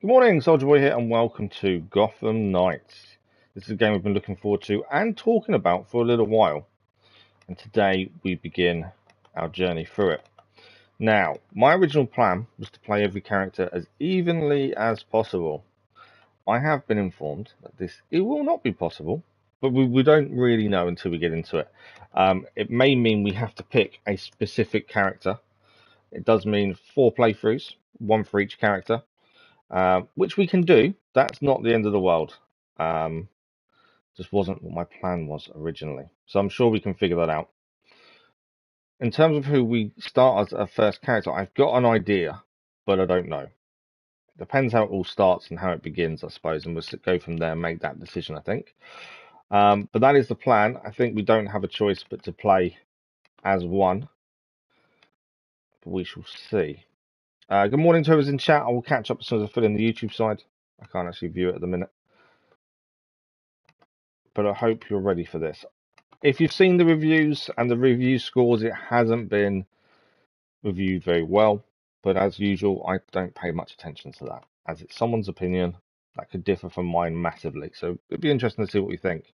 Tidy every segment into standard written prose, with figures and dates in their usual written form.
Good morning, Soldier Boy here, and welcome to Gotham Knights. This is a game we've been looking forward to and talking about for a little while. And today we begin our journey through it. Now, my original plan was to play every character as evenly as possible. I have been informed that it will not be possible, but we don't really know until we get into it. It may mean we have to pick a specific character. It does mean 4 playthroughs, 1 for each character. Which we can do. That's not the end of the world. Um, just wasn't what my plan was originally. So I'm sure we can figure that out. In terms of who we start as a first character, I've got an idea, but I don't know. Depends how it all starts and how it begins, I suppose, and we'll go from there and make that decision, I think. But that is the plan. I think we don't have a choice but to play as one. But we shall see. Good morning to whoever's in chat. I will catch up as soon as I fill in the YouTube side. I can't actually view it at the minute. But I hope you're ready for this. If you've seen the reviews and the review scores, it hasn't been reviewed very well. But as usual, I don't pay much attention to that, as it's someone's opinion that could differ from mine massively. So it'd be interesting to see what you think.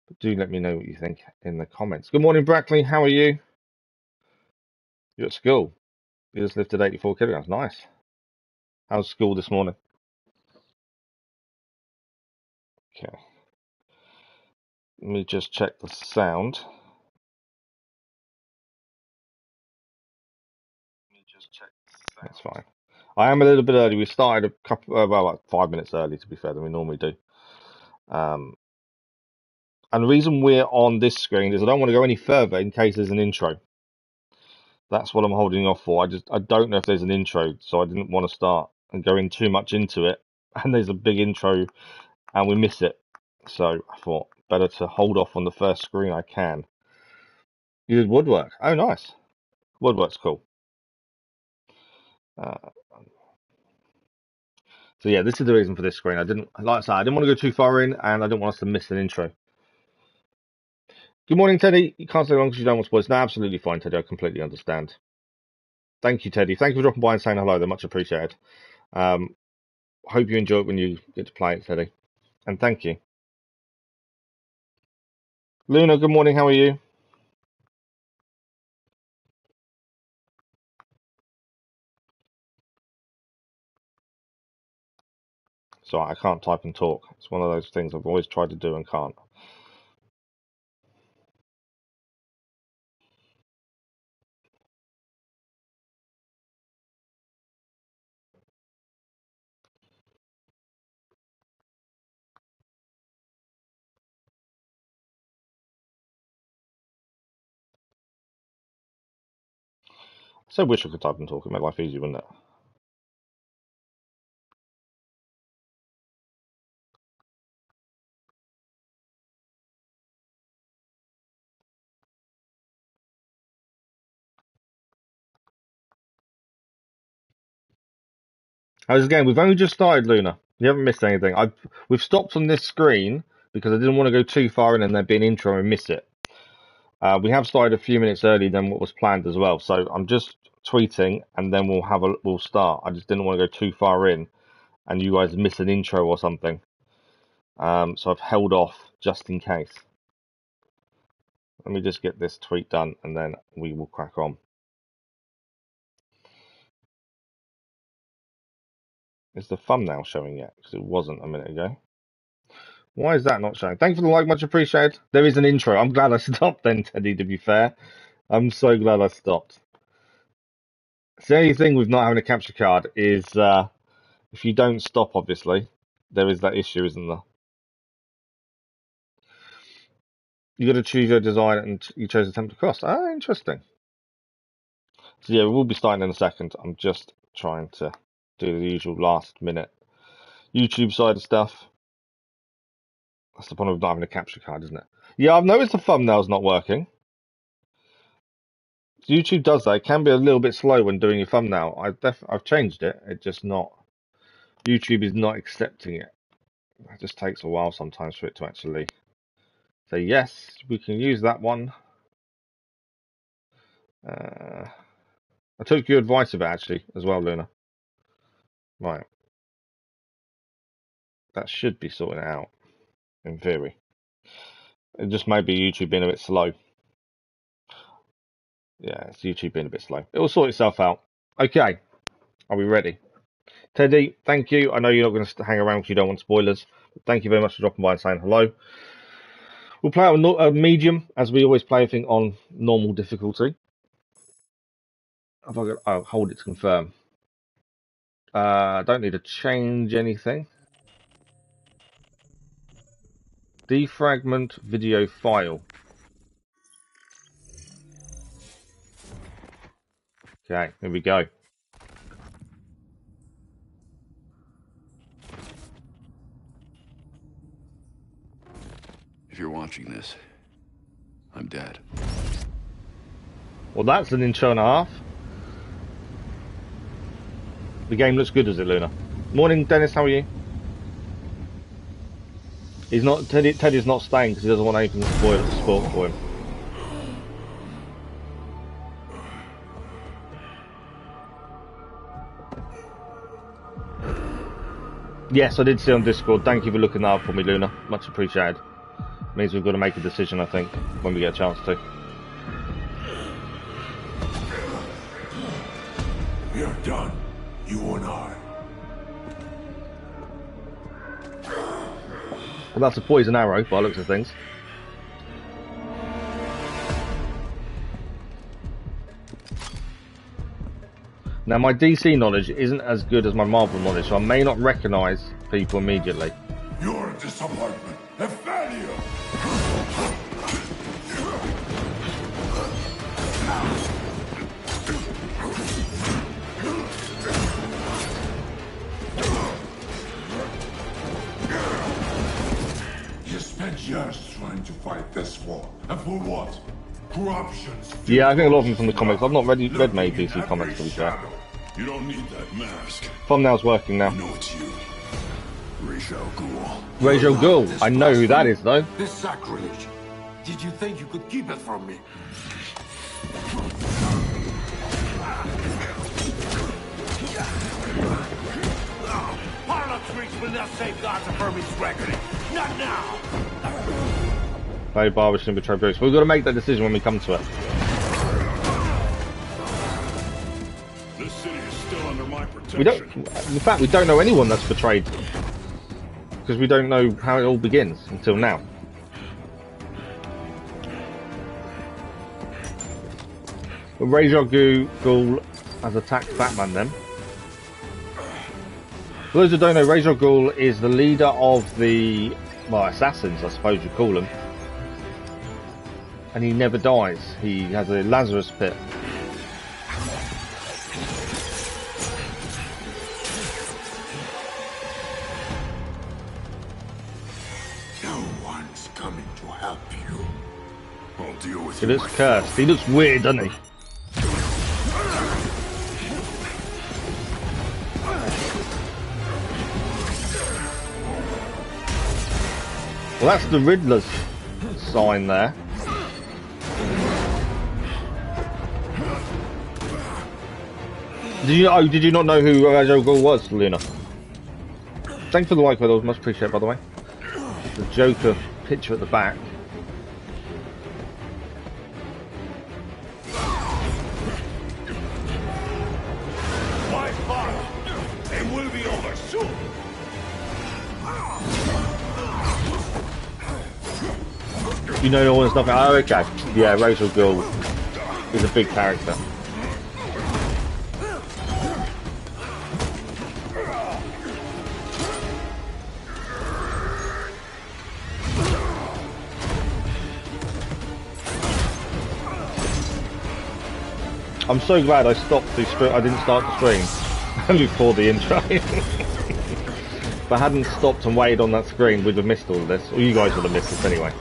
But do let me know what you think in the comments. Good morning, Brackley. How are you? You're at school. You just lifted 84 kilograms. Nice. How's school this morning? Okay. Let me just check the sound. That's fine. I am a little bit early. We started a couple, well, like 5 minutes early, to be fair, than we normally do. And the reason we're on this screen is I don't want to go any further in case there's an intro. That's what I'm holding off for. I don't know if there's an intro, so I didn't want to start and go in too much into it. And there's a big intro and we miss it. So I thought better to hold off on the first screen I can. You did woodwork. Oh, nice. Woodwork's cool. Uh, so yeah, this is the reason for this screen. Like I said, I didn't want to go too far in, and I didn't want us to miss an intro. Good morning, Teddy. You can't stay long because you don't want spoilers. No, absolutely fine, Teddy. I completely understand. Thank you, Teddy. Thank you for dropping by and saying hello. They're much appreciated. Hope you enjoy it when you get to play it, Teddy. And thank you. Luna, good morning. How are you? Sorry, I can't type and talk. It's one of those things I've always tried to do and can't. I so wish I could type and talk. It'd make life easier, wouldn't it? As again, we've only just started, Luna. You haven't missed anything. We've stopped on this screen because I didn't want to go too far in and there'd be an intro and miss it. We have started a few minutes early than what was planned as well. So I'm just tweeting and then we'll start. I just didn't want to go too far in and you guys miss an intro or something. So I've held off just in case. Let me just get this tweet done and then we will crack on. Is the thumbnail showing yet? Because it wasn't a minute ago. Why is that not showing? Thank you for the like, much appreciated. There is an intro. I'm glad I stopped then, Teddy, to be fair. I'm so glad I stopped. So the only thing with not having a capture card is if you don't stop, obviously, there is that issue, isn't there? You got to choose your design and you chose attempt to cost. Ah, interesting. So yeah, we will be starting in a second. I'm just trying to do the usual last minute YouTube side of stuff. That's the point of not having a capture card, isn't it? Yeah, I've noticed the thumbnail's not working. YouTube does that. It can be a little bit slow when doing your thumbnail. I've changed it. It just not. YouTube is not accepting it. It just takes a while sometimes for it to actually say yes. We can use that one. I took your advice of it actually as well, Luna. Right. that should be sorting it out, in theory. It just may be YouTube being a bit slow. Yeah, it's YouTube being a bit slow. It will sort itself out. Okay, are we ready? Teddy, thank you. I know you're not going to hang around because you don't want spoilers. But thank you very much for dropping by and saying hello. We'll play on a medium, as we always play everything on normal difficulty. Have I got, oh, hold it to confirm. I don't need to change anything. Defragment video file. Okay, here we go. If you're watching this, I'm dead. Well, that's an intro and a half. The game looks good, does it, Luna? Morning, Dennis. How are you? He's not. Teddy's not staying because he doesn't want anything to spoil the sport for him. Yes, I did see on Discord. Thank you for looking that up for me, Luna. Much appreciated. Means we've got to make a decision, I think, when we get a chance to. We're done, you and I. Well, that's a poison arrow, by the looks of things. Now, my DC knowledge isn't as good as my Marvel knowledge, so I may not recognise people immediately. You're a disappointment, a failure. You spent years trying to fight this war, and for what? Corruption. Yeah, I think a lot of them from the comics. I've not read many DC comics, to be fair. You don't need that mask. Thumbnail's working now. I know it's you. Ra's al Ghul. Ra's al Ghul. I know who that is, though. This sacrilege. Did you think you could keep it from me? Harlot's reach will not safeguard the Hermes reckoning. Not now. Play Barber shouldn't betray Bruce. We've got to make that decision when we come to it. This city is still under my protection. We don't. In fact, we don't know anyone that's betrayed because we don't know how it all begins until now. But Ra's al Ghul has attacked Batman then. For those who don't know, Ra's al Ghul is the leader of the, well, assassins, I suppose you call them. And he never dies. He has a Lazarus pit. No one's coming to help you. I'll deal with He you. looks cursed. He looks weird, doesn't he? Well, that's the Riddler's sign there. Did you not know who Ra's al Ghul was, Luna? Thanks for the like, by the way. Much appreciated, by the way. The Joker picture at the back. My part. It will be over soon. You know no one's nothing. Oh, okay. Yeah, Ra's al Ghul is a big character. I'm so glad I stopped the stream. I didn't start the stream before the intro. If I hadn't stopped and waited on that screen, we'd have missed all of this. Or you guys would have missed this anyway.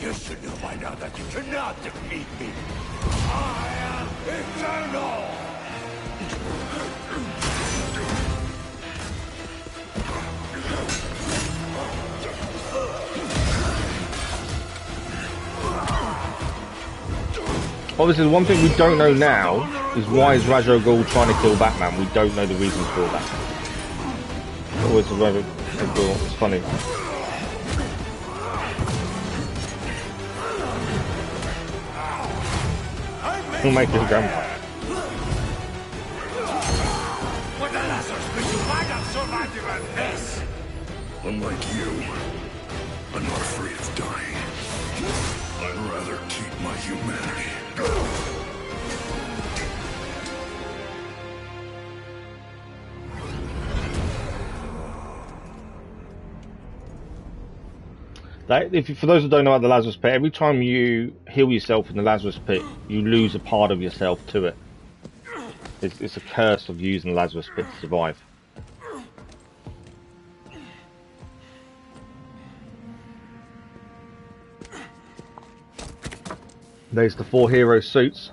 You should know by now that you cannot defeat me. I Eternal! Obviously, the one thing we don't know now is why is Ra's al Ghul trying to kill Batman. We don't know the reasons for that. Always a Ra's al Ghul. It's funny. He'll make it a vampire. What the Lazarus, but you might have survived even this! Unlike you, I'm not afraid of dying. I'd rather keep my humanity. For those who don't know about the Lazarus Pit, every time you heal yourself in the Lazarus Pit, you lose a part of yourself to it. It's a curse of using the Lazarus Pit to survive. There's the 4 hero suits.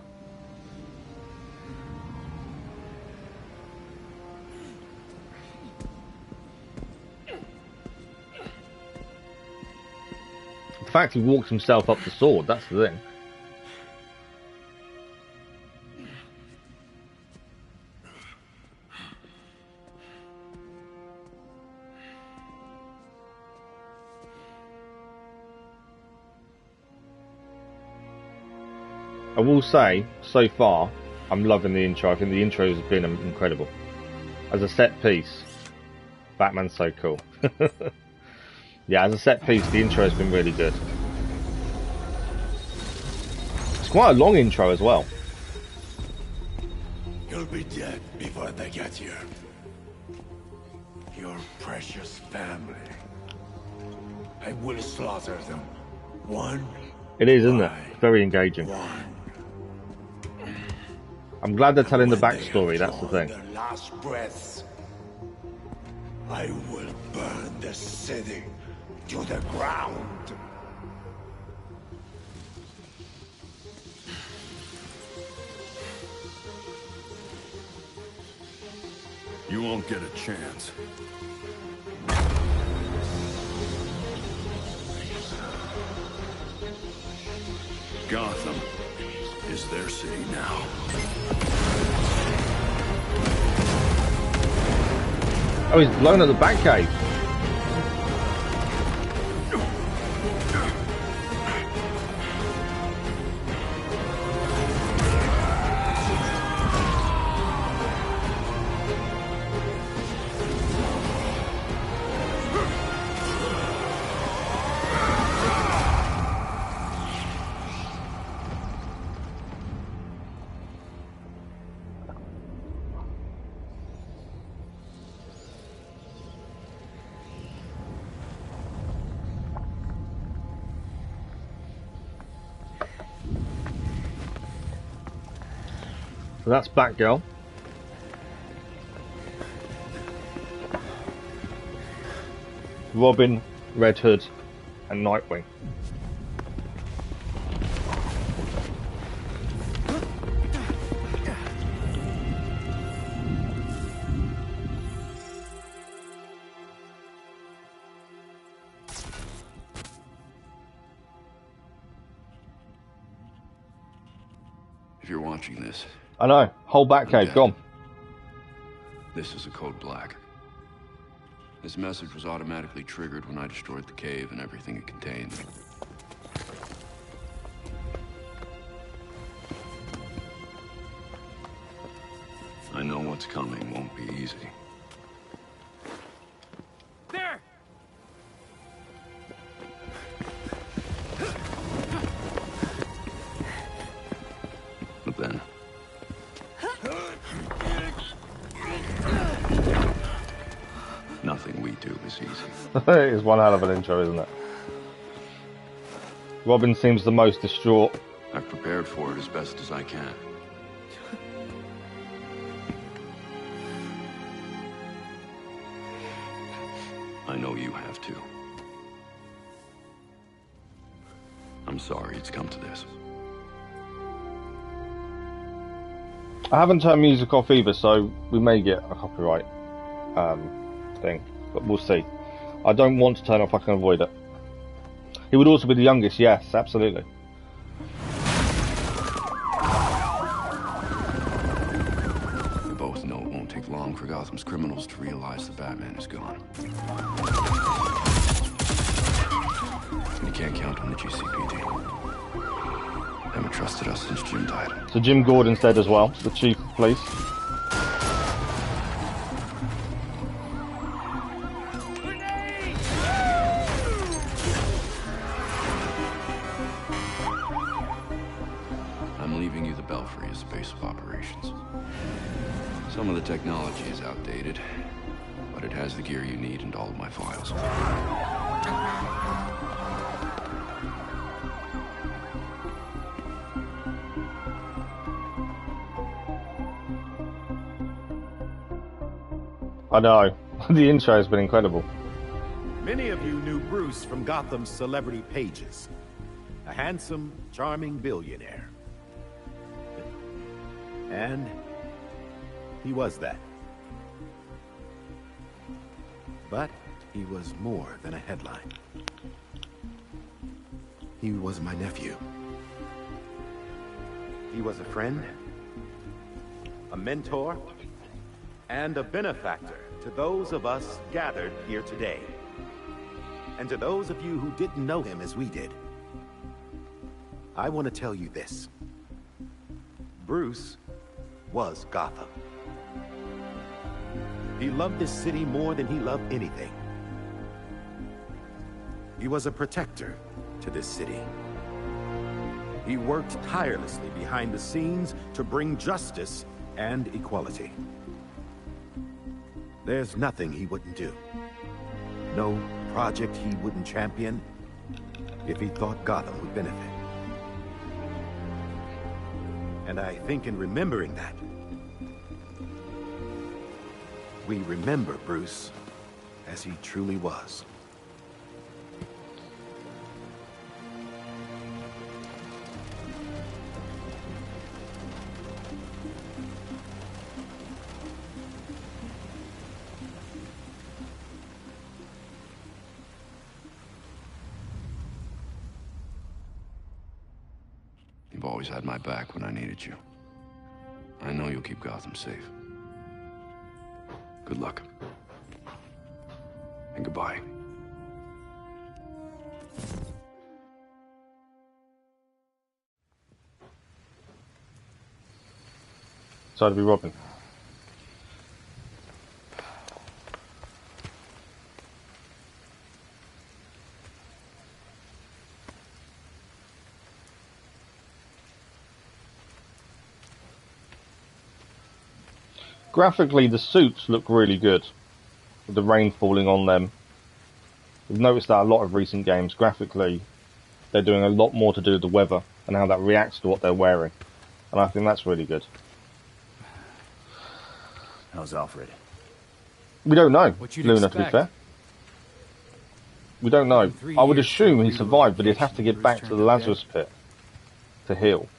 In fact, he walks himself up the sword, that's the thing. I will say, so far, I'm loving the intro. I think the intro has been incredible. As a set piece, Batman's so cool. Yeah, as a set piece, the intro has been really good. It's quite a long intro as well. You'll be dead before they get here. Your precious family. I will slaughter them. One. It is, isn't it? Very engaging. I'm glad they're telling the backstory, that's the thing. Their last breaths, I will burn the city to the ground. You won't get a chance. Gotham is their city now. Oh, he's blown at the Batcave. So that's Batgirl. Robin, Red Hood, and Nightwing. If you're watching this, I know, whole Batcave gone. This is a code black. This message was automatically triggered when I destroyed the cave and everything it contained. I know what's coming won't be easy. There! But then, nothing we do is easy. It is one hell of an intro, isn't it? Robin seems the most distraught. I've prepared for it as best as I can. I know you have too. I'm sorry it's come to this. I haven't turned music off either, so we may get a copyright thing, but we'll see. I don't want to turn off, I can avoid it. He would also be the youngest, yes, absolutely. We both know it won't take long for Gotham's criminals to realize the Batman is gone. And you can't count on the GCPD. Haven't trusted us since Jim died. So Jim Gordon's dead as well, the chief of police. I'm leaving you the Belfry as the base of operations. Some of the technology is outdated, but it has the gear you need and all of my files. I know. The intro has been incredible. Many of you knew Bruce from Gotham's celebrity pages. A handsome, charming billionaire. And he was that. But he was more than a headline. He was my nephew. He was a friend, a mentor, and a benefactor to those of us gathered here today. And to those of you who didn't know him as we did, I want to tell you this. Bruce was Gotham. He loved this city more than he loved anything. He was a protector to this city. He worked tirelessly behind the scenes to bring justice and equality. There's nothing he wouldn't do. No project he wouldn't champion if he thought Gotham would benefit. And I think in remembering that, we remember Bruce as he truly was. You've always had my back when I needed you. I know you'll keep Gotham safe. Good luck. And goodbye. So to be Robin. Graphically, the suits look really good, with the rain falling on them. We've noticed that a lot of recent games, graphically, they're doing a lot more to do with the weather and how that reacts to what they're wearing. And I think that's really good. How's Alfred? We don't know, Luna, to be fair. We don't know. I would assume he survived, but he'd have to get back to the Lazarus pit to heal.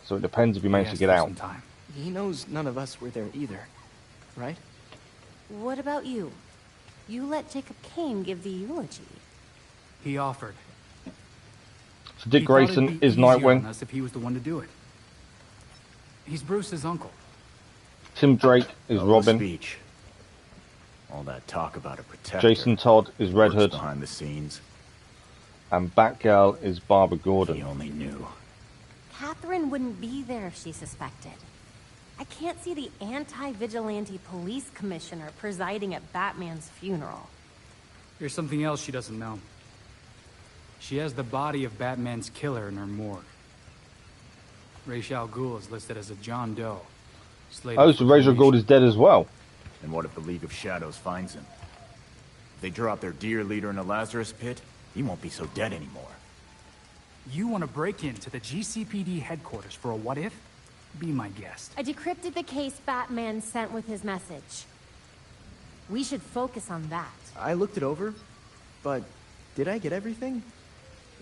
So it depends if he managed to get out. He knows none of us were there either, right? What about you? You let Jacob Kane give the eulogy. He offered. So Dick Grayson is Nightwing. Us if he was the one to do it. He's Bruce's uncle. Tim Drake is Robin. Speech. All that talk about a protector. Jason Todd is Red Hood. Behind the scenes. And Batgirl is Barbara Gordon. He only knew. Catherine wouldn't be there if she suspected. I can't see the anti-vigilante police commissioner presiding at Batman's funeral. Here's something else she doesn't know. She has the body of Batman's killer in her morgue. Ra's al Ghul is listed as a John Doe. Oh, so Ra's al Ghul is dead as well. And what if the League of Shadows finds him? If they drop their dear leader in the Lazarus pit, he won't be so dead anymore. You want to break into the GCPD headquarters for a what-if? Be my guest. I decrypted the case Batman sent with his message. We should focus on that. I looked it over, but did I get everything?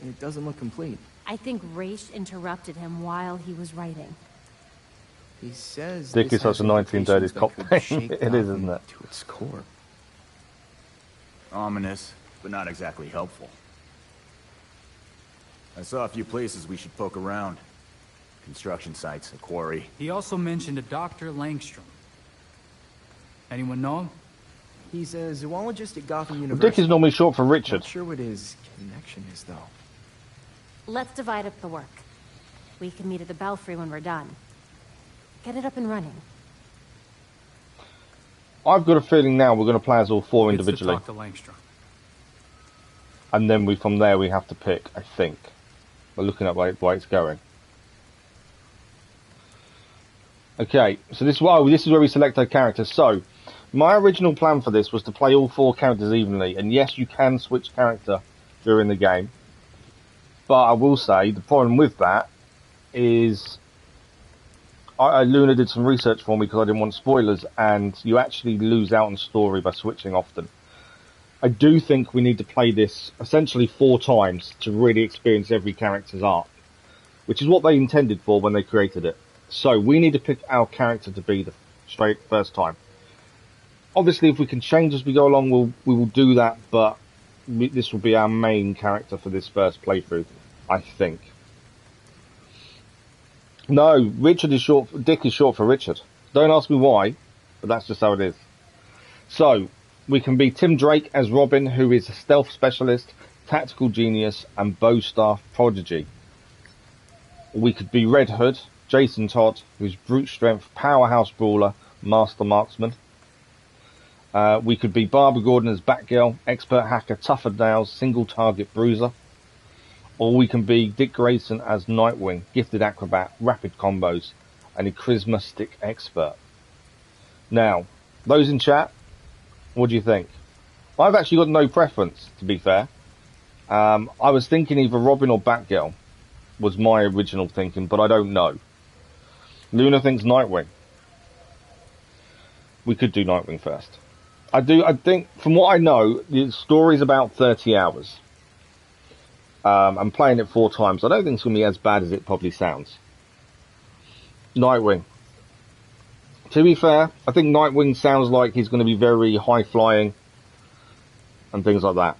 It doesn't look complete. I think Ra's interrupted him while he was writing. He says Dick this is such has a 1930s implications that cop could thing. shake It is, Gotham isn't it? to its core. Ominous, but not exactly helpful. I saw a few places we should poke around. Construction sites, a quarry. He also mentioned a Dr. Langstrom. Anyone know him? He's a zoologist at Gotham Well, University. Dick is normally short for Richard. Not sure what his connection is, though. Let's divide up the work. We can meet at the Belfry when we're done. Get it up and running. I've got a feeling now we're going to play as all four It's to individually. talk to Langstrom. And then from there we have to pick, I think. We're looking at where it's going. Okay, so this is where we select our characters. So, my original plan for this was to play all four characters evenly. And yes, you can switch character during the game. But I will say, the problem with that is... Luna did some research for me because I didn't want spoilers, and you actually lose out on story by switching often. I do think we need to play this essentially 4 times to really experience every character's arc, which is what they intended for when they created it. So we need to pick our character to be the straight first time. Obviously, if we can change as we go along, we will do that, but this will be our main character for this first playthrough, I think. No, Dick is short for Richard. Don't ask me why, but that's just how it is. So, we can be Tim Drake as Robin, who is a stealth specialist, tactical genius, and bow staff prodigy. We could be Red Hood, Jason Todd, who's brute strength, powerhouse brawler, master marksman. We could be Barbara Gordon as Batgirl, expert hacker, tougher nails, single target bruiser. Or we can be Dick Grayson as Nightwing, gifted acrobat, rapid combos, and a charismatic expert. Now, those in chat, what do you think? I've actually got no preference, to be fair. I was thinking either Robin or Batgirl was my original thinking, but I don't know. Luna thinks Nightwing. We could do Nightwing first. I think, from what I know, the story's about 30 hours. I'm playing it 4 times. I don't think it's going to be as bad as it probably sounds. Nightwing. To be fair, I think Nightwing sounds like he's going to be very high-flying and things like that.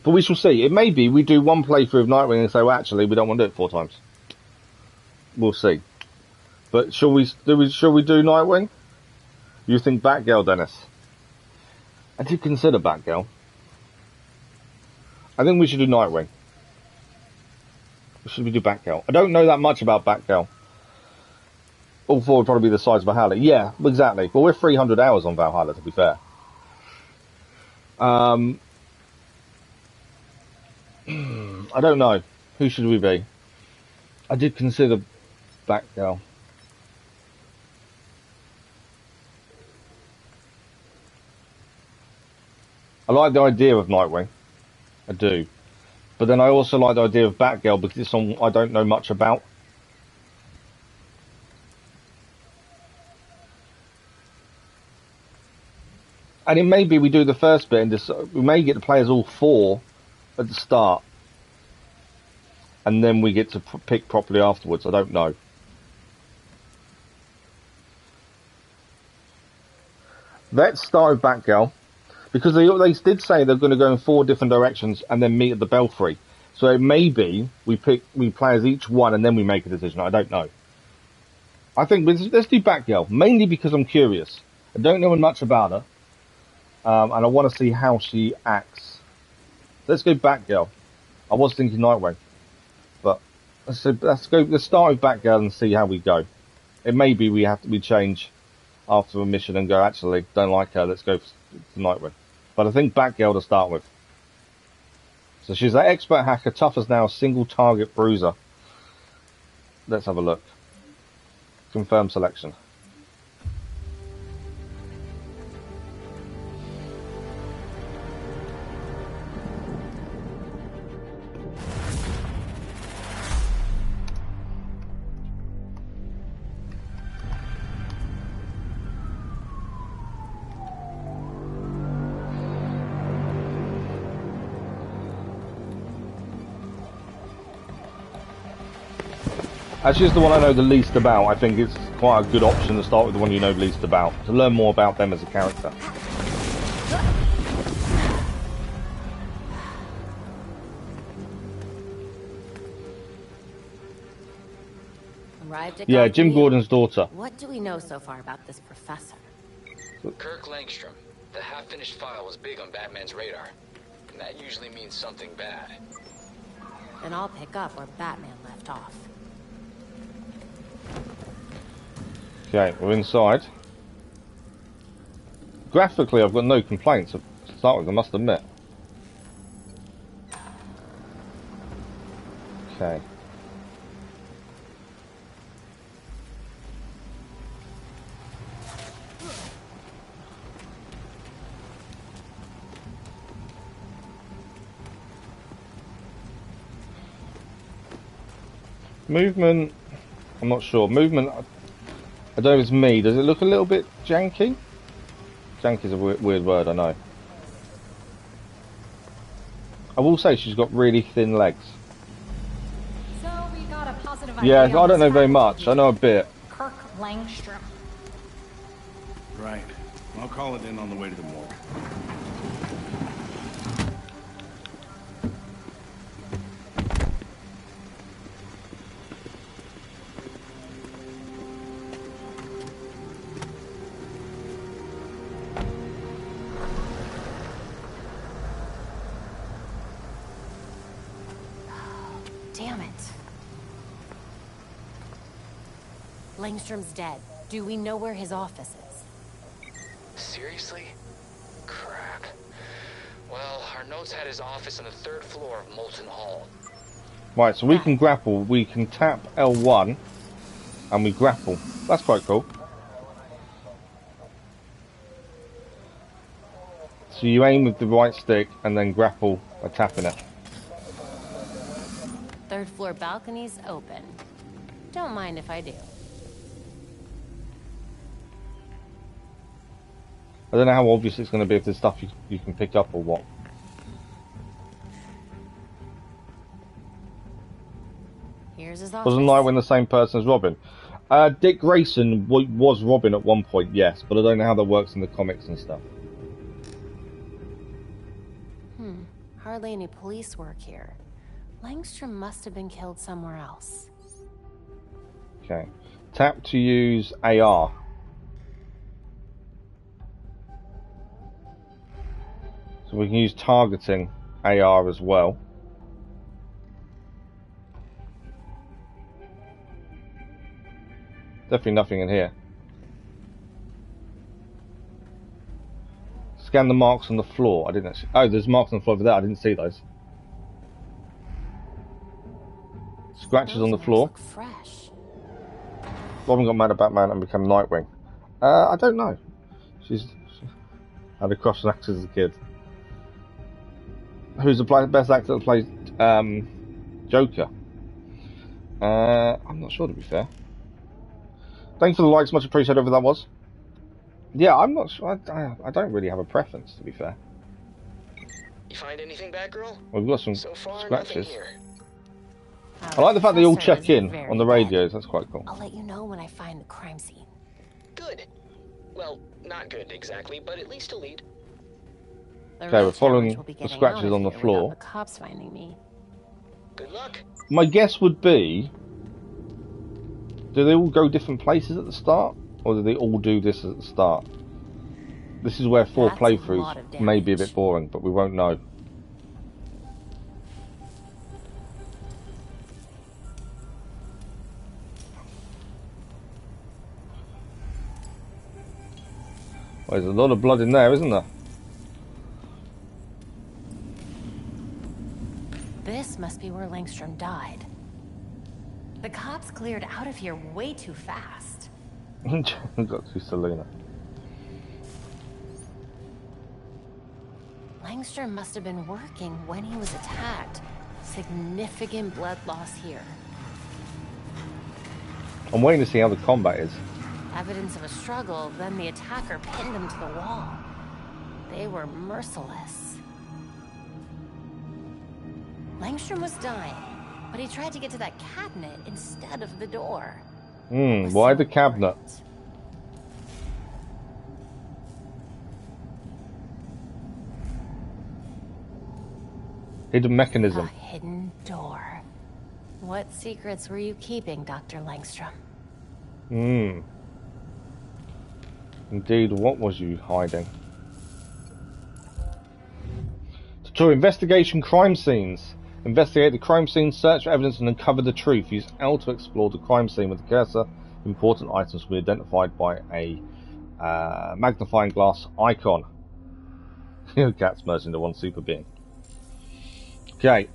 But we shall see. It may be we do one playthrough of Nightwing and say, well, actually, we don't want to do it 4 times. We'll see. But shall we do Nightwing? You think Batgirl, Dennis? I did consider Batgirl. I think we should do Nightwing. Should we do Batgirl? I don't know that much about Batgirl. All 4 would probably be the size of Valhalla. Yeah, exactly. Well, we're 300 hours on Valhalla, to be fair. I don't know. Who should we be? I did consider Batgirl. I like the idea of Nightwing. I do. But then I also like the idea of Batgirl because it's something I don't know much about. And it may be we do the first bit and we may get to play as all 4 at the start. And then we get to pick properly afterwards. I don't know. Let's start with Batgirl. Because they did say they're going to go in 4 different directions and then meet at the Belfry. So it may be we play as each one and then we make a decision. I don't know. I think let's do Batgirl, mainly because I'm curious. I don't know much about her, and I want to see how she acts. Let's go Batgirl. I was thinking Nightwing, but let's start with Batgirl and see how we go. It may be we change after a mission and go, actually, don't like her, let's go to Nightwing. But I think Batgirl to start with. So she's that expert hacker, tough as nails, single target bruiser. Let's have a look. Confirm selection. Actually, it's the one I know the least about. I think it's quite a good option to start with the one you know the least about, to learn more about them as a character. Arrived at Yeah, Gotham Jim Knights. Gordon's daughter. What do we know so far about this professor? Kirk Langstrom. The half-finished file was big on Batman's radar. And that usually means something bad. Then I'll pick up where Batman left off. Okay, we're inside. Graphically, I've got no complaints to start with, I must admit. Okay. Movement, I'm not sure. Movement, I don't know if it's me. Does it look a little bit janky? Janky's a weird word, I know. I will say she's got really thin legs. So we got a positive Yeah, idea I on don't know this very faculty much. I know a bit. Kirk Langstrom. Right. I'll call it in on the way to the morgue. Damn it. Langstrom's dead. Do we know where his office is? Seriously? Crap. Well, our notes had his office on the 3rd floor of Molten Hall. Right, so we can grapple. We can tap L1 and we grapple. That's quite cool. So you aim with the right stick and then grapple by tapping it. 3rd floor balcony's open. Don't mind if I do. I don't know how obvious it's going to be if there's stuff you can pick up or what. Here's his office. Wasn't Nightwing the same person as Robin? Dick Grayson was Robin at one point, yes, but I don't know how that works in the comics and stuff. Hardly any police work here. Langstrom must have been killed somewhere else. Okay. Tap to use AR. So we can use targeting AR as well. Definitely nothing in here. Scan the marks on the floor. I didn't actually... Oh, there's marks on the floor over there. I didn't see those. Scratches on the floor. Look fresh. Robin got mad at Batman and became Nightwing. I don't know. She had a crush on actors as a kid. Who's the best actor that plays Joker? I'm not sure, to be fair. Thanks for the likes, much appreciated, whoever that was. Yeah, I'm not sure. I don't really have a preference, to be fair. You find anything, Batgirl? We've got some So far, scratches. nothing here. I like the fact they all Professor check is in very on the dead. radios. That's quite cool. I'll let you know when I find the crime scene. Good. Well, not good exactly, but at least a lead. The Okay, real we're following challenge will be the getting scratches out of on the here floor. without the cops finding me. Good luck. My guess would be, do they all go different places at the start? Or do they all do this at the start? This is where 4 That's a lot playthroughs of may be a damage. bit boring, but we won't know. Well, there's a lot of blood in there, isn't there? This must be where Langstrom died. The cops cleared out of here way too fast. Got to Selena. Langstrom must have been working when he was attacked. Significant blood loss here. I'm waiting to see how the combat is. Evidence of a struggle, then the attacker pinned him to the wall. They were merciless. Langstrom was dying, But he tried to get to that cabinet instead of the door. Why the cabinet? Hidden mechanism. A hidden door. What secrets were you keeping, Dr. Langstrom? Indeed, what was you hiding? To investigation crime scenes. Investigate the crime scene, search for evidence and uncover the truth. Use L to explore the crime scene with the cursor. Important items will be identified by a magnifying glass icon. Cats merged into one super being. Okay.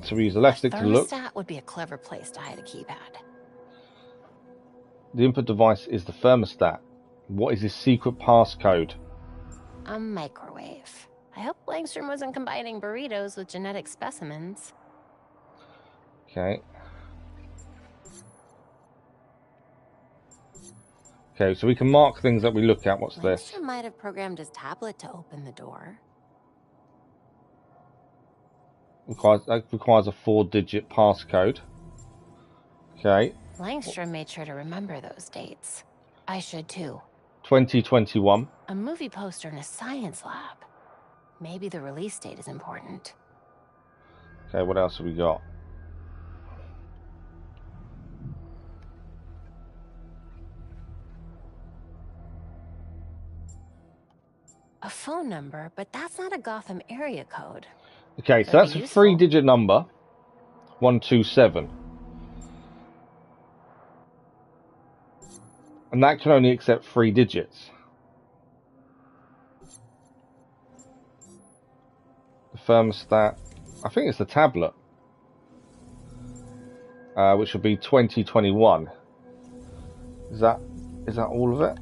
So we use the left stick to look. Thermostat would be a clever place to hide a keypad. The input device is the thermostat. What is his secret passcode? A microwave. I hope Langstrom wasn't combining burritos with genetic specimens. Okay. Okay, so we can mark things that we look at. What's this? Langstrom might have programmed his tablet to open the door. That requires a 4-digit passcode. Okay. Langstrom made sure to remember those dates. I should too. 2021. A movie poster in a science lab. Maybe the release date is important. Okay, what else have we got? A phone number, but that's not a Gotham area code. Okay, so that's a 3-digit number. 127. And that can only accept 3 digits. The thermostat, I think it's the tablet, which would be 2021. Is that all of it?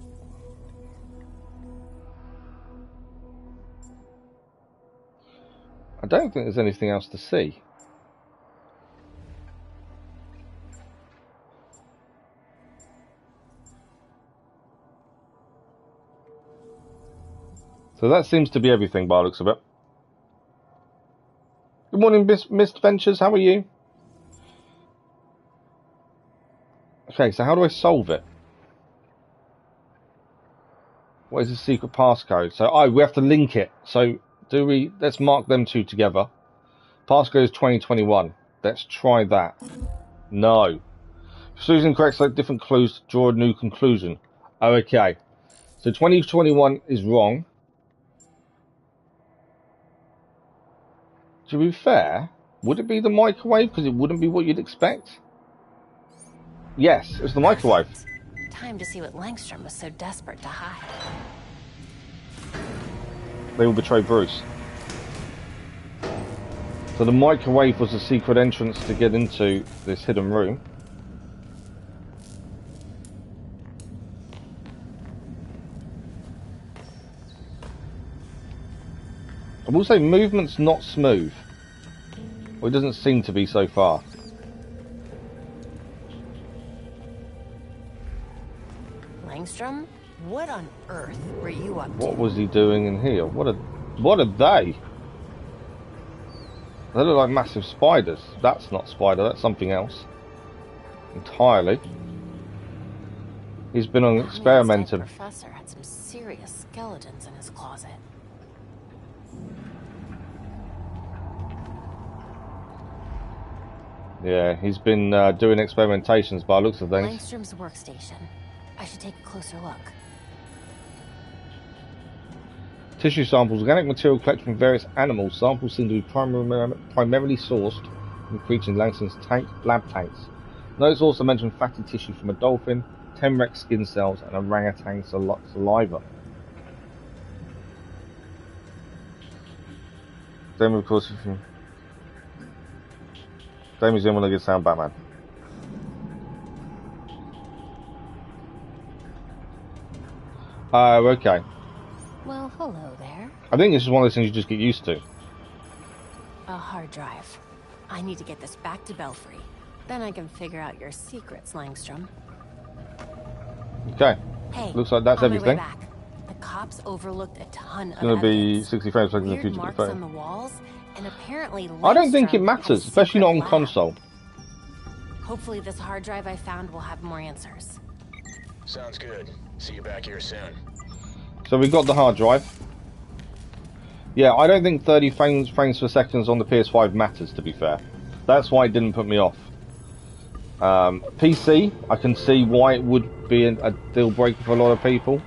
I don't think there's anything else to see. So that seems to be everything by the looks of it. Good morning, Miss Ventures. How are you? Okay, so how do I solve it? What is the secret passcode? So, we have to link it. So, let's mark them two together. Passcode is 2021. Let's try that. No. Choosing correct, select different clues to draw a new conclusion. Oh, okay. So 2021 is wrong. To be fair, would it be the microwave? Because it wouldn't be what you'd expect. Yes, it's the microwave. Time to see what Langstrom was so desperate to hide. They will betray Bruce. So the microwave was the secret entrance to get into this hidden room. I will say movement's not smooth. Well, it doesn't seem to be so far. Langstrom, what on earth were you up to? What was he doing in here? What are they? They look like massive spiders. That's not spider, that's something else. Entirely. He's been on experimenting. The professor had some serious skeletons in his closet. Yeah, he's been doing experimentations by the looks of things. Langstrom's workstation. I should take a closer look. Tissue samples, organic material collected from various animals. Samples seem to be primarily sourced from creatures in Langstrom's lab tanks. Notes also mention fatty tissue from a dolphin, Temrex skin cells, and orangutan saliva. Then, of course, Damie's the only one that gets sound Batman. Oh, okay. Well, hello there. I think this is one of those things you just get used to. A hard drive. I need to get this back to Belfry. Then I can figure out your secrets, Langstrom. Okay. Hey, looks like that's on my way everything. back. The cops overlooked a ton of It's going to be evidence. 60 frames per second in the Weird future. marks on the walls and apparently I don't think it Lindstrom matters, had a especially not on secret lab. console. Hopefully this hard drive I found will have more answers. Sounds good. See you back here soon. So we got the hard drive. Yeah, I don't think 30 frames per second on the PS5 matters, to be fair. That's why it didn't put me off. PC, I can see why it would be a deal breaker for a lot of people,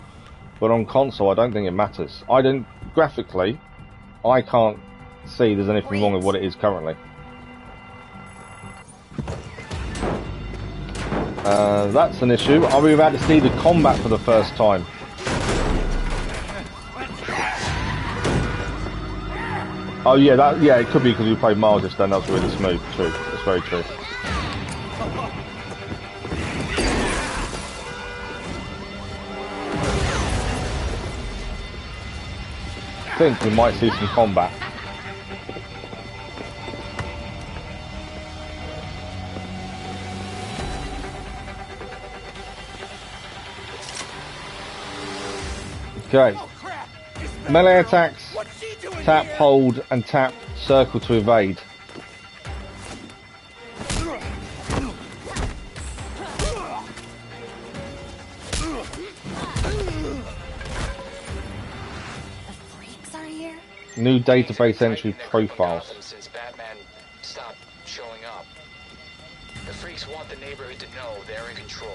but on console, I don't think it matters. Graphically, I can't see there's anything wrong with what it is currently. That's an issue. Are we about to see the combat for the first time? Oh yeah, it could be because we played Miles just then. That was really smooth. True, that's very true. I think we might see some combat. Okay. Melee attacks, tap, hold, and tap circle to evade. New database entry profiles. Since Batman stopped showing up. The freaks want the neighborhood to know they're in control.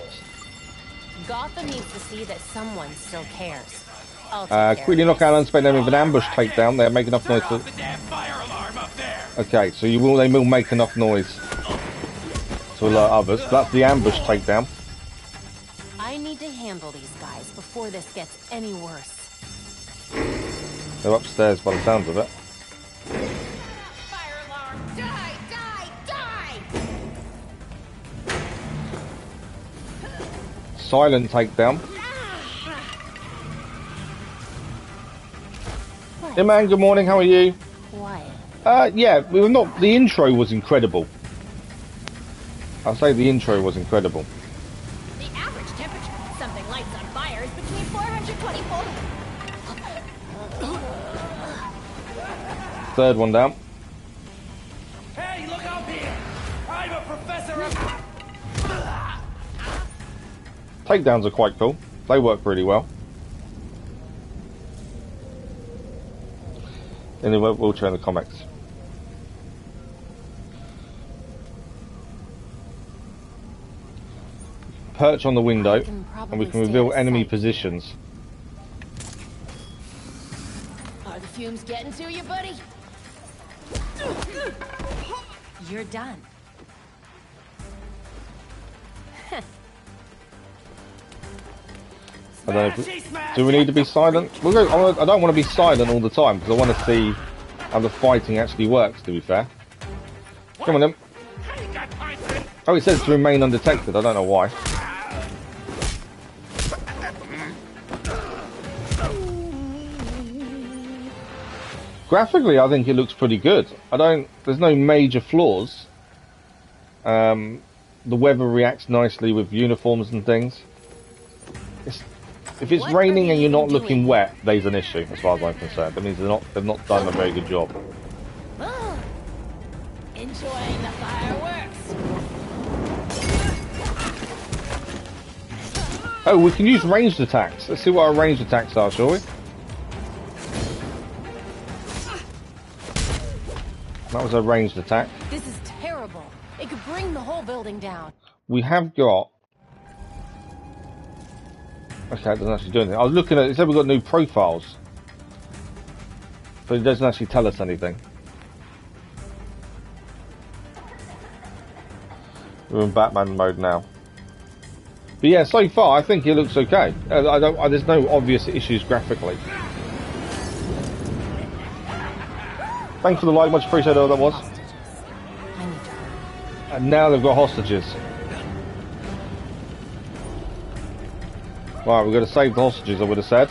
Gotham needs to see that someone still cares. Quickly knock out and unspent them with an ambush takedown. They'll make enough noise to... Okay, so they will make enough noise to alert others. That's the ambush takedown. I need to handle these guys before this gets any worse. They're upstairs by the sounds of it. Fire alarm! Die! Die! Die! Silent takedown. Hey man, good morning, how are you? Quiet. Yeah, we were not... The intro was incredible. I'll say the intro was incredible. The average temperature when something lights on fire is between 424. Third one down. Hey, look up here! I'm a professor of... Takedowns are quite cool. They work really well. Anyway, we'll try in the comics. Perch on the window, and we can reveal enemy positions. Are the fumes getting to you, buddy? You're done. I don't know do we need to be silent? We'll go, I don't want to be silent all the time because I want to see how the fighting actually works, to be fair. Come on then. Oh, it says to remain undetected. I don't know why. Graphically, I think it looks pretty good. There's no major flaws. The weather reacts nicely with uniforms and things. If it's raining and you're not looking wet, there's an issue, as far as I'm concerned. That means they've not done a very good job. Enjoying the fireworks. Oh, we can use ranged attacks. Let's see what our ranged attacks are, shall we? That was a ranged attack. This is terrible. It could bring the whole building down. We have got... Okay, it doesn't actually do anything. I was looking at it, said we've got new profiles. But it doesn't actually tell us anything. We're in Batman mode now. But yeah, so far I think it looks okay. There's no obvious issues graphically. Thanks for the like, much appreciated all that was. And now they've got hostages. Right, we've got to save the hostages, I would have said.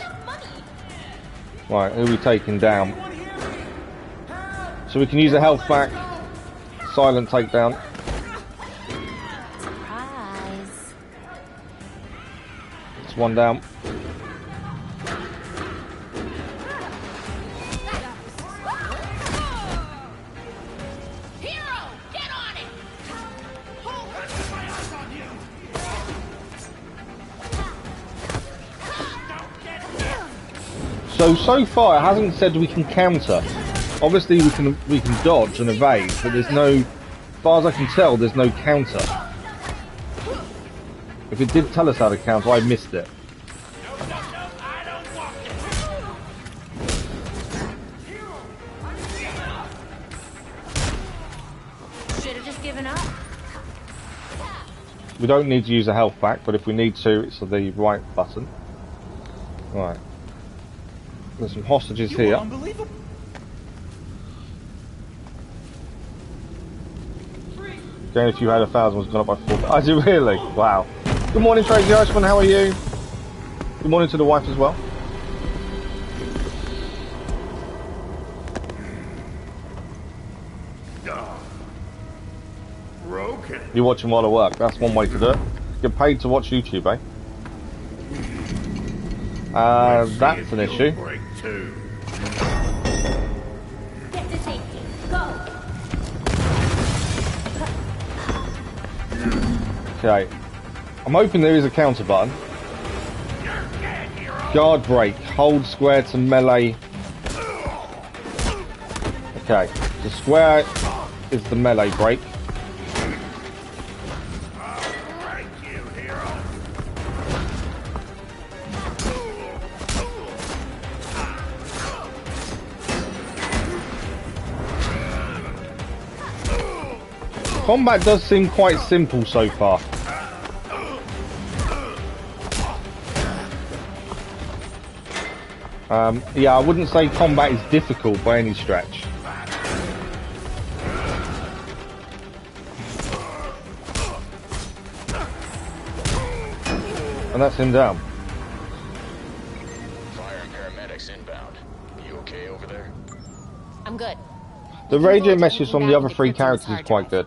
Right, who are we taking down? So we can use a health back. Silent takedown. Surprise. It's one down. So far it hasn't said we can counter. Obviously we can dodge and evade, but there's no, as far as I can tell, there's no counter. If it did tell us how to counter, I missed it. Should have just given up. We don't need to use a health pack, but if we need to, it's the right button. Right. There's some hostages here. Unbelievable. Again, if you had 1,000, was gone up by 4. I do really? Wow. Good morning, Tracy Irishman. How are you? Good morning to the wife as well. Broken. You're watching while I work. That's one way to do it. Get paid to watch YouTube, eh? That's an issue. Break too. Get to safety. Go. Okay. I'm hoping there is a counter button. Guard break. Hold square to melee. Okay. The square is the melee break. Combat does seem quite simple so far. Yeah, I wouldn't say combat is difficult by any stretch. And that's him down. Fire and paramedics inbound. You okay over there? I'm good. The radio message from the other 3 characters is quite good.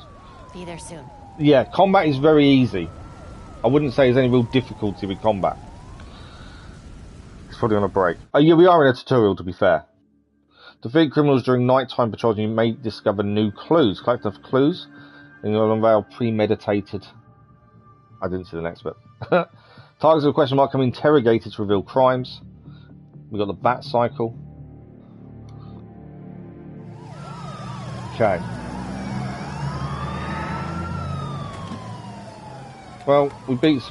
Be there soon. Yeah, combat is very easy. I wouldn't say there's any real difficulty with combat. It's probably on a break. Oh yeah, we are in a tutorial, to be fair. Defeat criminals during nighttime patrols and you may discover new clues. Collect enough clues and you'll unveil premeditated... I didn't see the next bit. Targets of a question mark can be interrogated to reveal crimes. We've got the bat cycle. Okay. Well, we beat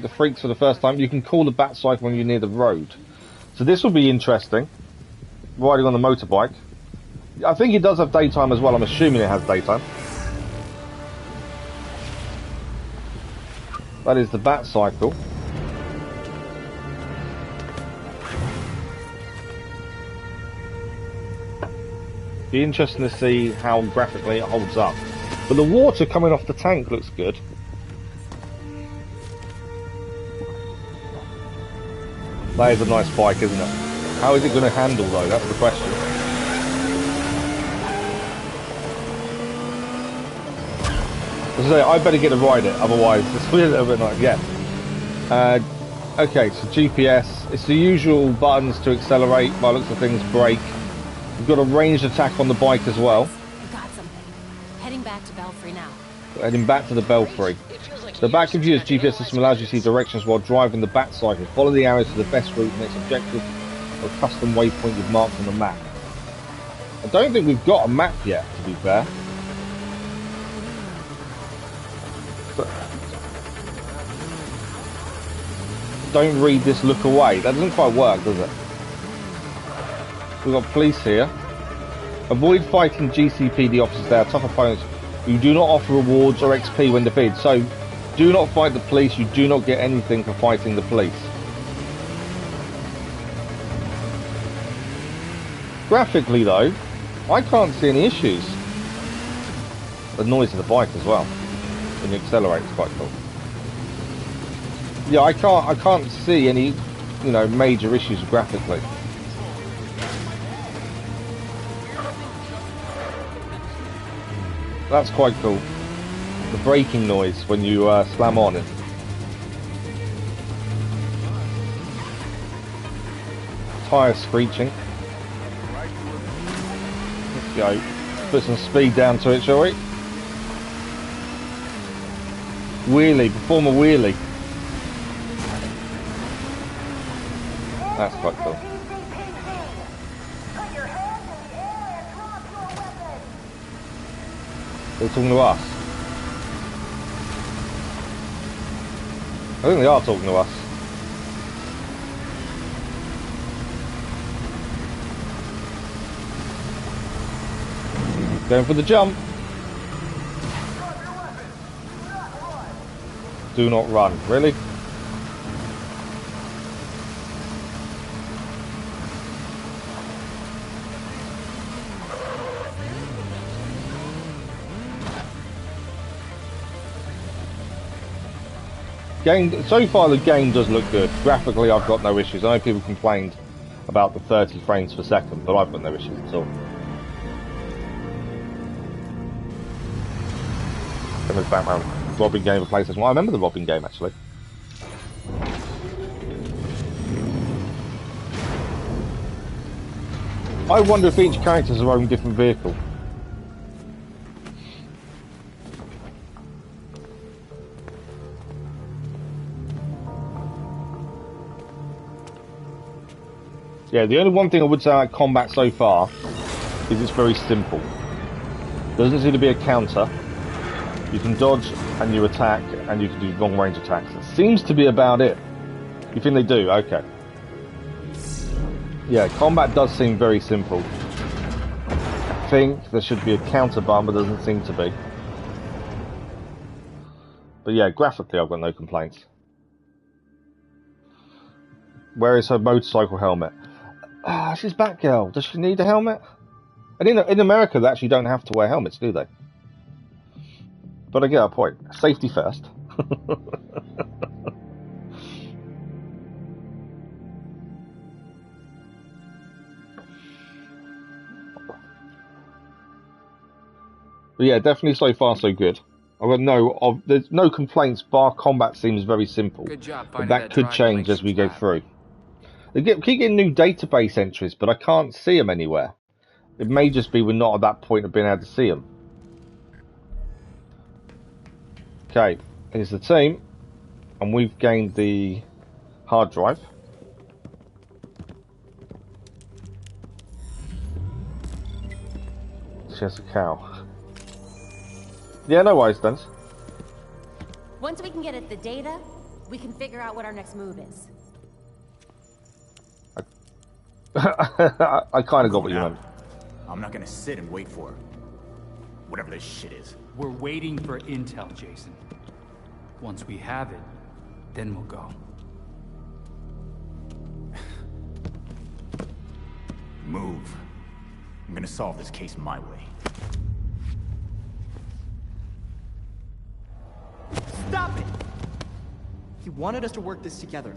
the freaks for the first time. You can call the bat cycle when you're near the road. So this will be interesting. Riding on the motorbike. I think it does have daytime as well. I'm assuming it has daytime. That is the bat cycle. Be interesting to see how graphically it holds up. But the water coming off the tank looks good. That is a nice bike, isn't it? How is it going to handle though? That's the question. As I say, I better get to ride it, otherwise it's a little bit like, yeah. Okay, so GPS. It's the usual buttons to accelerate, by the looks of things, brake. We've got a ranged attack on the bike as well. We got something. Heading back to Belfry now. Heading back to the Belfry. The Bat computer's GPS system allows you to see directions while driving the Bat cycle. Follow the arrows to the best route and its objective or a custom waypoint you've marked on the map. I don't think we've got a map yet, to be fair. But don't read this, look away. That doesn't quite work, does it? We've got police here. Avoid fighting GCPD officers. They are tough opponents who do not offer rewards or XP when defeated. So, do not fight the police. You do not get anything for fighting the police. Graphically, though, I can't see any issues. The noise of the bike as well. When you accelerate, it's quite cool. Yeah, I can't see any, you know, major issues graphically. That's quite cool. The braking noise when you slam on it. Tyres screeching. Let's go. Put some speed down to it, shall we? Wheelie, perform a wheelie. That's quite cool. They're talking to us. I think they are talking to us. Going for the jump. Do not run. Really? So far the game does look good. Graphically I've got no issues. I know people complained about the 30 frames per second, but I've got no issues at all. There's Batman Robin game for PlayStation. Well, I remember the Robin game actually. I wonder if each character has their own different vehicle. Yeah, the only one thing I would say about combat so far is it's very simple. There doesn't seem to be a counter. You can dodge and you attack and you can do long range attacks. It seems to be about it. You think they do? Okay. Yeah, combat does seem very simple. I think there should be a counter button, but there doesn't seem to be. But yeah, graphically I've got no complaints. Where is her motorcycle helmet? Ah, she's Batgirl. Does she need a helmet? And in America, they actually don't have to wear helmets, do they? But I get a point. Safety first. But yeah, definitely so far so good. I've got there's no complaints. Bar combat seems very simple. Good job but that could change as we go through. They keep getting new database entries, but I can't see them anywhere. It may just be we're not at that point of being able to see them. Okay, here's the team, and we've gained the hard drive. She has a cow. Yeah, no worries, then. Once we can get at the data, we can figure out what our next move is. I kind of got what you meant. I'm not gonna sit and wait for whatever this shit is. We're waiting for intel, Jason. Once we have it, then we'll go. Move. I'm gonna solve this case my way. Stop it! He wanted us to work this together.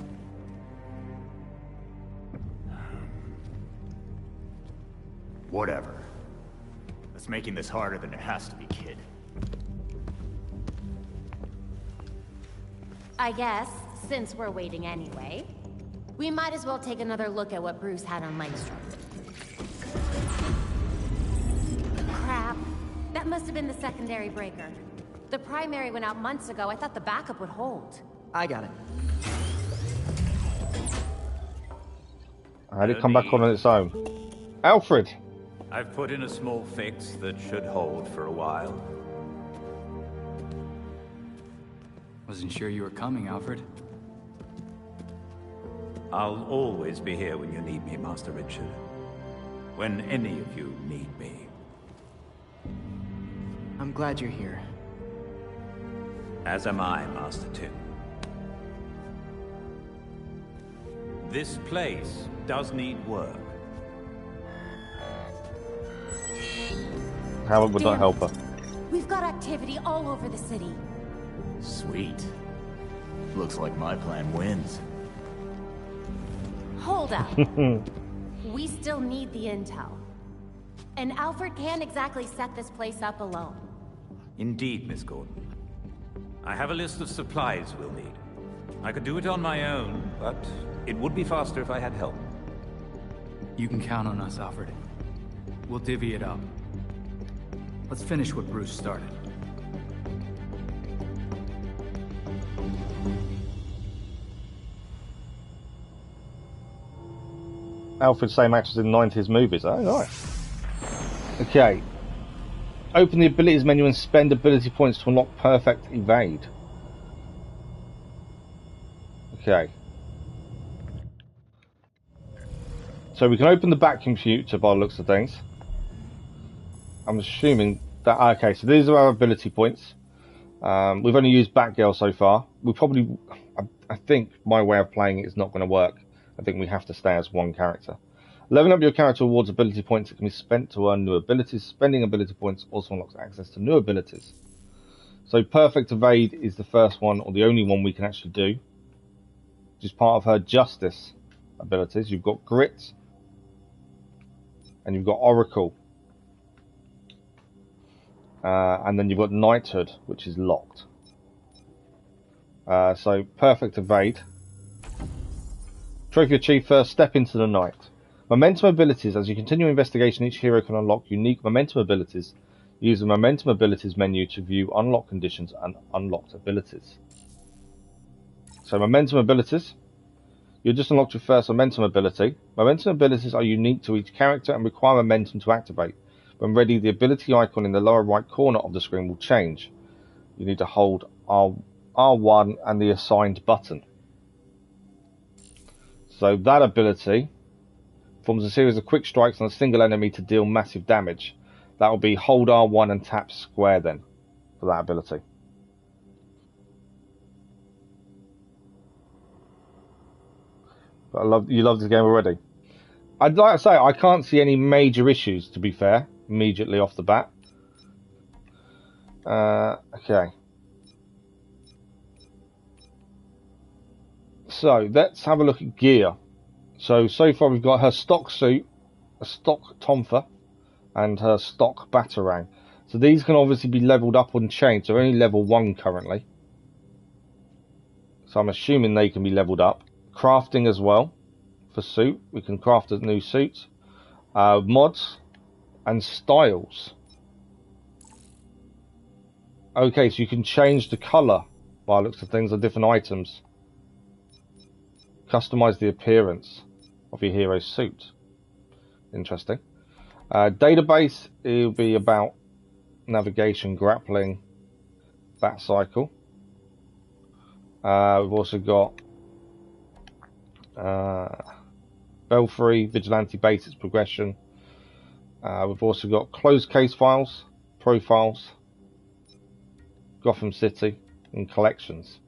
Whatever. That's making this harder than it has to be, kid. I guess, since we're waiting anyway, we might as well take another look at what Bruce had on Langstrom. Crap. That must have been the secondary breaker. The primary went out months ago. I thought the backup would hold. I got it. I had it come back on its own. Alfred! I've put in a small fix that should hold for a while. Wasn't sure you were coming, Alfred. I'll always be here when you need me, Master Richard. When any of you need me. I'm glad you're here. As am I, Master Tim. This place does need work. How would not help her? We've got activity all over the city. Sweet. Looks like my plan wins. Hold up. We still need the intel. And Alfred can't exactly set this place up alone. Indeed, Miss Gordon. I have a list of supplies we'll need. I could do it on my own, but it would be faster if I had help. You can count on us, Alfred. We'll divvy it up. Let's finish what Bruce started. Alfred, same actress in 90s movies. Oh, nice. Okay. Open the abilities menu and spend ability points to unlock perfect evade. Okay. So we can open the back computer by the looks of things. I'm assuming that... Okay, so these are our ability points. We've only used Batgirl so far. We probably... I think my way of playing it is not going to work. I think we have to stay as one character. Leveling up your character awards ability points that can be spent to earn new abilities. Spending ability points also unlocks access to new abilities. So Perfect Evade is the first one, or the only one we can actually do, which is part of her Justice abilities. You've got Grit, and you've got Oracle. And then you've got Knighthood, which is locked. So Perfect Evade. Trophy achieved first, step into the night. Momentum abilities. As you continue investigation, each hero can unlock unique momentum abilities. Use the momentum abilities menu to view unlocked conditions and unlocked abilities. So momentum abilities. You just unlocked your first momentum ability. Momentum abilities are unique to each character and require momentum to activate. When ready, the ability icon in the lower right corner of the screen will change. You need to hold R1 and the assigned button. So that ability forms a series of quick strikes on a single enemy to deal massive damage. That will be hold R1 and tap square then for that ability. But you love this game already. I'd like to say I can't see any major issues, to be fair, immediately off the bat. Okay. So let's have a look at gear. So far we've got her stock suit, a stock tonfa, and her stock batarang. So these can obviously be leveled up and changed. They're only level 1 currently. So I'm assuming they can be leveled up. Crafting as well for suit. We can craft a new suit. Mods and styles. Okay, so you can change the colour by the looks of things of different items. Customize the appearance of your hero's suit. Interesting. Database, it'll be about navigation, grappling, bat cycle. We've also got Belfry, Vigilante Basics Progression. We've also got closed case files, profiles, Gotham City, and collections.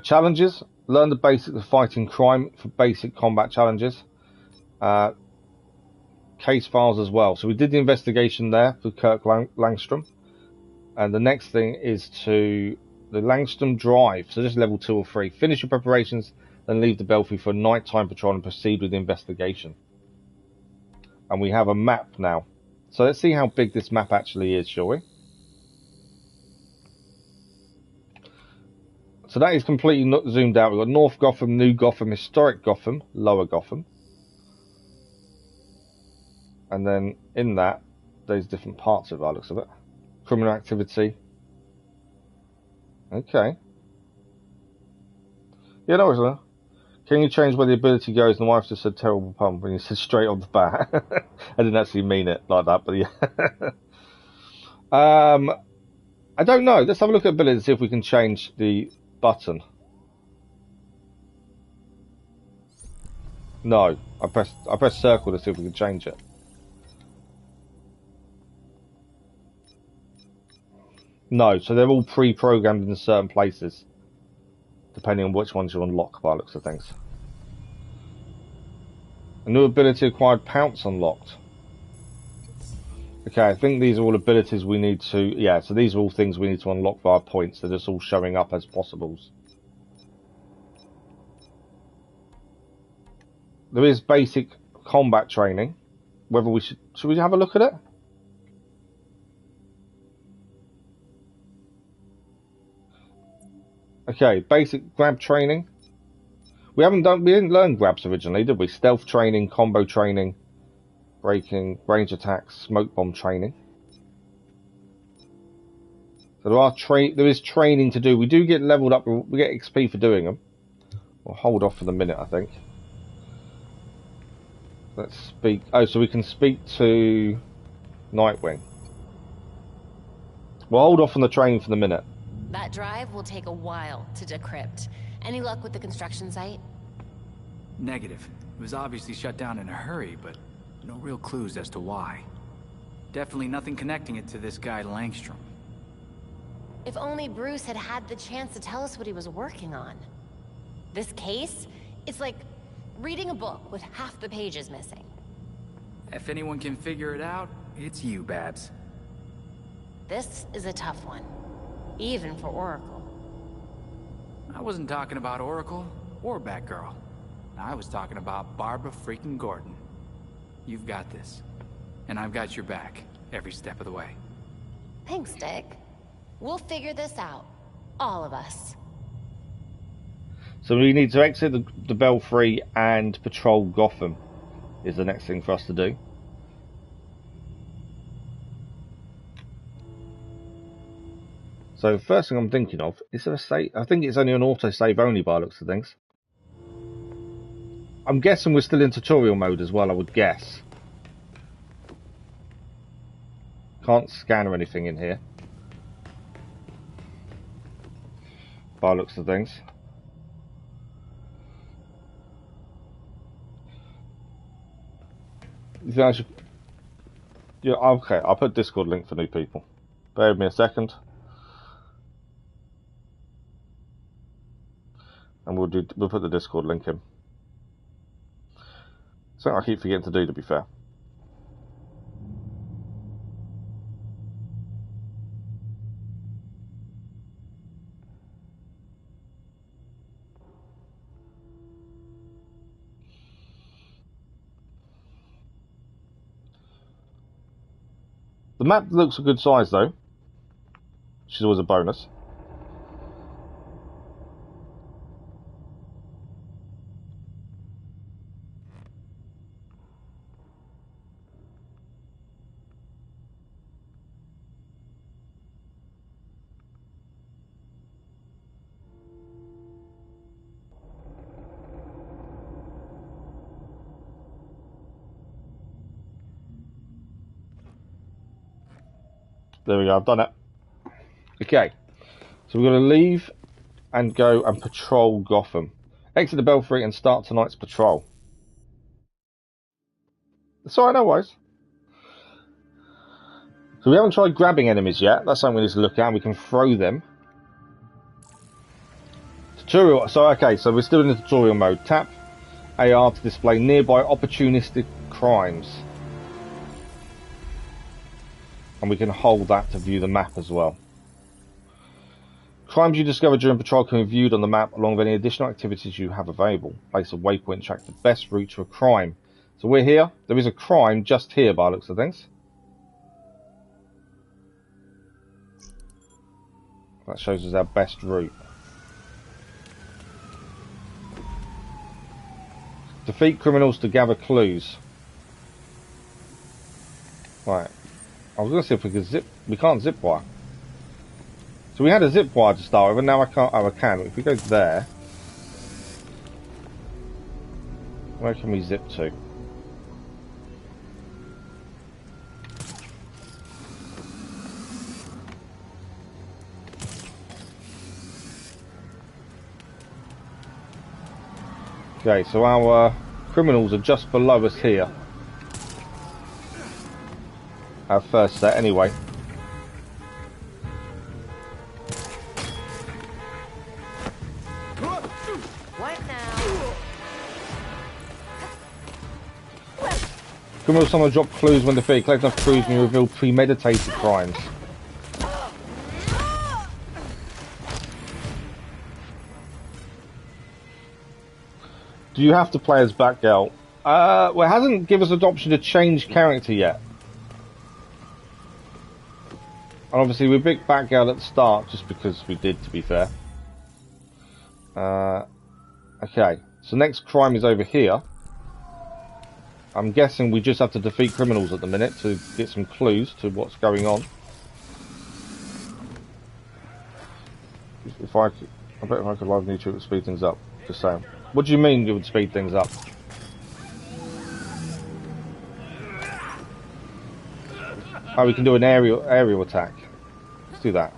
Challenges. Learn the basics of fighting crime for basic combat challenges. Case files as well. So we did the investigation there for Kirk Langstrom. And the next thing is to the Langstrom Drive. So this is level 2 or 3. Finish your preparations, then leave the Belfry for a nighttime patrol and proceed with the investigation. And we have a map now. So let's see how big this map actually is, shall we? So that is completely not zoomed out. We've got North Gotham, New Gotham, Historic Gotham, Lower Gotham. And then in that, there's different parts of it, by the looks of it. Criminal activity. Okay. Yeah, that was Can you change where the ability goes? And the wife just said terrible pun when you said straight on the bat. I didn't actually mean it like that, but yeah. I don't know. Let's have a look at ability and see if we can change the button. No, I pressed circle to see if we can change it. No, so they're all pre-programmed in certain places, depending on which ones you unlock by the looks of things. A new ability acquired, Pounce unlocked. Okay, I think these are all abilities we need to... Yeah, so these are all things we need to unlock via points. They're just all showing up as possibles. There is basic combat training. Whether we should we have a look at it? Okay, basic grab training. We didn't learn grabs originally, did we? Stealth training, combo training, breaking, range attacks, smoke bomb training. So there is training to do. We do get leveled up. We get XP for doing them. We'll hold off for the minute, I think. Let's speak. Oh, so we can speak to Nightwing. We'll hold off on the train for the minute. That drive will take a while to decrypt. Any luck with the construction site? Negative. It was obviously shut down in a hurry, but no real clues as to why. Definitely nothing connecting it to this guy Langstrom. If only Bruce had had the chance to tell us what he was working on. This case, it's like reading a book with half the pages missing. If anyone can figure it out, it's you, Babs. This is a tough one, even for Oracle. I wasn't talking about Oracle or Batgirl. I was talking about Barbara freaking Gordon. You've got this. And I've got your back, every step of the way. Thanks, Dick. We'll figure this out. All of us. So we need to exit the Belfry and patrol Gotham, is the next thing for us to do. So the first thing I'm thinking of, is there a save? I think it's only an auto-save only by the looks of things. I'm guessing we're still in tutorial mode as well, I would guess. Can't scan or anything in here. By the looks of things. You think I should... Yeah, okay, I'll put Discord link for new people. Bear with me a second. And we'll put the Discord link in. Something I keep forgetting to do, to be fair. The map looks a good size though, which is always a bonus. There we go, I've done it. Okay, so we're going to leave and go and patrol Gotham. Exit the Belfry and start tonight's patrol. Sorry, no worries. So we haven't tried grabbing enemies yet. That's something we need to look at. We can throw them. Tutorial. So, okay, so we're still in the tutorial mode. Tap AR to display nearby opportunistic crimes. And we can hold that to view the map as well. Crimes you discover during patrol can be viewed on the map along with any additional activities you have available. Place a waypoint to track the best route to a crime. So we're here. There is a crime just here by the looks of things. That shows us our best route. Defeat criminals to gather clues. Right. I was going to see if we could zip... We can't zip wire. So we had a zip wire to start with, and now I can't... Oh, I can. If we go there... Where can we zip to? Okay, so our criminals are just below us here. Our first set, anyway. What now? Criminals someone drop clues when defeated. Collect enough clues and you reveal premeditated crimes. Do you have to play as Batgirl? Well, it hasn't given us an option to change character yet. And obviously we picked Batgirl at the start just because we did, to be fair. Okay, so next crime is over here. I'm guessing we just have to defeat criminals at the minute to get some clues to what's going on. I bet if I could live on YouTube it would speed things up. Just saying. What do you mean it would speed things up? Oh, we can do an aerial attack. do that.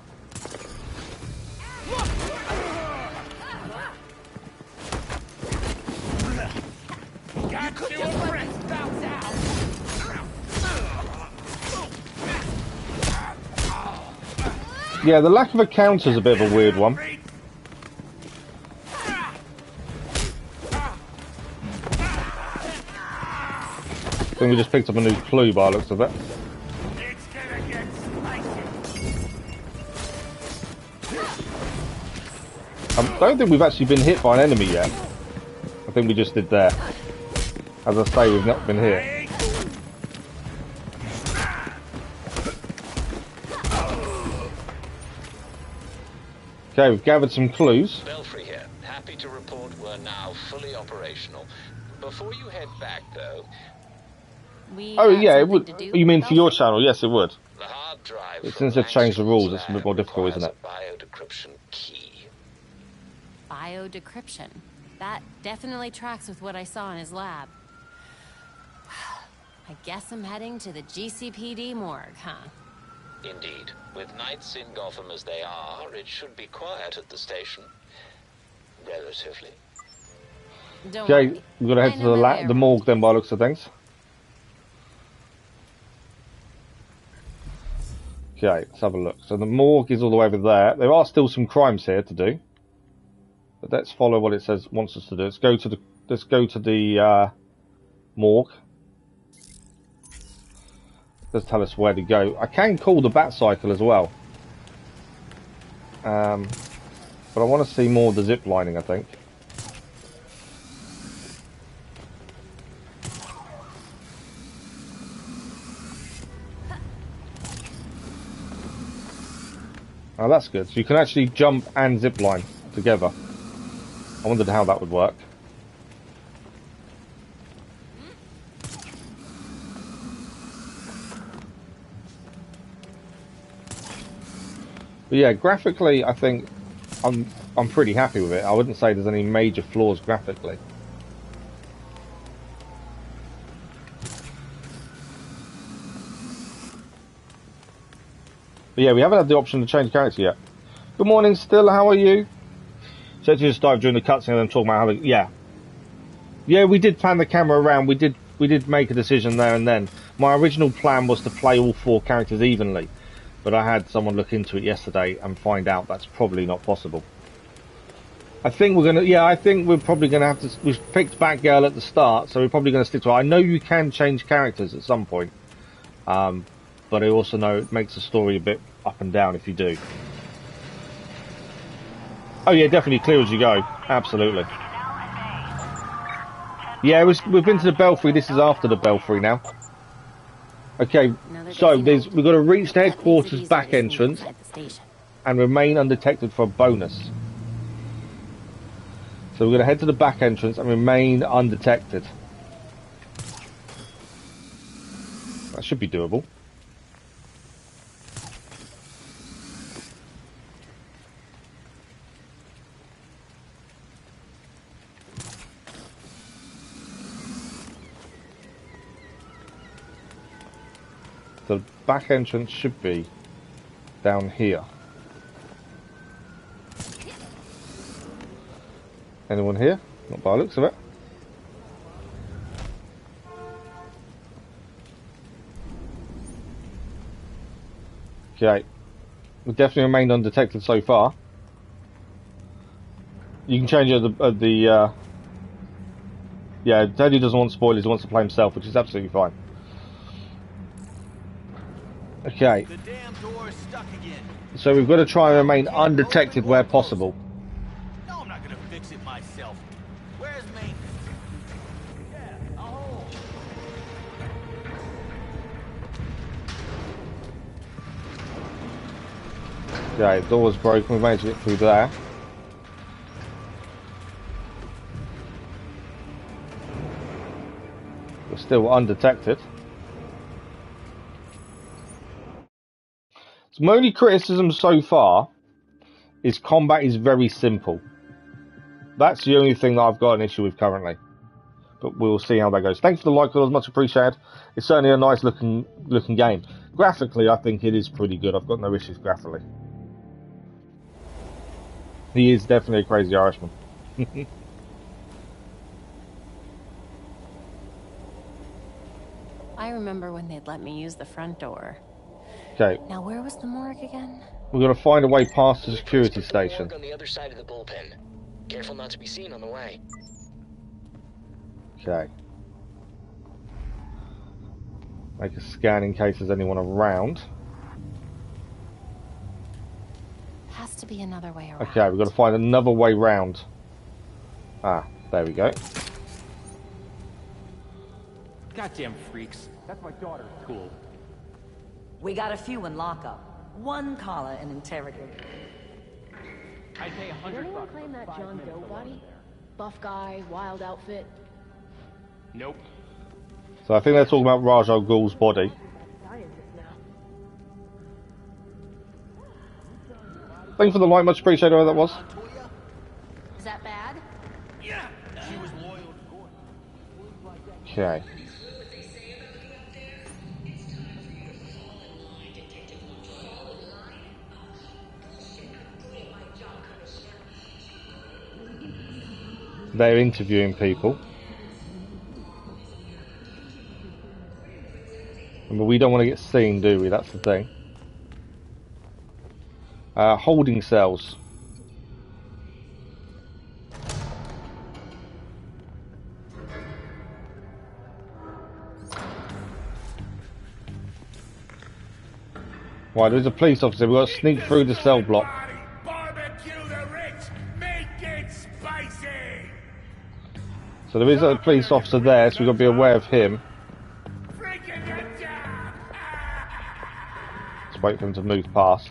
Yeah, the lack of a counter is a bit of a weird one. I think we just picked up a new clue by the looks of it. It's gonna get spicy. I don't think we've actually been hit by an enemy yet. I think we just did there. As I say, we've not been hit. Okay, we've gathered some clues. Belfry here. Happy to report we're now fully operational. Before you head back, though... Oh yeah, it would. You mean for your channel? Yes, it would. The hard drive Since they've changed the rules, it's a bit more difficult, isn't it? Biodecryption key. Biodecryption. That definitely tracks with what I saw in his lab. I guess I'm heading to the GCPD morgue, huh? Indeed. With nights in Gotham as they are, it should be quiet at the station. Relatively. Don't Okay, worry. we've got to head to the morgue then by the looks of things. Okay, let's have a look. So the morgue is all the way over there. There are still some crimes here to do. But let's follow what it says wants us to do. Let's go to the morgue. Does tell us where to go. I can call the bat cycle as well. But I want to see more of the zip lining, I think. Oh, that's good. So you can actually jump and zip line together. I wondered how that would work. But yeah, graphically, I think I'm pretty happy with it. I wouldn't say there's any major flaws graphically. But yeah, we haven't had the option to change character yet. Good morning, still. How are you? So you just dive during the cutscene and then talk about how yeah, we did pan the camera around. We did make a decision there and then. My original plan was to play all 4 characters evenly, but I had someone look into it yesterday and find out that's probably not possible. I think we're probably gonna have to. We've picked Batgirl at the start, so we're probably gonna stick to it. I know you can change characters at some point, but I also know it makes the story a bit up and down if you do. Oh yeah, definitely clear as you go. Absolutely. Yeah, we've been to the Belfry. This is after the Belfry now. Okay, so we've got to reach the headquarters back entrance and remain undetected for a bonus. So we're going to head to the back entrance and remain undetected. That should be doable. The back entrance should be down here. Anyone here? Not by the looks of it. Okay. We've definitely remained undetected so far. You can change it at the yeah, Daddy doesn't want spoilers, he wants to play himself, which is absolutely fine. Okay. The damn door is stuck again. So we've got to try and remain undetected where possible. No, I'm not gonna fix it myself. Where's maintenance? Yeah, a hole. Okay, door's broken, we managed to get through there. We're still undetected. So my only criticism so far is combat is very simple. That's the only thing that I've got an issue with currently. But we'll see how that goes. Thanks for the like, it was much appreciated. It's certainly a nice looking game. Graphically, I think it is pretty good. I've got no issues graphically. He is definitely a crazy Irishman. I remember when they'd let me use the front door. Okay. Now where was the morgue again? We're gonna find a way past the security station. On the other side of the bullpen. Careful not to be seen on the way. Okay. Make a scan in case there's anyone around. Has to be another way around. Okay, we've got to find another way round. Ah, there we go. Goddamn freaks. That's my daughter's school. We got a few in lockup. One collar and interrogator. I pay $100. Did anyone claim that John Doe body? Buff guy, wild outfit. Nope. So I think they're talking about Ra's al Ghul's body. Thank you for the light, much appreciated. Whoever that was. Is that bad? Yeah. She was loyal to Gordon. Okay. They're interviewing people. But we don't want to get seen, do we? That's the thing. Holding cells. Right, there's a police officer. We've got to sneak through the cell block. Barbecue the rich, make it spicy. So there is a police officer there, so we've got to be aware of him. Let's wait for him to move past.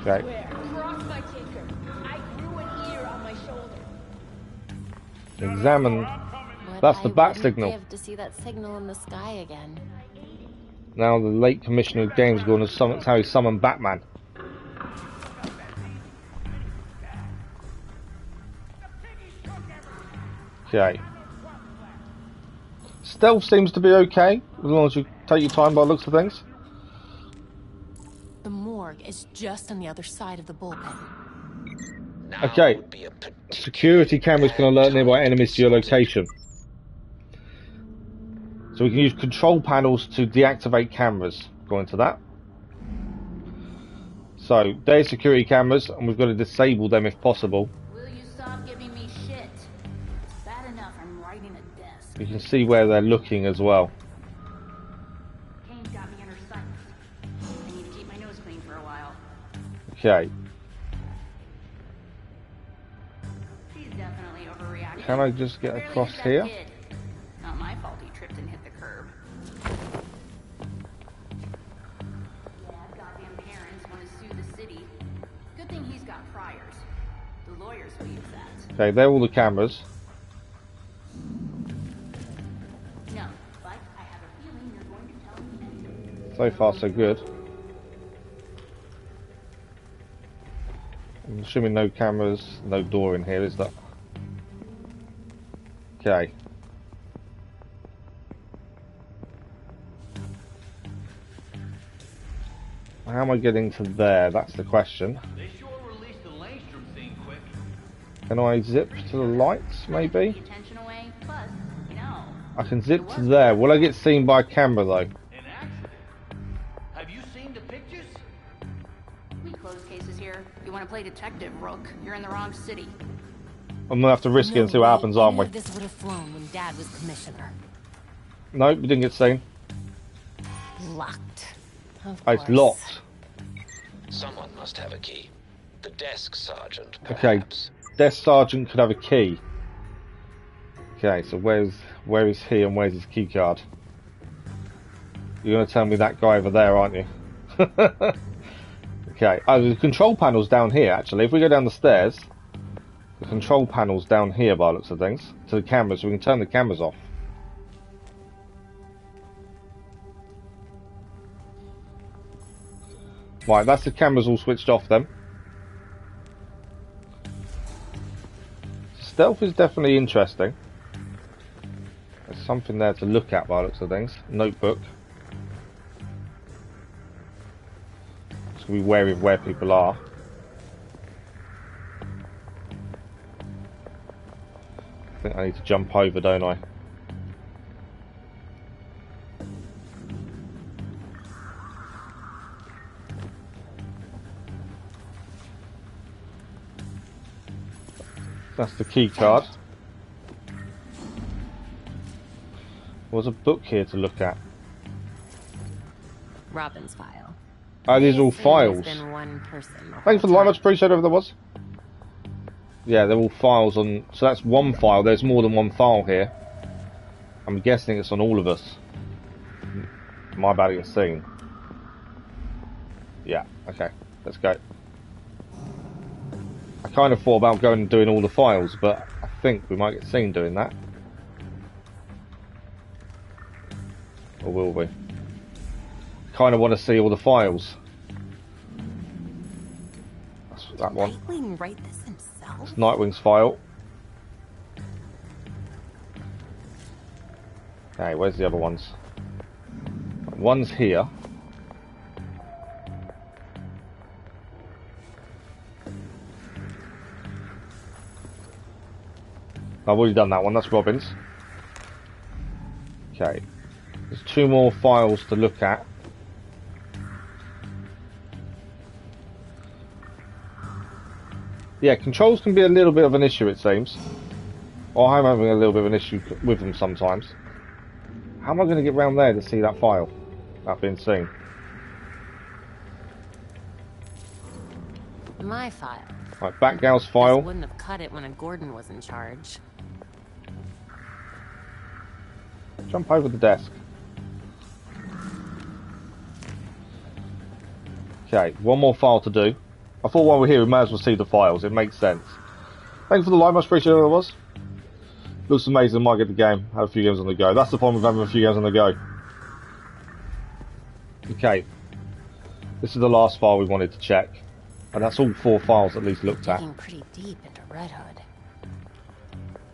Okay. Cross my tinker. I grew an ear on my shoulder. Examine. That's the bat signal. Give to see that signal in the sky again. Now the late Commissioner of Games going to summon, how he summoned Batman. Okay. Stealth seems to be okay, as long as you take your time by the looks of things. The morgue is just on the other side of the bullpen. Okay. Security cameras can alert nearby enemies to your location. So we can use control panels to deactivate cameras, according to that. So, there's security cameras, and we've got to disable them if possible. Will you stop giving me shit? It's bad enough I'm writing a desk. You can see where they're looking as well. Kane's got me in her sights. I need to keep my nose clean for a while. Okay. She's definitely overreacting. Can I just get across here? Not my fault he tripped and hit the curb. Yeah, goddamn parents want to sue the city. Good thing he's got priors. The lawyers will use that. Okay, they're all the cameras. No, but I have a feeling you're going to tell me anything. So far, so good. I'm assuming no cameras, no door in here, is that? Okay. How am I getting to there? That's the question. They sure released the Langstrom thing quick. Can I zip to the lights, maybe? Attention away, plus, no. I can zip to there. Will I get seen by a camera, though? An accident. Have you seen the pictures? We close cases here. You want to play detective, Rook? You're in the wrong city. I'm gonna have to risk it and see what happens, aren't we? This would have flown when Dad was commissioner. Nope, we didn't get seen. Locked. Of Oh, it's course. locked. Someone must have a key. The desk sergeant, Okay, perhaps. desk sergeant could have a key. Okay, so where is he and where's his key card? You're gonna tell me that guy over there, aren't you? Okay, oh, the control panel's down here actually. If we go down the stairs, the control panel's down here by the looks of things, to the cameras, so we can turn the cameras off. Right, that's the cameras all switched off then. Stealth is definitely interesting. There's something there to look at by the looks of things. Notebook. Just be wary of where people are. I think I need to jump over, don't I? That's the key card. There's a book here to look at. Robin's file. Oh, these are all files. Been one person Thanks for the live, much appreciated if there was. Yeah, they're all files on. So that's one file. There's more than one file here. I'm guessing it's on all of us. Am I about to get seen? Yeah. Okay. Let's go. I kind of thought about going and doing all the files, but I think we might get seen doing that. Or will we? Kind of want to see all the files. That's that one. Nightwing write this himself? It's Nightwing's file. Okay, where's the other ones? One's here. I've already done that one, that's Robin's. Okay. There's two more files to look at. Yeah, controls can be a little bit of an issue, it seems. Or I'm having a little bit of an issue with them sometimes. How am I going to get round there to see that file? That being seen. My file. Right, Batgirl's file. This wouldn't have cut it when a Gordon was in charge. Jump over the desk. Okay, one more file to do. I thought while we're here we may as well see the files, it makes sense. Thanks for the live, much appreciated it was. Looks amazing, might get the game. Have a few games on the go. That's the problem with having a few games on the go. Okay. This is the last file we wanted to check. And that's all 4 files at least looked at. Digging pretty deep into Redhood.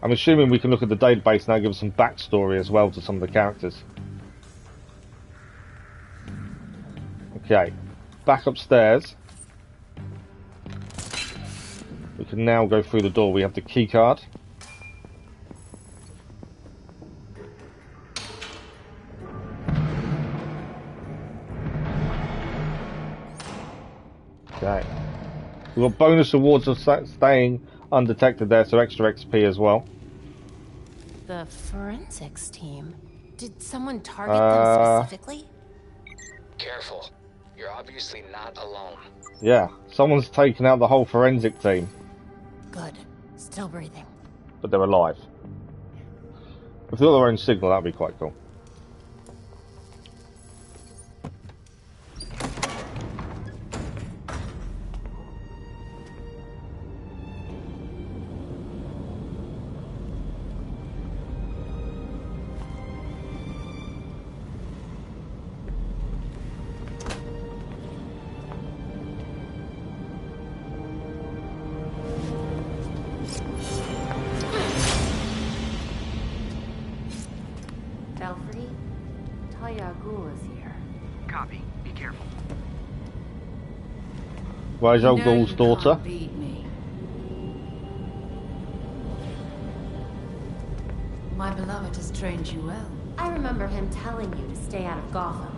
I'm assuming we can look at the database now and give us some backstory as well to some of the characters. Okay. Back upstairs. We can now go through the door. We have the key card. Okay. We've got bonus awards of staying undetected there, so extra XP as well. The forensics team. Did someone target them specifically? Careful. You're obviously not alone. Yeah, someone's taken out the whole forensic team. Good. Still breathing. But they're alive. If they've got their own signal, that'd be quite cool. Where's Al Ghul's daughter? My beloved has trained you well. I remember him telling you to stay out of Gotham.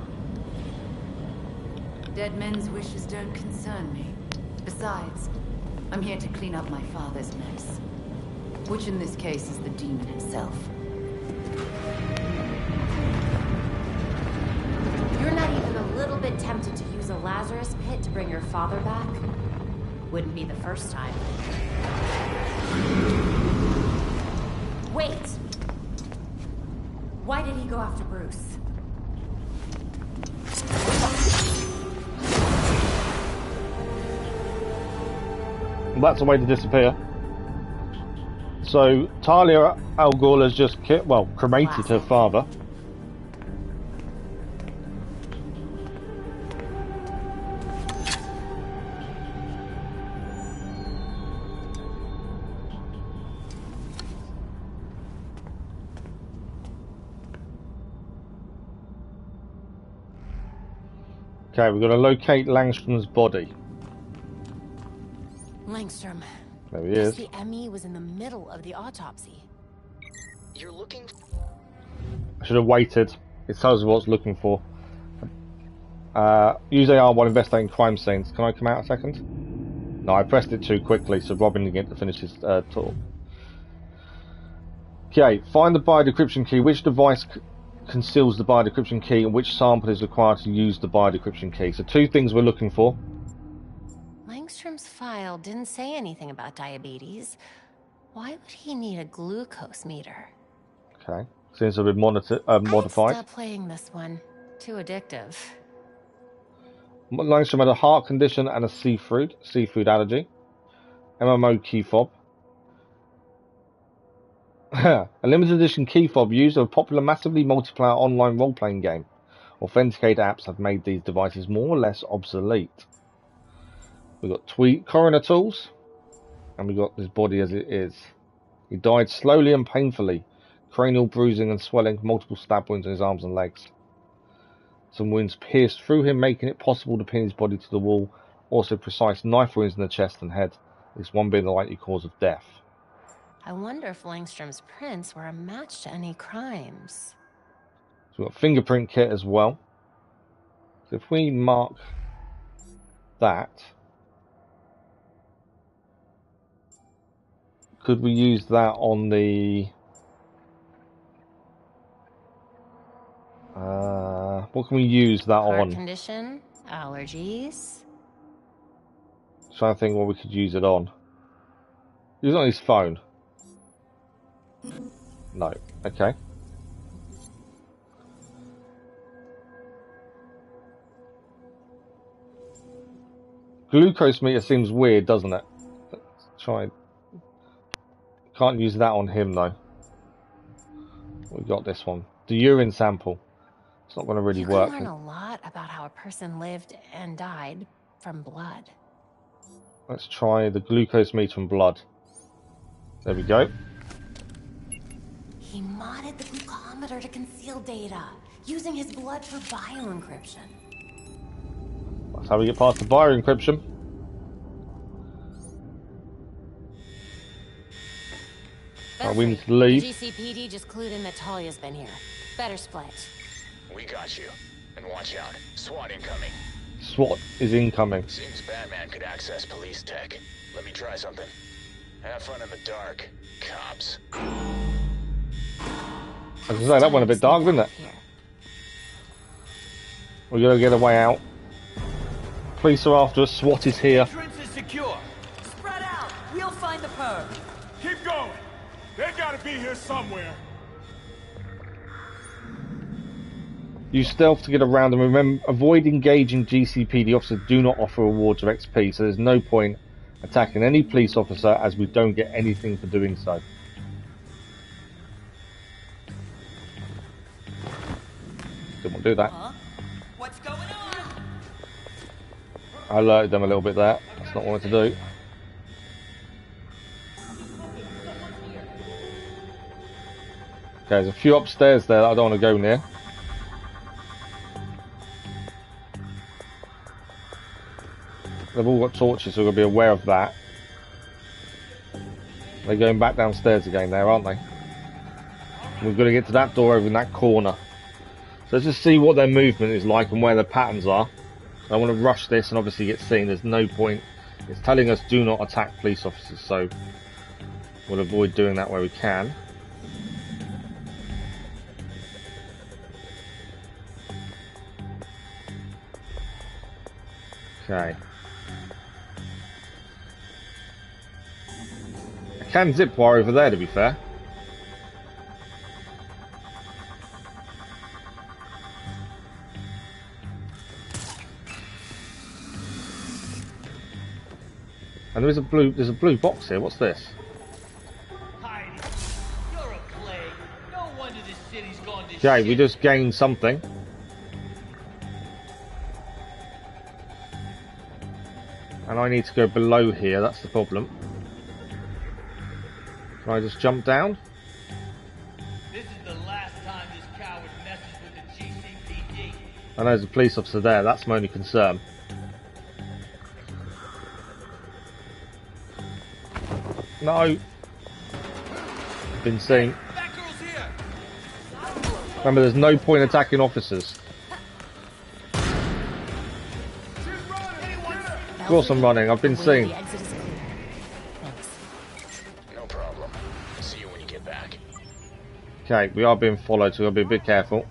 Dead men's wishes don't concern me. Besides, I'm here to clean up my father's mess. Which in this case is the demon himself. You're not even a little bit tempted to use a Lazarus pit to bring your father back? Wouldn't be the first time. Wait! Why did he go after Bruce? Well, that's a way to disappear. So, Talia Al Ghul has just cremated her father. Okay, we've got to locate Langstrom's body. Langstrom. There he is. The ME was in the middle of the autopsy. You're looking... I should have waited. It tells us what it's looking for. Use AR while investigating crime scenes. Can I come out a second? No, I pressed it too quickly, so Robin didn't get to finish his talk. Okay, find the biodecryption key. Which device conceals the biodecryption key, and which sample is required to use the biodecryption key? So 2 things we're looking for. Langstrom's file didn't say anything about diabetes. Why would he need a glucose meter? Okay, seems a bit modified. Stop playing this one. Too addictive. Langstrom had a heart condition and a seafood allergy. MMO key fob. A limited edition key fob used in a popular massively multiplayer online role-playing game. Authenticator apps have made these devices more or less obsolete. We've got coroner tools, and we've got his body as it is. He died slowly and painfully. Cranial bruising and swelling, multiple stab wounds in his arms and legs. Some wounds pierced through him, making it possible to pin his body to the wall. Also precise knife wounds in the chest and head, this one being the likely cause of death. I wonder if Langstrom's prints were a match to any crimes. So we've got fingerprint kit as well. So if we mark that, could we use that on the... what can we use that Heart on? Condition, allergies. Trying to think what we could use it on. Use it on his phone. No. Okay. Glucose meter seems weird, doesn't it? Let's try. Can't use that on him though. We got this one. The urine sample. It's not going to really work. You can learn a lot about how a person lived and died from blood. Let's try the glucose meter and blood. There we go. He modded the glucometer to conceal data, using his blood for bioencryption. That's how we get past the bioencryption. We need to leave. GCPD just clued in that Talia's been here. Better split. We got you. And watch out. SWAT incoming. SWAT is incoming. Seems Batman could access police tech. Let me try something. Have fun in the dark, cops. I was gonna say, that went a bit dark, didn't it? We gotta get a way out. Police are after us. SWAT is here. Entrance is secure. Spread out. We'll find the perp. Keep going. They gotta be here somewhere. Use stealth to get around them. Remember, avoid engaging GCPD officers. Do not offer rewards of XP, so there's no point attacking any police officer as we don't get anything for doing so. Didn't want to do that. What's going on? I alerted them a little bit there. That's not what I wanted to do. Okay, there's a few upstairs there that I don't want to go near. They've all got torches, so we've got to be aware of that. They're going back downstairs again there, aren't they? We've got to get to that door over in that corner. So let's just see what their movement is like and where their patterns are. I want to rush this and obviously get seen. There's no point. It's telling us do not attack police officers, so we'll avoid doing that where we can. Okay. I can zip wire over there, to be fair. And there's a blue box here. What's this? Heidi, you're a plague. No wonder this city's gone to Okay, shit. we just gained something. And I need to go below here, that's the problem. Can I just jump down? This is the last time this coward messes with the GCPD. I know there's a police officer there, that's my only concern. No! Been seen. Remember, there's no point attacking officers. Of course I'm running, I've been seen. No problem. See you when you get back. Okay, we are being followed, so we've got to be a bit careful.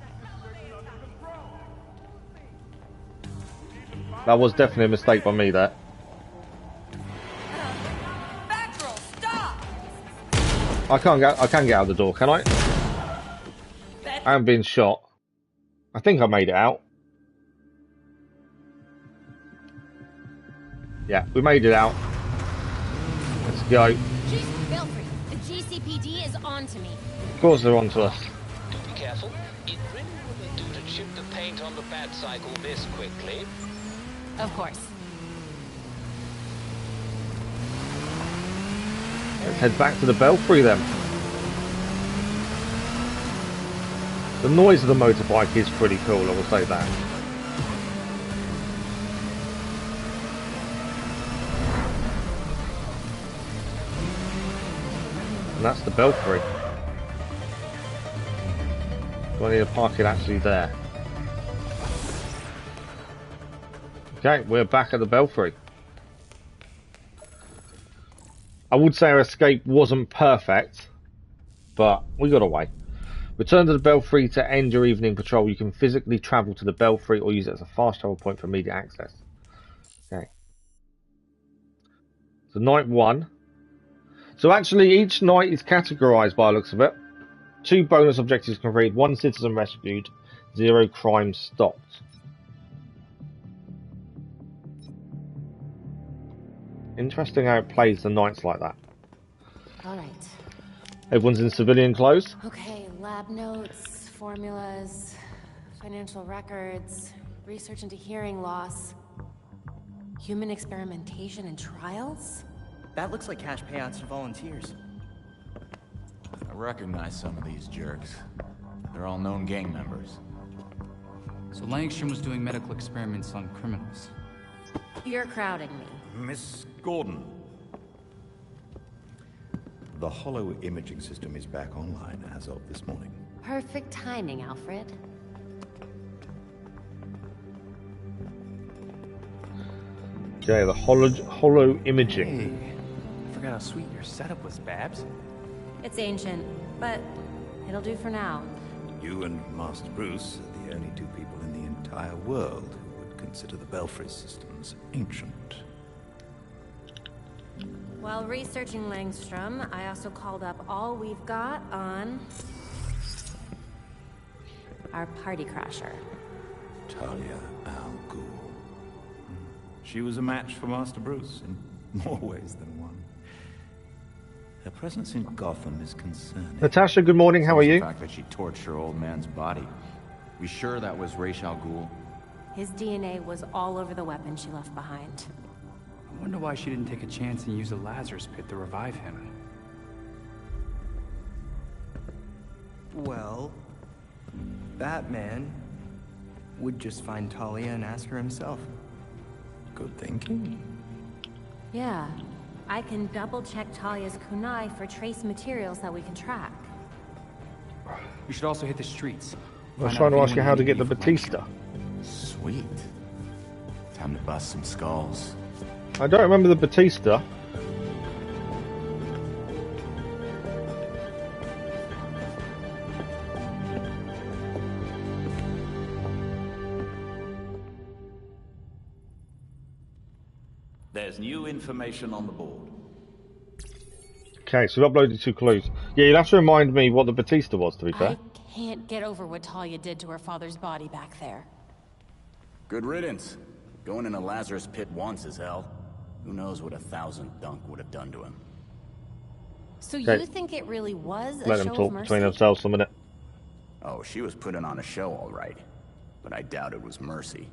That was definitely a mistake by me there. I can get out the door, can I? I am being shot. I think I made it out. Yeah, we made it out. Let's go. Belfry, the GCPD is on to me. Of course they're on to us. Do be careful. It really wouldn't do to chip the paint on the bat cycle this quickly. Of course. Let's head back to the Belfry then. The noise of the motorbike is pretty cool, I will say that. And that's the Belfry. Do I need to park it actually there? Okay, we're back at the Belfry. I would say our escape wasn't perfect, but we got away. Return to the Belfry to end your evening patrol. You can physically travel to the Belfry or use it as a fast travel point for immediate access. Okay. So night 1. So actually each night is categorised by the looks of it. 2 bonus objectives completed, 1 citizen rescued, 0 crimes stopped. Interesting how it plays the nights like that. All right. Everyone's in civilian clothes. Okay, lab notes, formulas, financial records, research into hearing loss, human experimentation and trials? That looks like cash payouts to volunteers. I recognize some of these jerks. They're all known gang members. So Langstrom was doing medical experiments on criminals. You're crowding me. Miss Gordon. The hollow imaging system is back online as of this morning. Perfect timing, Alfred. Okay, the hollow imaging. Hey, I forgot how sweet your setup was, Babs. It's ancient, but it'll do for now. You and Master Bruce are the only 2 people in the entire world who would consider the Belfry systems ancient. While researching Langstrom, I also called up all we've got on our party crasher. Talia al Ghul. She was a match for Master Bruce in more ways than one. Her presence in Gotham is concerning. Natasha, good morning, how are you? The fact that she torched her old man's body. We sure that was Ra's al Ghul? His DNA was all over the weapon she left behind. I wonder why she didn't take a chance and use the Lazarus pit to revive him. Well, Batman would just find Talia and ask her himself. Good thinking. Yeah, I can double-check Talia's kunai for trace materials that we can track. We should also hit the streets. I was trying to ask you how to get the Batista. Sweet. Time to bust some skulls. I don't remember the Batista. There's new information on the board. Okay, so we've uploaded 2 clues. Yeah, you'll have to remind me what the Batista was, to be fair. I can't get over what Talia did to her father's body back there. Good riddance. Going in a Lazarus pit once is hell. Who knows what 1,000 dunk would have done to him. So Okay. you think it really was a Let show them of talk mercy? between themselves for a minute. Oh, she was putting on a show all right. But I doubt it was mercy.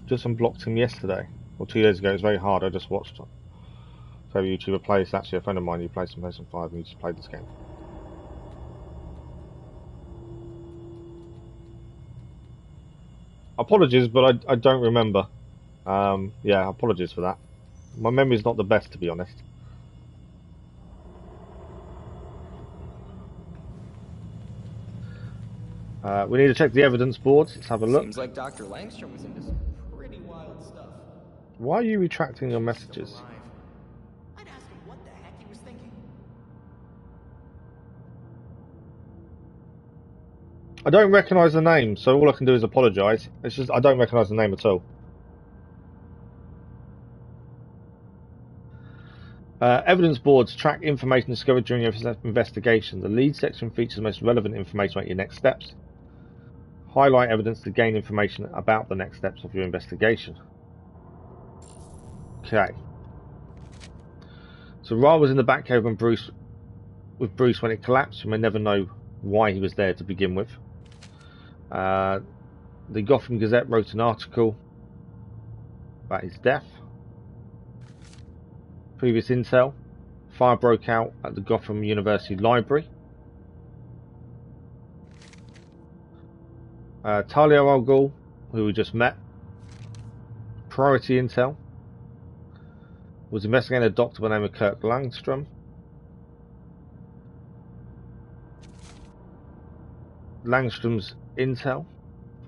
Just unblocked him yesterday, or 2 days ago. It was very hard, I just watched it. Favorite YouTuber plays, actually a friend of mine who plays some PS5 and he just played this game. Apologies, but I don't remember. Yeah, apologies for that. My memory's not the best, to be honest. We need to check the evidence boards. Let's have a look. Seems like Dr. Langstrom was into some pretty wild stuff. Why are you retracting your messages? I'd ask him what the heck he was thinking. I don't recognise the name, so all I can do is apologise. It's just I don't recognise the name at all. Evidence boards track information discovered during your investigation. The lead section features the most relevant information about your next steps. Highlight evidence to gain information about the next steps of your investigation. Okay. So Ra was in the Batcave with Bruce when it collapsed. We may never know why he was there to begin with. The Gotham Gazette wrote an article about his death. Previous intel: fire broke out at the Gotham University Library. Talia al Ghul, who we just met. Priority intel: was investigating a doctor by the name of Kirk Langstrom. Langstrom's intel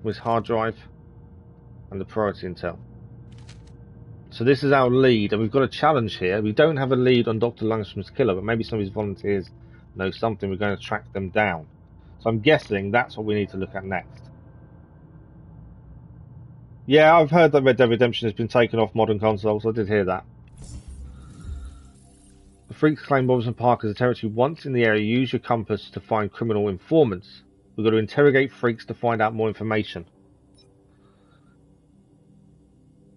was hard drive and the priority intel. So this is our lead, and we've got a challenge here. We don't have a lead on Dr. Langstrom's killer, but maybe some of his volunteers know something. We're going to track them down. So I'm guessing that's what we need to look at next. Yeah, I've heard that Red Dead Redemption has been taken off modern consoles. I did hear that. The freaks claim Robinson Park as a territory once in the area. Use your compass to find criminal informants. We've got to interrogate freaks to find out more information.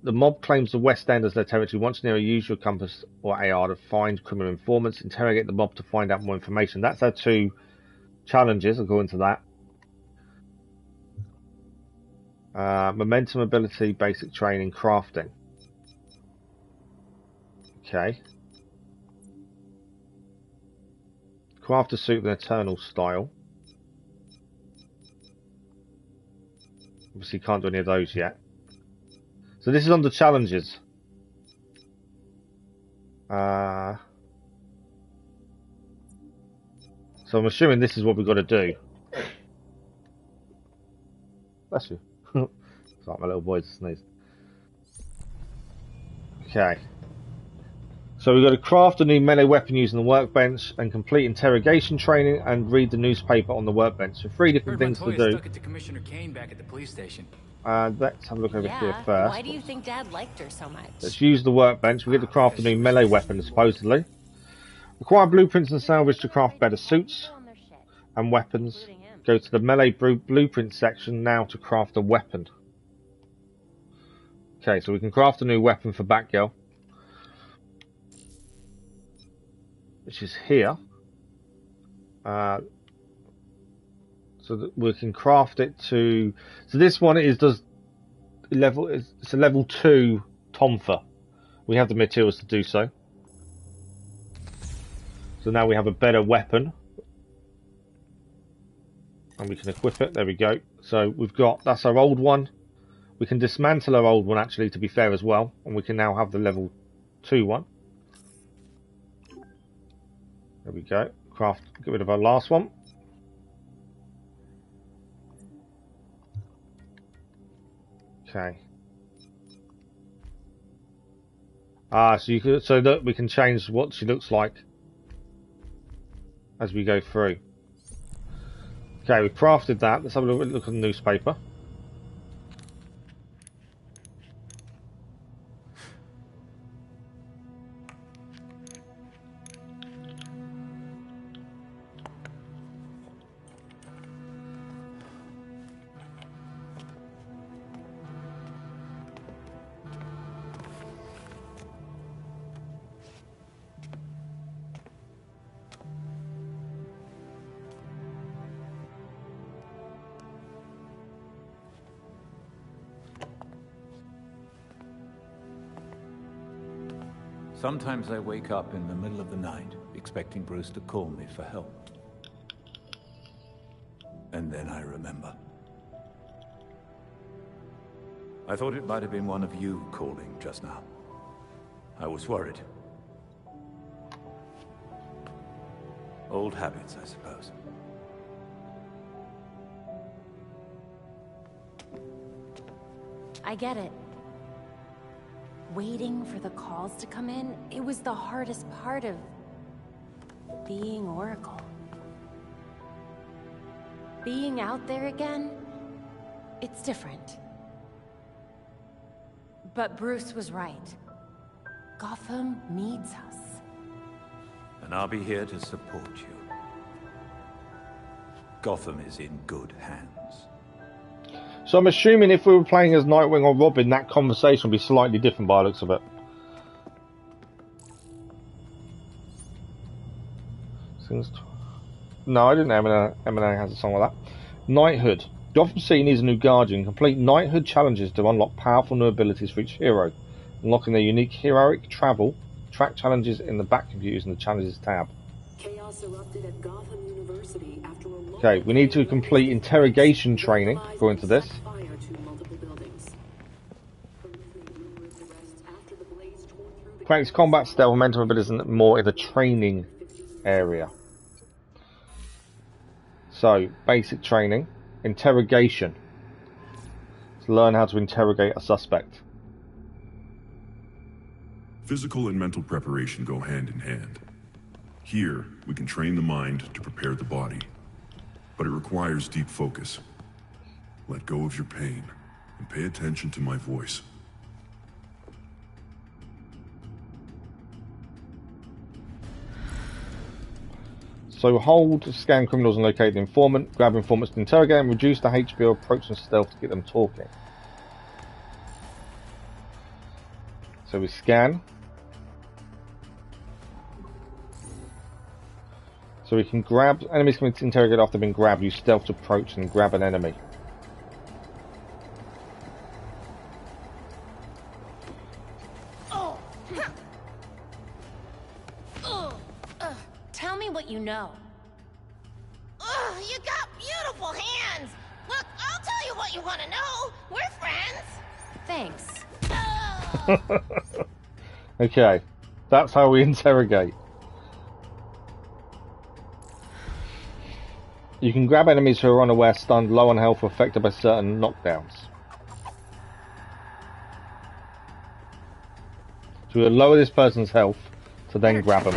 The mob claims the West End as their territory. Once in the area, use your compass or AR to find criminal informants. Interrogate the mob to find out more information. That's our two challenges, according to that. Momentum, ability, basic training, crafting. Okay. Craft a suit with an eternal style. Obviously can't do any of those yet. So this is under challenges. So I'm assuming this is what we've got to do. Bless you. It's like my little boy's sneeze. Okay. So we've got to craft a new melee weapon using the workbench and complete interrogation training and read the newspaper on the workbench. So 3 different things to do. Stuck it to Commissioner Kane back at the police station. Let's have a look over here first. Why do you think Dad liked her so much? Let's use the workbench. We get to craft a new melee weapon, supposedly. Require blueprints and salvage to craft better suits and weapons. Go to the melee blueprint section now to craft a weapon. Okay, so we can craft a new weapon for Batgirl, which is here. So that we can craft it to. So this one it's a level 2 Tomfer. We have the materials to do so. So now we have a better weapon, and we can equip it. There we go. So we've got, that's our old one. We can dismantle our old one, actually, to be fair, as well, and we can now have the level 2 one. There we go. Craft. Get rid of our last one. Okay. So that we can change what she looks like as we go through. Okay, we crafted that. Let's have a look at the newspaper. Sometimes I wake up in the middle of the night, expecting Bruce to call me for help. And then I remember. I thought it might have been one of you calling just now. I was worried. Old habits, I suppose. I get it. Waiting for the calls to come in, it was the hardest part of being Oracle. Being out there again, it's different. But Bruce was right. Gotham needs us. And I'll be here to support you. Gotham is in good hands. So I'm assuming if we were playing as Nightwing or Robin, that conversation would be slightly different by the looks of it. No, I didn't know M&A has a song like that. Knighthood. Gotham City needs a new Guardian. Complete Knighthood challenges to unlock powerful new abilities for each hero. Unlocking their unique heroic travel. Track challenges in the back computers in the challenges tab. Chaos erupted at Gotham University after a Okay, we need to complete interrogation training according to this. Practice combat, stealth, momentum abilities, and more in the training area. So, basic training, interrogation. To learn how to interrogate a suspect. Physical and mental preparation go hand in hand. Here, we can train the mind to prepare the body. But it requires deep focus. Let go of your pain and pay attention to my voice. So hold to scan criminals and locate the informant, grab informants to interrogate and reduce the HP or approach and stealth to get them talking. So we scan. So we can grab, enemies can interrogate after being grabbed, use stealth to approach and grab an enemy. Tell me what you know. You got beautiful hands! Look, I'll tell you what you want to know. We're friends. Thanks. Okay, that's how we interrogate. You can grab enemies who are unaware, stunned, low on health, or affected by certain knockdowns. So we'll lower this person's health to then grab them.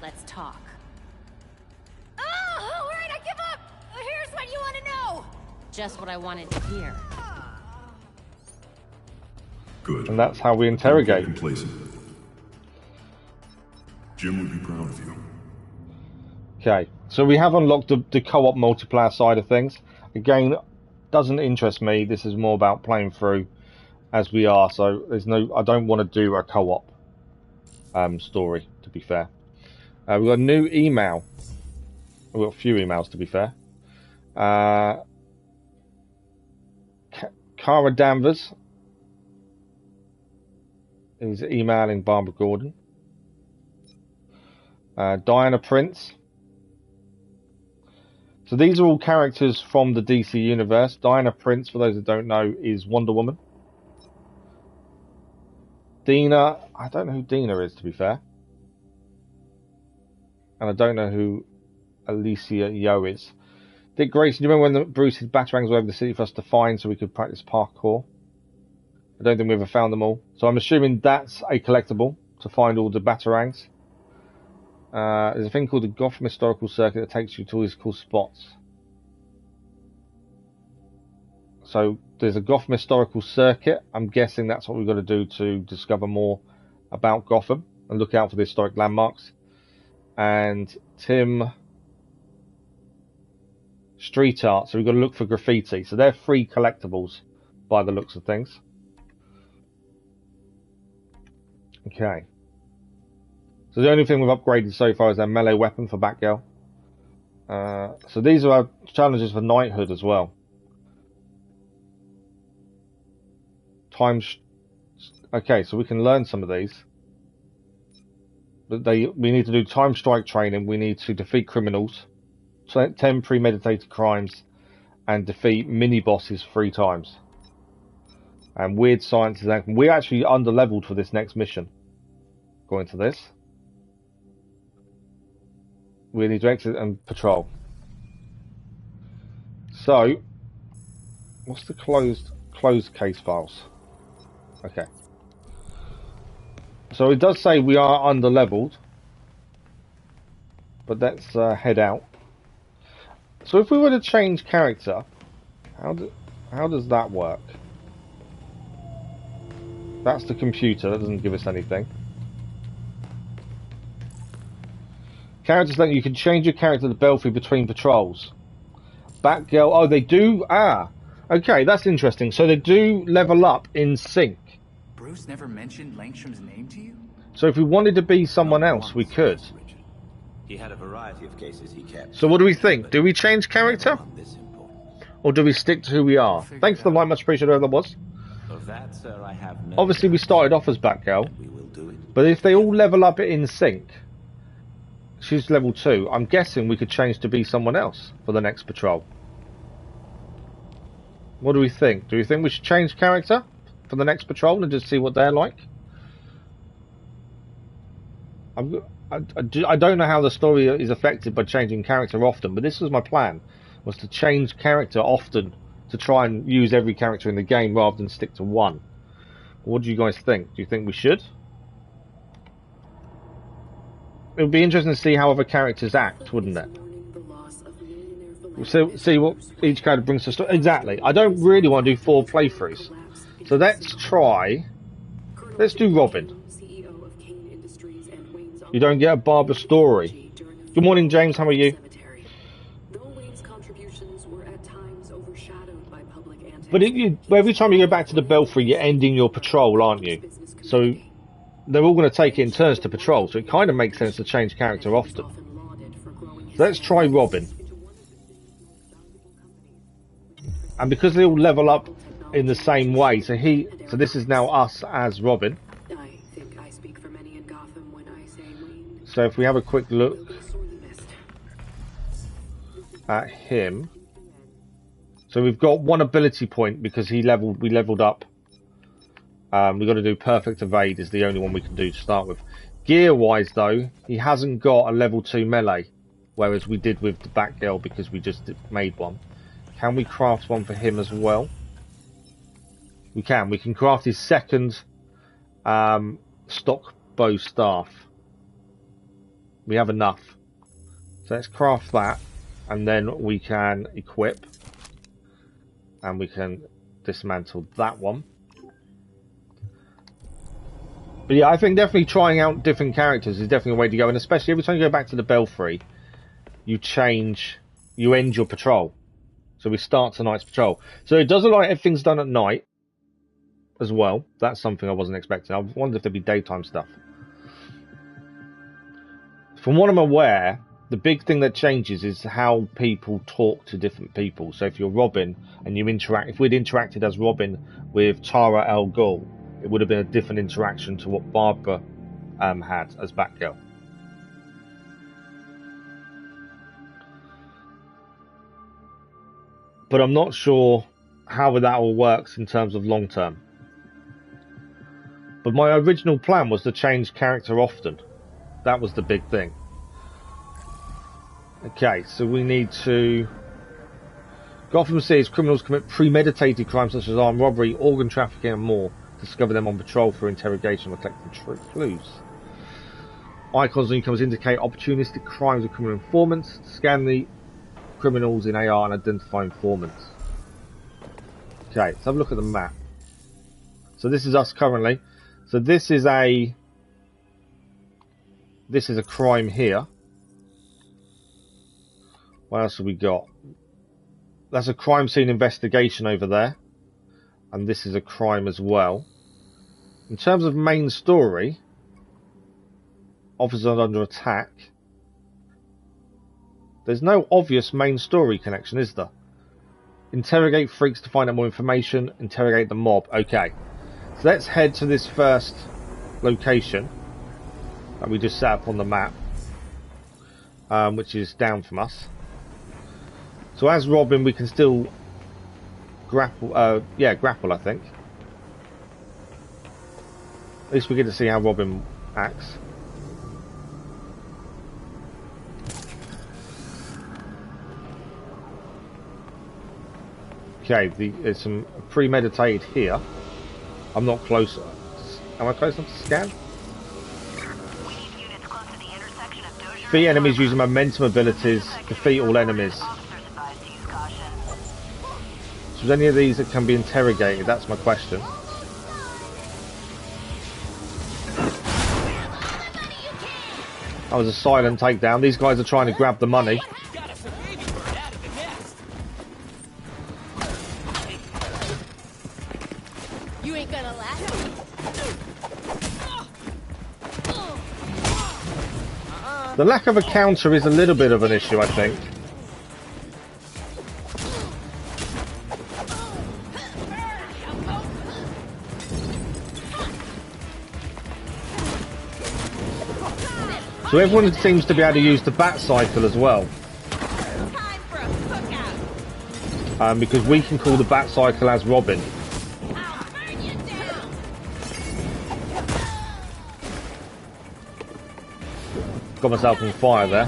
Let's talk. Oh, all right, I give up. Here's what you want to know. Just what I wanted to hear. Good. And that's how we interrogate. Complacent. Jim would be proud of you. Okay, so we have unlocked the co-op multiplayer side of things. Again, doesn't interest me. This is more about playing through as we are. So there's no, I don't want to do a co-op story. To be fair, we've got a new email. We've got a few emails. To be fair, Cara Danvers is emailing Barbara Gordon. Diana Prince. So these are all characters from the DC universe. Diana Prince, for those that don't know, is Wonder Woman. Dina, I don't know who Dina is, to be fair. And I don't know who Alicia Yo is. Dick Grayson, do you remember when Bruce's batarangs were over the city for us to find so we could practice parkour? I don't think we ever found them all. So I'm assuming that's a collectible to find all the batarangs. There's a thing called the Gotham Historical Circuit that takes you to all these cool spots. So there's a Gotham Historical Circuit. I'm guessing that's what we've got to do to discover more about Gotham and look out for the historic landmarks. And Tim, street art. So we've got to look for graffiti. So they're free collectibles by the looks of things. Okay. So the only thing we've upgraded so far is their melee weapon for Batgirl. So these are our challenges for Knighthood as well. Okay, so we can learn some of these. But we need to do time strike training. We need to defeat criminals, 10 premeditated crimes, and defeat mini bosses 3 times. And weird sciences. We're actually under leveled for this next mission. Going to this, we need to exit and patrol. So, what's the closed case files? Okay. So it does say we are under leveled, but let's head out. So if we were to change character, how does that work? That's the computer. That doesn't give us anything. Characters that you can change your character to the Belfry between patrols. Batgirl. Oh, they do. Ah, okay, that's interesting. So they do level up in sync. Bruce never mentioned Langstrom's name to you? So if we wanted to be someone else, we could. He had a variety of cases he kept. So what do we think? Do we change character? Or do we stick to who we are? Thanks for the like, much appreciated, whoever that was. Of that, sir, I have no Obviously we started off as Batgirl. we will do it. But if they all level up in sync, she's level 2, I'm guessing we could change to be someone else for the next patrol. What do we think? Do we think we should change character for the next patrol and just see what they're like? I don't know how the story is affected by changing character often, but this was my plan, was to change character often to try and use every character in the game rather than stick to one. What do you guys think? Do you think we should? It would be interesting to see how other characters act, wouldn't it? So, see what each character brings to the story. Exactly. I don't really want to do 4 playthroughs. So let's do Robin. You don't get a Barbara story. Good morning, James. How are you? But every time you go back to the Belfry, you're ending your patrol, aren't you? So they're all going to take it in turns to patrol. So it kind of makes sense to change character often. So let's try Robin. And because they all level up in the same way, so this is now us as Robin. So if we have a quick look at him, so we've got 1 ability point because we leveled up. We've got to do perfect evade is the only one we can do to start with. Gear wise though, he hasn't got a level 2 melee, whereas we did with the Batgirl because we just made one. Can we craft one for him as well? We can craft his second stock bow staff. We have enough. So let's craft that, and then we can equip, and we can dismantle that one. But yeah, I think definitely trying out different characters is definitely a way to go, and especially every time you go back to the Belfry, you end your patrol. So we start tonight's patrol. So it does look like everything's done at night as well. That's something I wasn't expecting. I wondered if there'd be daytime stuff. From what I'm aware, the big thing that changes is how people talk to different people. So if you're Robin and you interact, if we'd interacted as Robin with Tara Al Ghul, it would have been a different interaction to what Barbara had as Batgirl. But I'm not sure how that all works in terms of long term. But my original plan was to change character often. That was the big thing. Okay, so we need to... Gotham says criminals commit premeditated crimes such as armed robbery, organ trafficking and more. Discover them on patrol for interrogation or collecting clues. Icons and newcomers indicate opportunistic crimes of criminal informants. Scan the criminals in AR and identify informants. Okay, let's have a look at the map. So this is us currently. So this is a crime here. What else have we got? That's a crime scene investigation over there. And this is a crime as well. In terms of main story, officers under attack. There's no obvious main story connection, is there? Interrogate freaks to find out more information. Interrogate the mob. Okay. So let's head to this first location that we just set up on the map, which is down from us. So as Robin, we can still grapple. Grapple, I think. At least we get to see how Robin acts. Okay, there's some premeditated here. I'm not close. Am I close enough to scan? Defeat enemies using momentum abilities. Defeat all enemies. So is any of these that can be interrogated? That's my question. That was a silent takedown. These guys are trying to grab the money. You ain't gonna laugh. The lack of a counter is a little bit of an issue, I think. So everyone seems to be able to use the bat cycle as well. Because we can call the bat cycle as Robin. Got myself on fire there.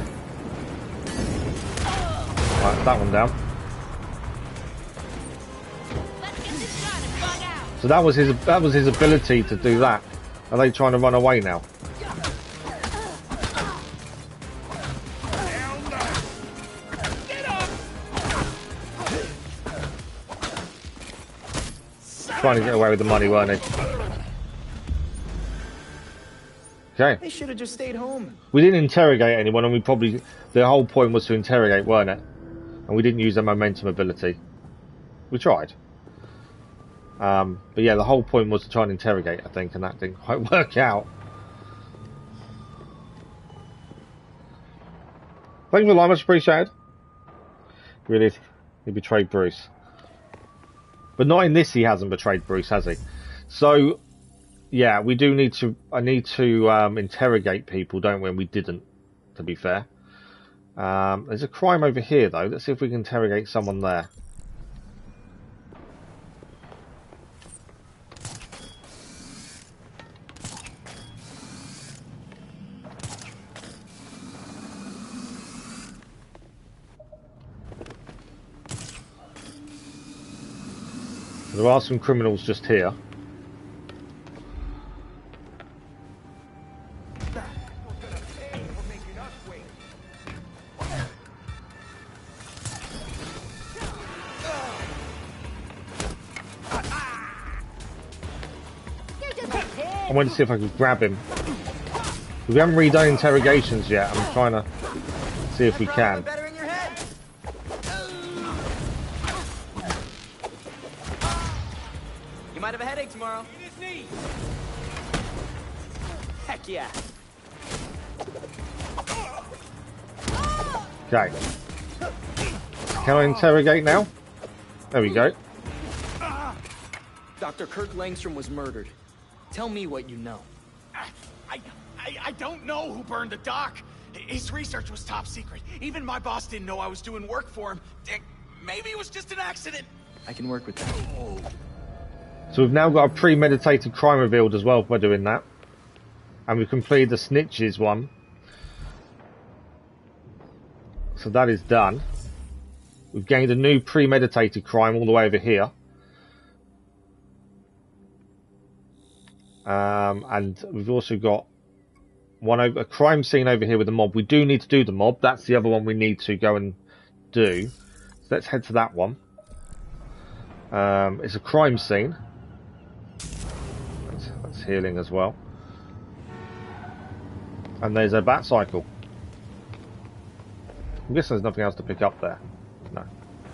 Right, that one down. So that was his ability to do that. Are they trying to run away now? Trying to get away with the money, weren't they? Okay. They should have just stayed home. We didn't interrogate anyone, and the whole point was to interrogate, weren't it? And we didn't use a momentum ability. We tried. But yeah, the whole point was to try and interrogate, I think, and that didn't quite work out. Thank you for the line, much appreciated. Really, he betrayed Bruce. But not in this, he hasn't betrayed Bruce, has he? So, yeah, we do need to... I need to interrogate people, don't we? And we didn't, to be fair. There's a crime over here, though. Let's see if we can interrogate someone there. There are some criminals just here. I wanted to see if I could grab him. We haven't redone interrogations yet. I'm trying to see if we can. You might have a headache tomorrow. Heck yeah. Okay. Can I interrogate now? There we go. Dr. Kirk Langstrom was murdered. Tell me what you know. I don't know who burned the dock. His research was top secret. Even my boss didn't know I was doing work for him. Maybe it was just an accident. I can work with that. So we've now got a premeditated crime revealed as well by doing that. And we've completed the snitches one. So that is done. We've gained a new premeditated crime all the way over here. And we've also got a crime scene over here with the mob. We do need to do the mob. That's the other one we need to go and do. So let's head to that one. It's a crime scene. That's healing as well. And there's a bat cycle. I'm guessing there's nothing else to pick up there. No.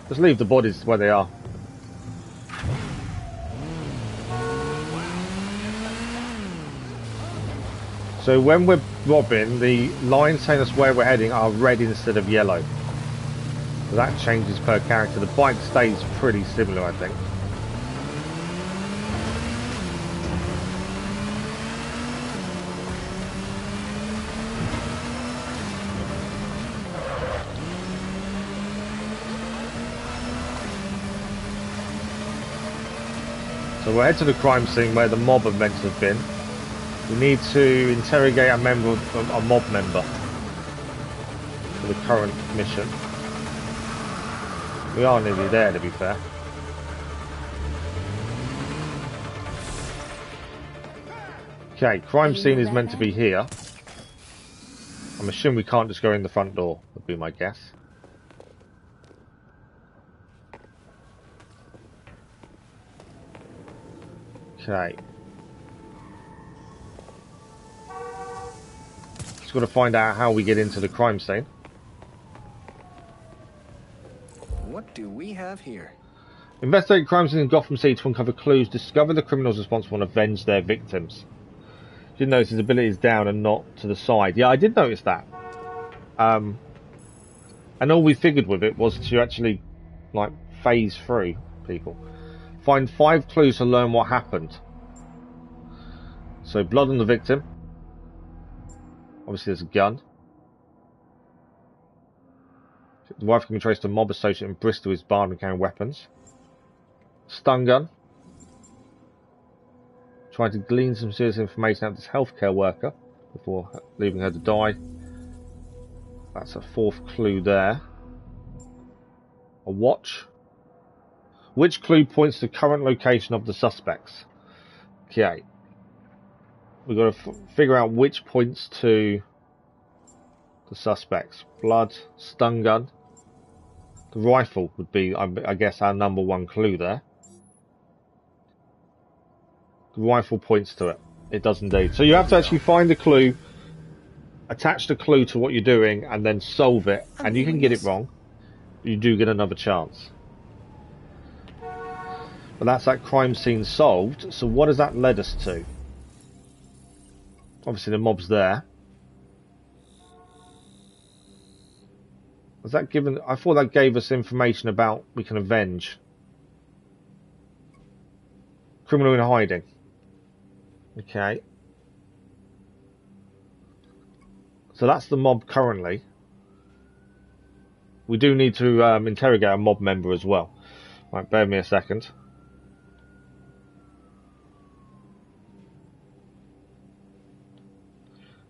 Just leave the bodies where they are. So when we're robbing, the lines telling us where we're heading are red instead of yellow. So that changes per character. The bike stays pretty similar, I think. So we'll head to the crime scene where the mob are meant to have been. We need to interrogate a mob member for the current mission. We are nearly there, to be fair. Okay, crime scene is meant to be here. I'm assuming we can't just go in the front door, would be my guess. Okay. Just got to find out how we get into the crime scene. What do we have here? Investigate crime scenes in Gotham City to uncover clues, discover the criminals responsible and avenge their victims. Did notice his ability is down and not to the side. Yeah, I did notice that. And all we figured with it was to actually, like, phase through people. Find 5 clues to learn what happened. So, blood on the victim. Obviously, there's a gun. The wife can be traced to a mob associate in Bristol who is barred and carrying weapons. Stun gun. Trying to glean some serious information out of this healthcare worker before leaving her to die. That's a 4th clue there. A watch. Which clue points to the current location of the suspects? Okay. We've got to figure out which points to the suspects. Blood, stun gun. The rifle would be, I guess, our number 1 clue there. The rifle points to it. It does indeed. So you have to actually find the clue, attach the clue to what you're doing, and then solve it. And you can get it wrong. You do get another chance. But that's that crime scene solved. So what has that led us to? Obviously the mob's there. Was that given? I thought that gave us information about we can avenge. Criminal in hiding. Okay. So that's the mob currently. We do need to interrogate a mob member as well. Right, bear with me a second.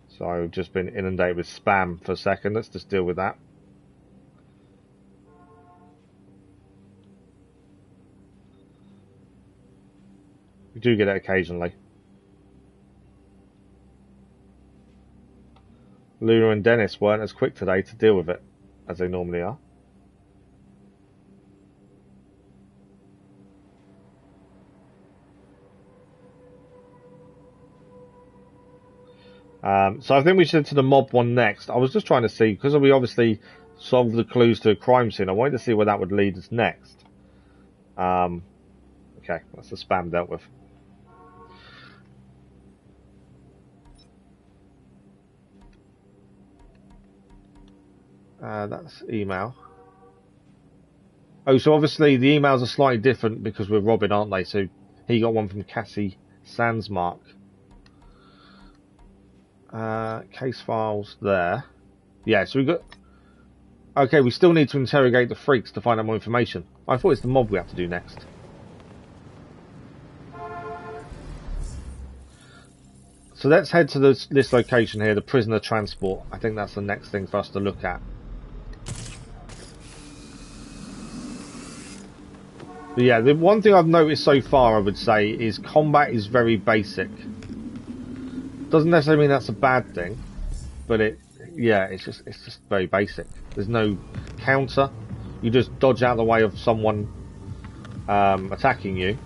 So I've just been inundated with spam for a second. Let's just deal with that. We do get it occasionally. Luna and Dennis weren't as quick today to deal with it as they normally are. So I think we should head to the mob one next. I was just trying to see, because we obviously solved the clues to a crime scene, I wanted to see where that would lead us next. Okay, that's the spam dealt with. That's email. Oh, so obviously the emails are slightly different because we're robbing, aren't they? So he got one from Cassie Sandsmark. Case files there. Yeah, so we got... Okay, we still need to interrogate the freaks to find out more information. I thought it's the mob we have to do next. So let's head to this location here, the prisoner transport. I think that's the next thing for us to look at. But yeah, the one thing I've noticed so far, I would say, is combat is very basic. Doesn't necessarily mean that's a bad thing, but it's just very basic. There's no counter. You just dodge out of the way of someone attacking you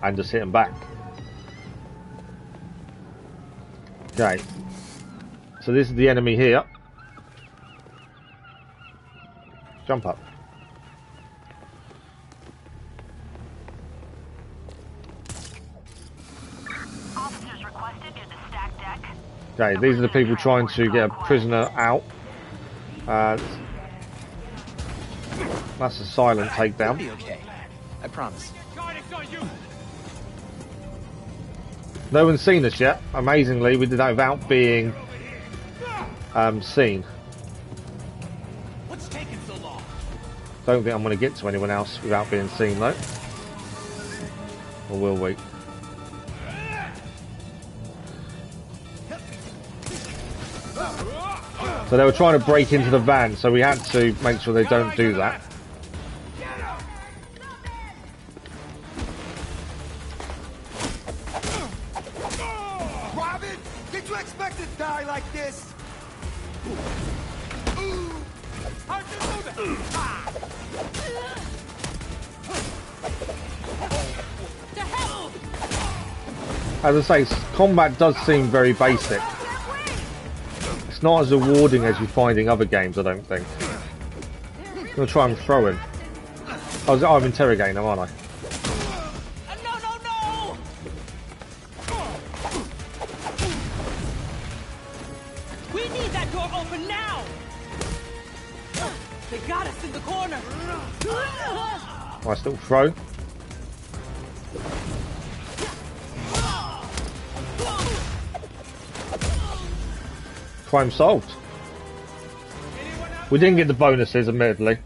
and just hit them back. Okay, so this is the enemy here. Jump up. Okay, these are the people trying to get a prisoner out. That's a silent takedown. It'll be okay. I promise. No one's seen us yet. Amazingly, we did that without being seen. What's taking so long? Don't think I'm going to get to anyone else without being seen, though. Or will we? So they were trying to break into the van, so we had to make sure they don't do that. Robin, did you expect to die like this? How'd you do that? As I say, combat does seem very basic. It's not as rewarding as you find in other games, I don't think. I'm going to try and throw him. I'm interrogating him, aren't I? No! We need that door open now! They got us in the corner! Nice little throw. Crime solved. We didn't get the bonuses, admittedly.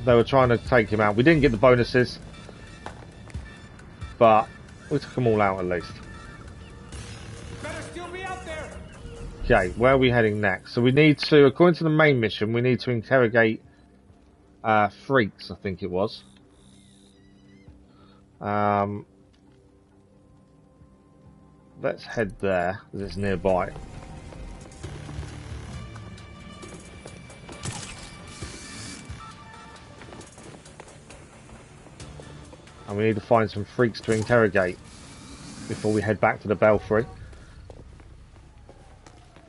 They were trying to take him out. We didn't get the bonuses, but we took them all out at least. Better still be out there. Okay, where are we heading next? So we need to, according to the main mission, we need to interrogate freaks, I think it was. Let's head there, because it's nearby. And we need to find some freaks to interrogate before we head back to the Belfry.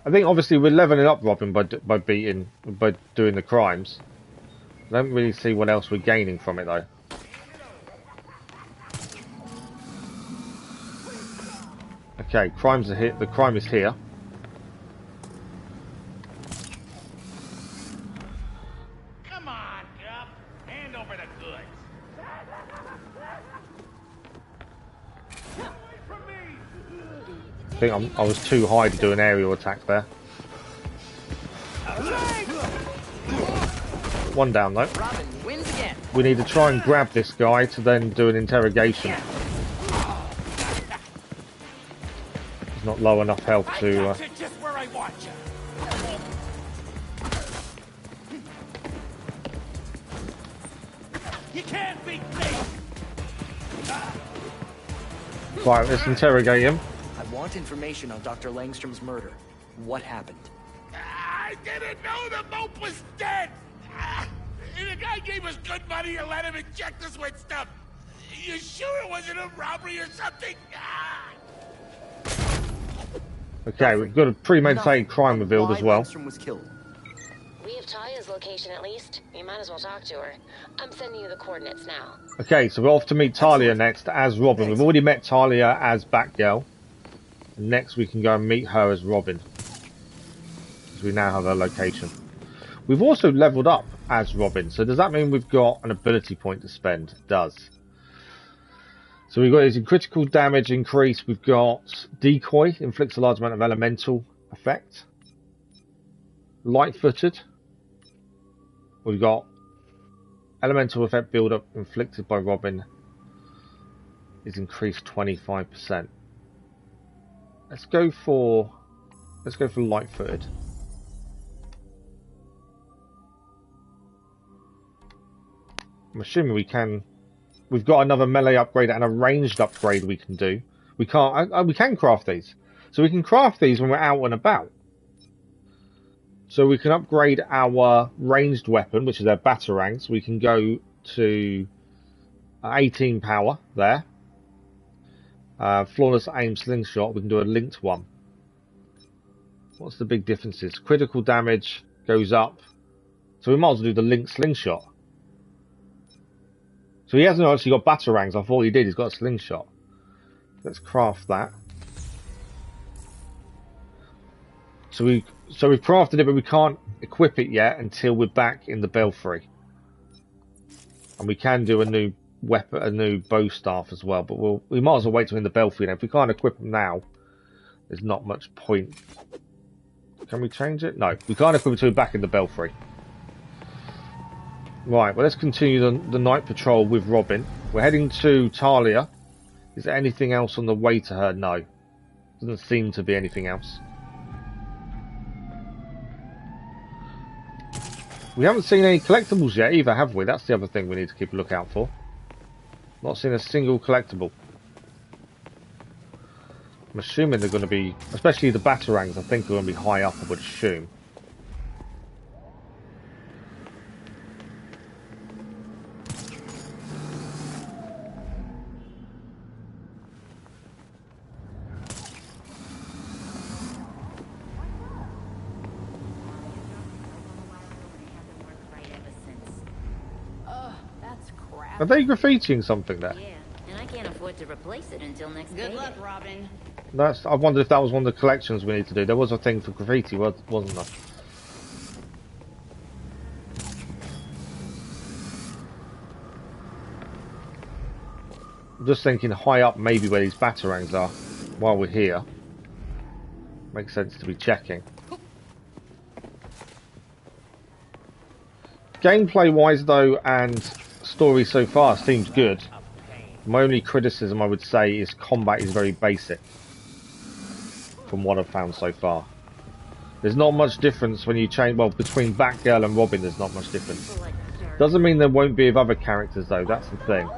I think obviously we're leveling up Robin by doing the crimes. I don't really see what else we're gaining from it though. Okay, crimes are here. The crime is here. Come on, Gup. Hand over the goods. I think I was too high to do an aerial attack there. One down though. Robin wins again. We need to try and grab this guy to then do an interrogation. He's not low enough health to. Just where I want you. You can't beat me. Right, let's interrogate him. I want information on Dr. Langstrom's murder. What happened? I didn't know the mope was dead. The guy gave us good money and let him inject us with stuff. You sure it wasn't a robbery or something? Okay, we've got a premeditated crime revealed as well. Langstrom was killed. We have Talia's location at least. You might as well talk to her. I'm sending you the coordinates now. Okay, so we're off to meet Talia next as Robin. We've already met Talia as Batgirl. Next we can go and meet her as Robin. Because we now have her location. We've also leveled up as Robin. So does that mean we've got an ability point to spend? It does. So we've got his critical damage increase. We've got Decoy, inflicts a large amount of elemental effect. Light-footed. We've got elemental effect build-up inflicted by Robin is increased 25%. Let's go for light-footed. I'm assuming we can. We've got another melee upgrade and a ranged upgrade we can do. We can't. We can craft these, so we can craft these when we're out and about. So we can upgrade our ranged weapon, which is our batarangs. We can go to 18 power there. Flawless aim slingshot. We can do a linked one. What's the big differences? Critical damage goes up, so we might as well do the linked slingshot. So he hasn't actually got batarangs. I thought he did. He's got a slingshot. Let's craft that. So we've crafted it, but we can't equip it yet until we're back in the Belfry. And we can do a new weapon, a new bow staff as well. But we might as well wait till we're in the Belfry now. If we can't equip them now, there's not much point. Can we change it? No, we can't equip it until we're back in the Belfry. Right, well, let's continue the night patrol with Robin. We're heading to Talia. Is there anything else on the way to her? No. Doesn't seem to be anything else. We haven't seen any collectibles yet either, have we? That's the other thing we need to keep a lookout for. Not seen a single collectible. I'm assuming they're going to be, especially the batarangs, I think are going to be high up, I would assume. Are they graffitiing something there? Yeah, and I can't afford to replace it until next Good luck, Robin. I wondered if that was one of the collections we need to do. There was a thing for graffiti, wasn't there? I'm just thinking high up, maybe where these batarangs are, while we're here. Makes sense to be checking. Gameplay-wise, though, and story so far seems good. My only criticism, I would say, is combat is very basic. From what I've found so far. There's not much difference when you change, well, between Batgirl and Robin there's not much difference. Doesn't mean there won't be with other characters though, that's the thing.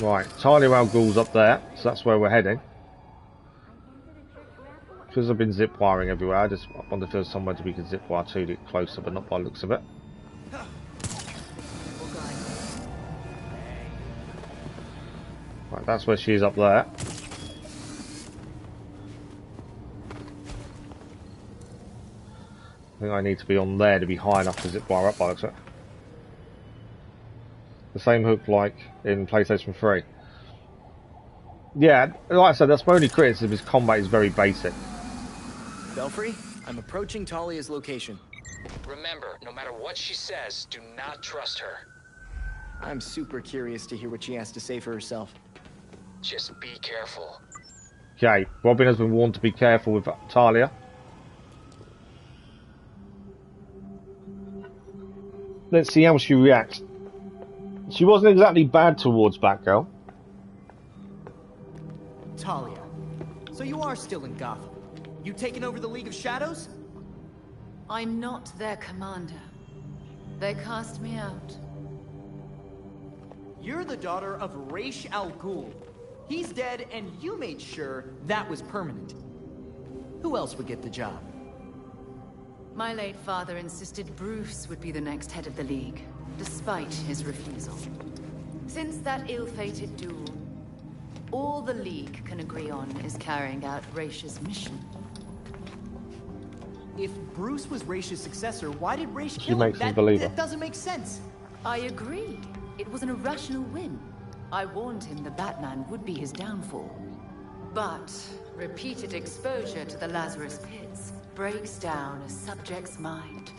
Right, Talia al Ghul's up there, so that's where we're heading. Because I've been zip wiring everywhere, I just wonder if there's somewhere we could zip wire to get closer, but not by the looks of it. Right, that's where she is up there. I think I need to be on there to be high enough to zip wire up by the looks of it. The same hook like in PlayStation 3. Yeah, like I said, that's my only criticism, is combat is very basic. Belfry, I'm approaching Talia's location. Remember, no matter what she says, do not trust her. I'm super curious to hear what she has to say for herself. Just be careful. Okay, Robin has been warned to be careful with Talia. Let's see how she reacts. She wasn't exactly bad towards Batgirl. Talia, so you are still in Gotham. You taking over the League of Shadows? I'm not their commander. They cast me out. You're the daughter of Ra's al Ghul. He's dead, and you made sure that was permanent. Who else would get the job? My late father insisted Bruce would be the next head of the League, despite his refusal. Since that ill-fated duel, all the League can agree on is carrying out Ra's mission. If Bruce was Ra's successor, why did Ra's She kill him? makes me believe her. That doesn't make sense. I agree. It was an irrational whim. I warned him the Batman would be his downfall. But repeated exposure to the Lazarus Pits breaks down a subject's mind.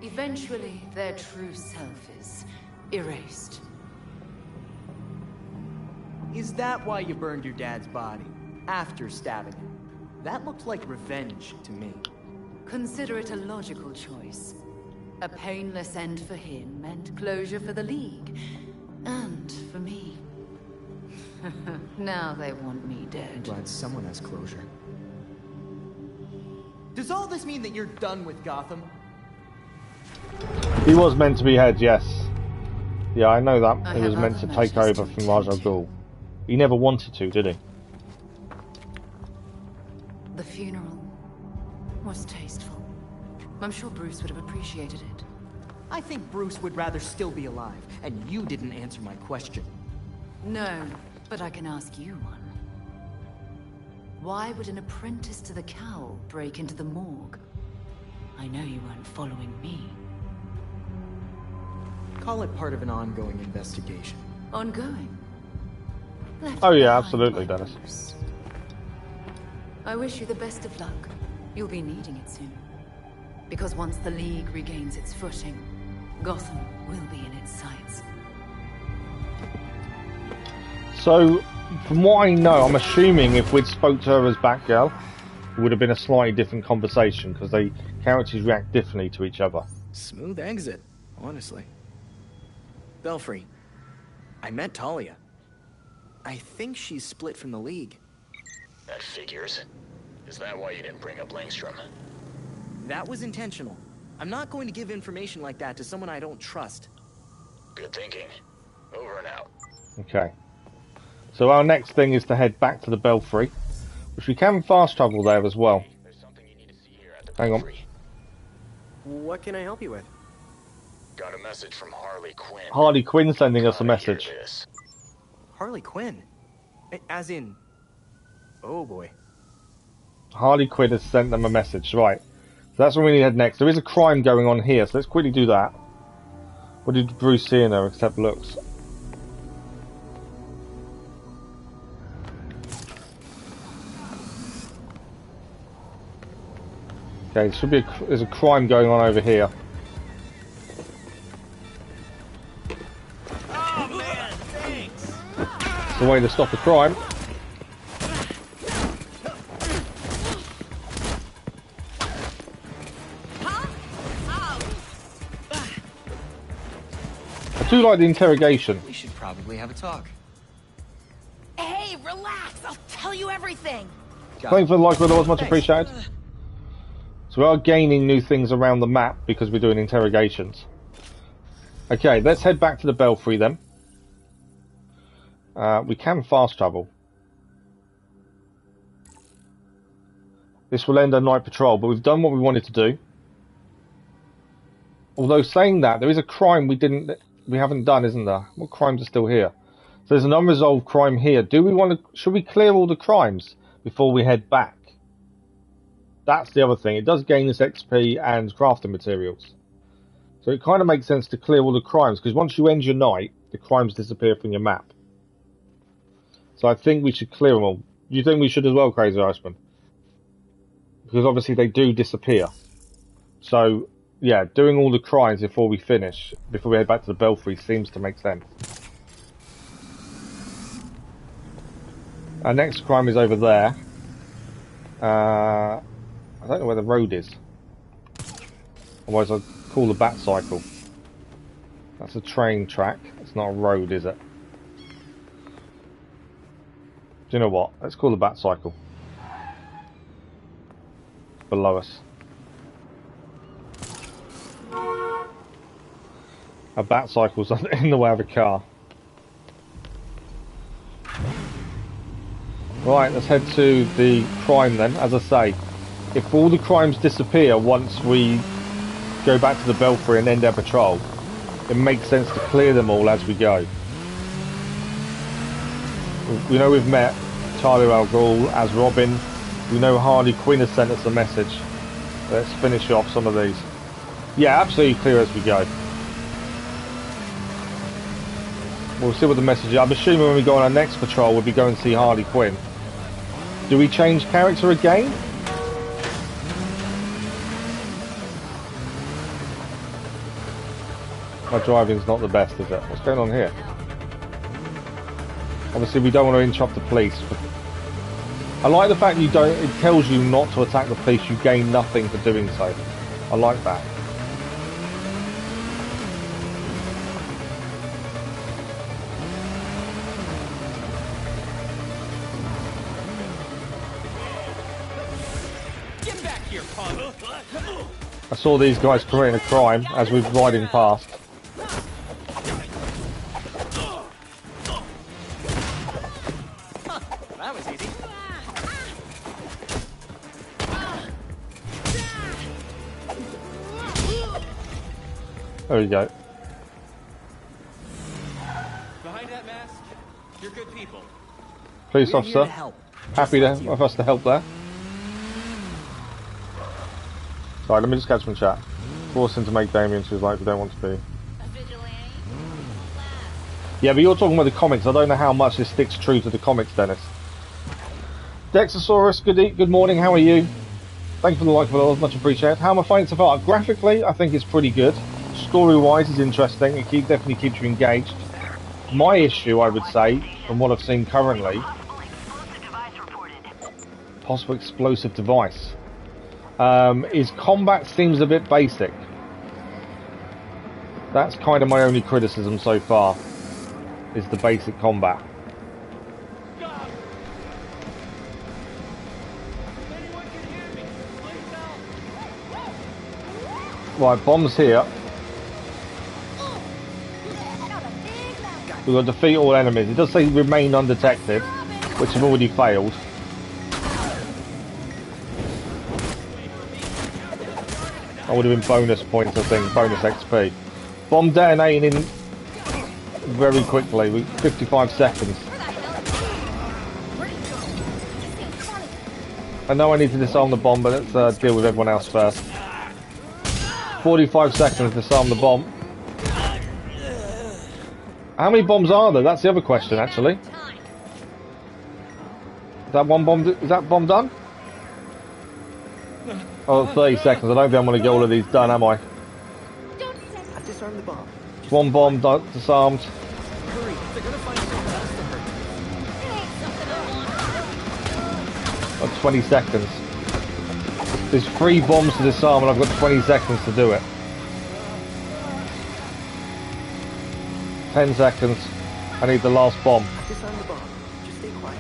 Eventually, their true self is erased. Is that why you burned your dad's body? After stabbing him? That looked like revenge to me. Consider it a logical choice. A painless end for him and closure for the League. And for me. Now they want me dead. Glad someone has closure. Does all this mean that you're done with Gotham? He was meant to be head, yes. Yeah, I know that. He was meant to take over from Ra's al Ghul. He never wanted to, did he? The funeral was tasteful. I'm sure Bruce would have appreciated it. I think Bruce would rather still be alive, and you didn't answer my question. No, but I can ask you one. Why would an apprentice to the Cowl break into the morgue? I know you weren't following me. Call it part of an ongoing investigation. Ongoing? Oh yeah, absolutely, Dennis. I wish you the best of luck. You'll be needing it soon. Because once the League regains its footing, Gotham will be in its sights. So, from what I know, I'm assuming if we'd spoke to her as Batgirl, it would have been a slightly different conversation, because the characters react differently to each other. Smooth exit, honestly. Belfry, I met Talia. I think she's split from the League. That figures. Is that why you didn't bring up Langstrom? That was intentional. I'm not going to give information like that to someone I don't trust. Good thinking. Over and out. Okay. So our next thing is to head back to the Belfry, which we can fast travel there as well. Hang on. What can I help you with? Got a message from Harley Quinn. Harley Quinn sending us a message. Harley Quinn? As in... Oh boy. Harley Quinn has sent them a message, right. So that's where we need to head next. There is a crime going on here, so let's quickly do that. What did Bruce see in there except looks? Okay, there's a crime going on over here. Oh man, thanks. It's the way to stop a crime. I do like the interrogation. We should probably have a talk. Hey, relax! I'll tell you everything! Thanks for the like, otherwise much appreciated. So we are gaining new things around the map because we're doing interrogations. Okay, let's head back to the Belfry then. We can fast travel. This will end our night patrol, but we've done what we wanted to do. Although saying that, there is a crime we haven't done, isn't there? What crimes are still here? So there's an unresolved crime here. Should we clear all the crimes before we head back? That's the other thing. It does gain us XP and crafting materials. So it kind of makes sense to clear all the crimes, because once you end your night, the crimes disappear from your map. So I think we should clear them all. You think we should as well, Crazy Iceman? Because obviously they do disappear. So, yeah, doing all the crimes before we finish, before we head back to the Belfry, seems to make sense. Our next crime is over there. I don't know where the road is. Otherwise I'd call the Bat Cycle. That's a train track. It's not a road, is it? Do you know what? Let's call the Bat Cycle. It's below us. A Bat Cycle's in the way of a car. Right, let's head to the crime then. As I say, if all the crimes disappear once we go back to the Belfry and end our patrol, it makes sense to clear them all as we go. We know we've met Charlie Al Ghul as Robin. We know Harley Quinn has sent us a message. Let's finish off some of these. Yeah, absolutely clear as we go. We'll see what the message is. I'm assuming when we go on our next patrol, we'll be going to see Harley Quinn. Do we change character again? My driving's not the best, is it? What's going on here? Obviously, we don't want to interrupt the police. I like the fact it tells you not to attack the police. You gain nothing for doing so. I like that. I saw these guys committing a crime as we were riding past. That was easy. There we go. Behind that mask, you're good people. Police officer, happy for us to help there. Sorry, let me just catch him in chat. Force him to make Damien to his life we don't want to be. Yeah, but you're talking about the comics. I don't know how much this sticks true to the comics, Dennis. Dexosaurus, good morning, how are you? Thank you for the like, for much appreciated. How am I finding it so far? Graphically, I think it's pretty good. Story-wise, it's interesting. It definitely keeps you engaged. My issue, I would say, from what I've seen currently, possible explosive device, is combat seems a bit basic. That's kind of my only criticism so far, is the basic combat. Right, bombs here. We've got to defeat all enemies. It does say remain undetected, which have already failed. That would have been bonus points, I think, bonus XP. Bomb detonating very quickly, with 55 seconds. I know I need to disarm the bomb, but let's deal with everyone else first. 45 seconds to disarm the bomb. How many bombs are there? That's the other question, actually. Is that one bomb? Is that bomb done? Oh, 30 seconds. I don't think I'm going to get all of these done, am I? I disarmed the bomb. One bomb disarmed. Hurry, they're gonna find something faster. 20 seconds. There's 3 bombs to disarm and I've got 20 seconds to do it. 10 seconds. I need the last bomb. Disarm the bomb. Just stay quiet.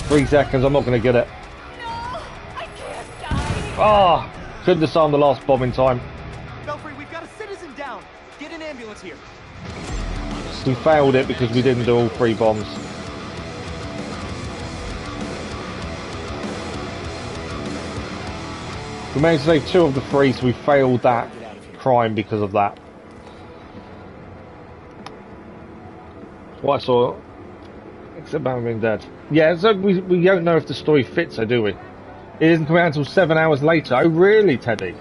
3 seconds, I'm not going to get it. Ah! Couldn't disarm the last bomb in time. Belfry, we've got a citizen down. Get an ambulance here. We failed it because we didn't do all 3 bombs. We managed to save 2 of the 3, so we failed that crime because of that. What I saw, except Batman being dead. Yeah, so we don't know if the story fits, so do we? It isn't coming out until 7 hours later. Oh, really, Teddy?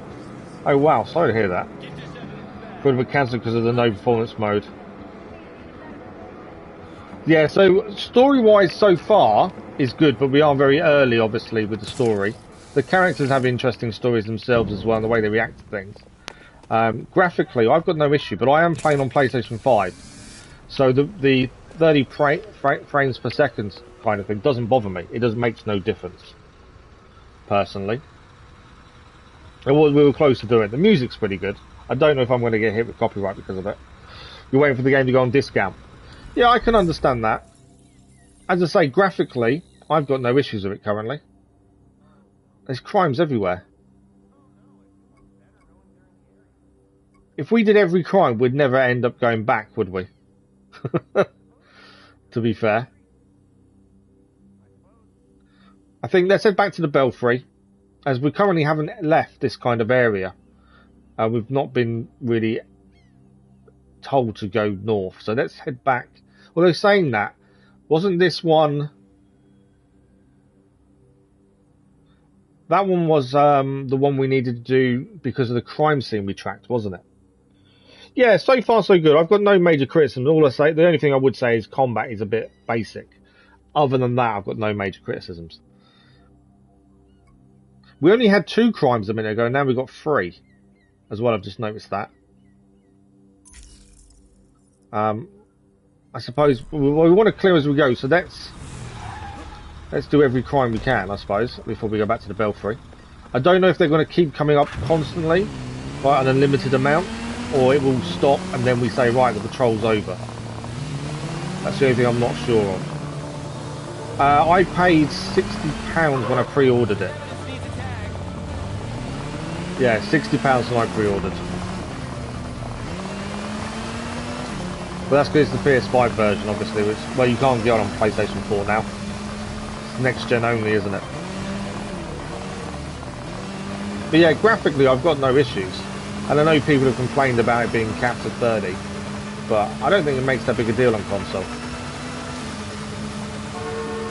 Oh, wow, sorry to hear that. Could have been cancelled because of the no performance mode. Yeah, so story-wise so far is good, but we are very early, obviously, with the story. The characters have interesting stories themselves as well, and the way they react to things. Graphically, I've got no issue, but I am playing on PlayStation 5. So the 30 frames per second kind of thing doesn't bother me. It makes no difference, personally. And we were close to doing it. The music's pretty good. I don't know if I'm going to get hit with copyright because of it. You're waiting for the game to go on discount. Yeah, I can understand that. As I say, graphically, I've got no issues with it currently. There's crimes everywhere. If we did every crime, we'd never end up going back, would we? To be fair. I think let's head back to the Belfry, as we currently haven't left this kind of area. We've not been really told to go north, so let's head back. Although saying that, wasn't this one... That one was the one we needed to do because of the crime scene we tracked, wasn't it? Yeah, so far so good. I've got no major criticisms. All I say, the only thing I would say is combat is a bit basic. Other than that, I've got no major criticisms. We only had 2 crimes a minute ago, and now we've got 3 as well. I've just noticed that. I suppose we want to clear as we go, so let's do every crime we can, I suppose, before we go back to the Belfry. I don't know if they're going to keep coming up constantly by an unlimited amount, or it will stop and then we say, right, the patrol's over. That's the only thing I'm not sure of. I paid £60 when I pre-ordered it. Yeah, £60 when I pre-ordered. But that's because it's the PS5 version, obviously, which, well, you can't get on PlayStation 4 now. It's next gen only, isn't it? But yeah, graphically, I've got no issues. And I know people have complained about it being capped at 30, but I don't think it makes that big a deal on console.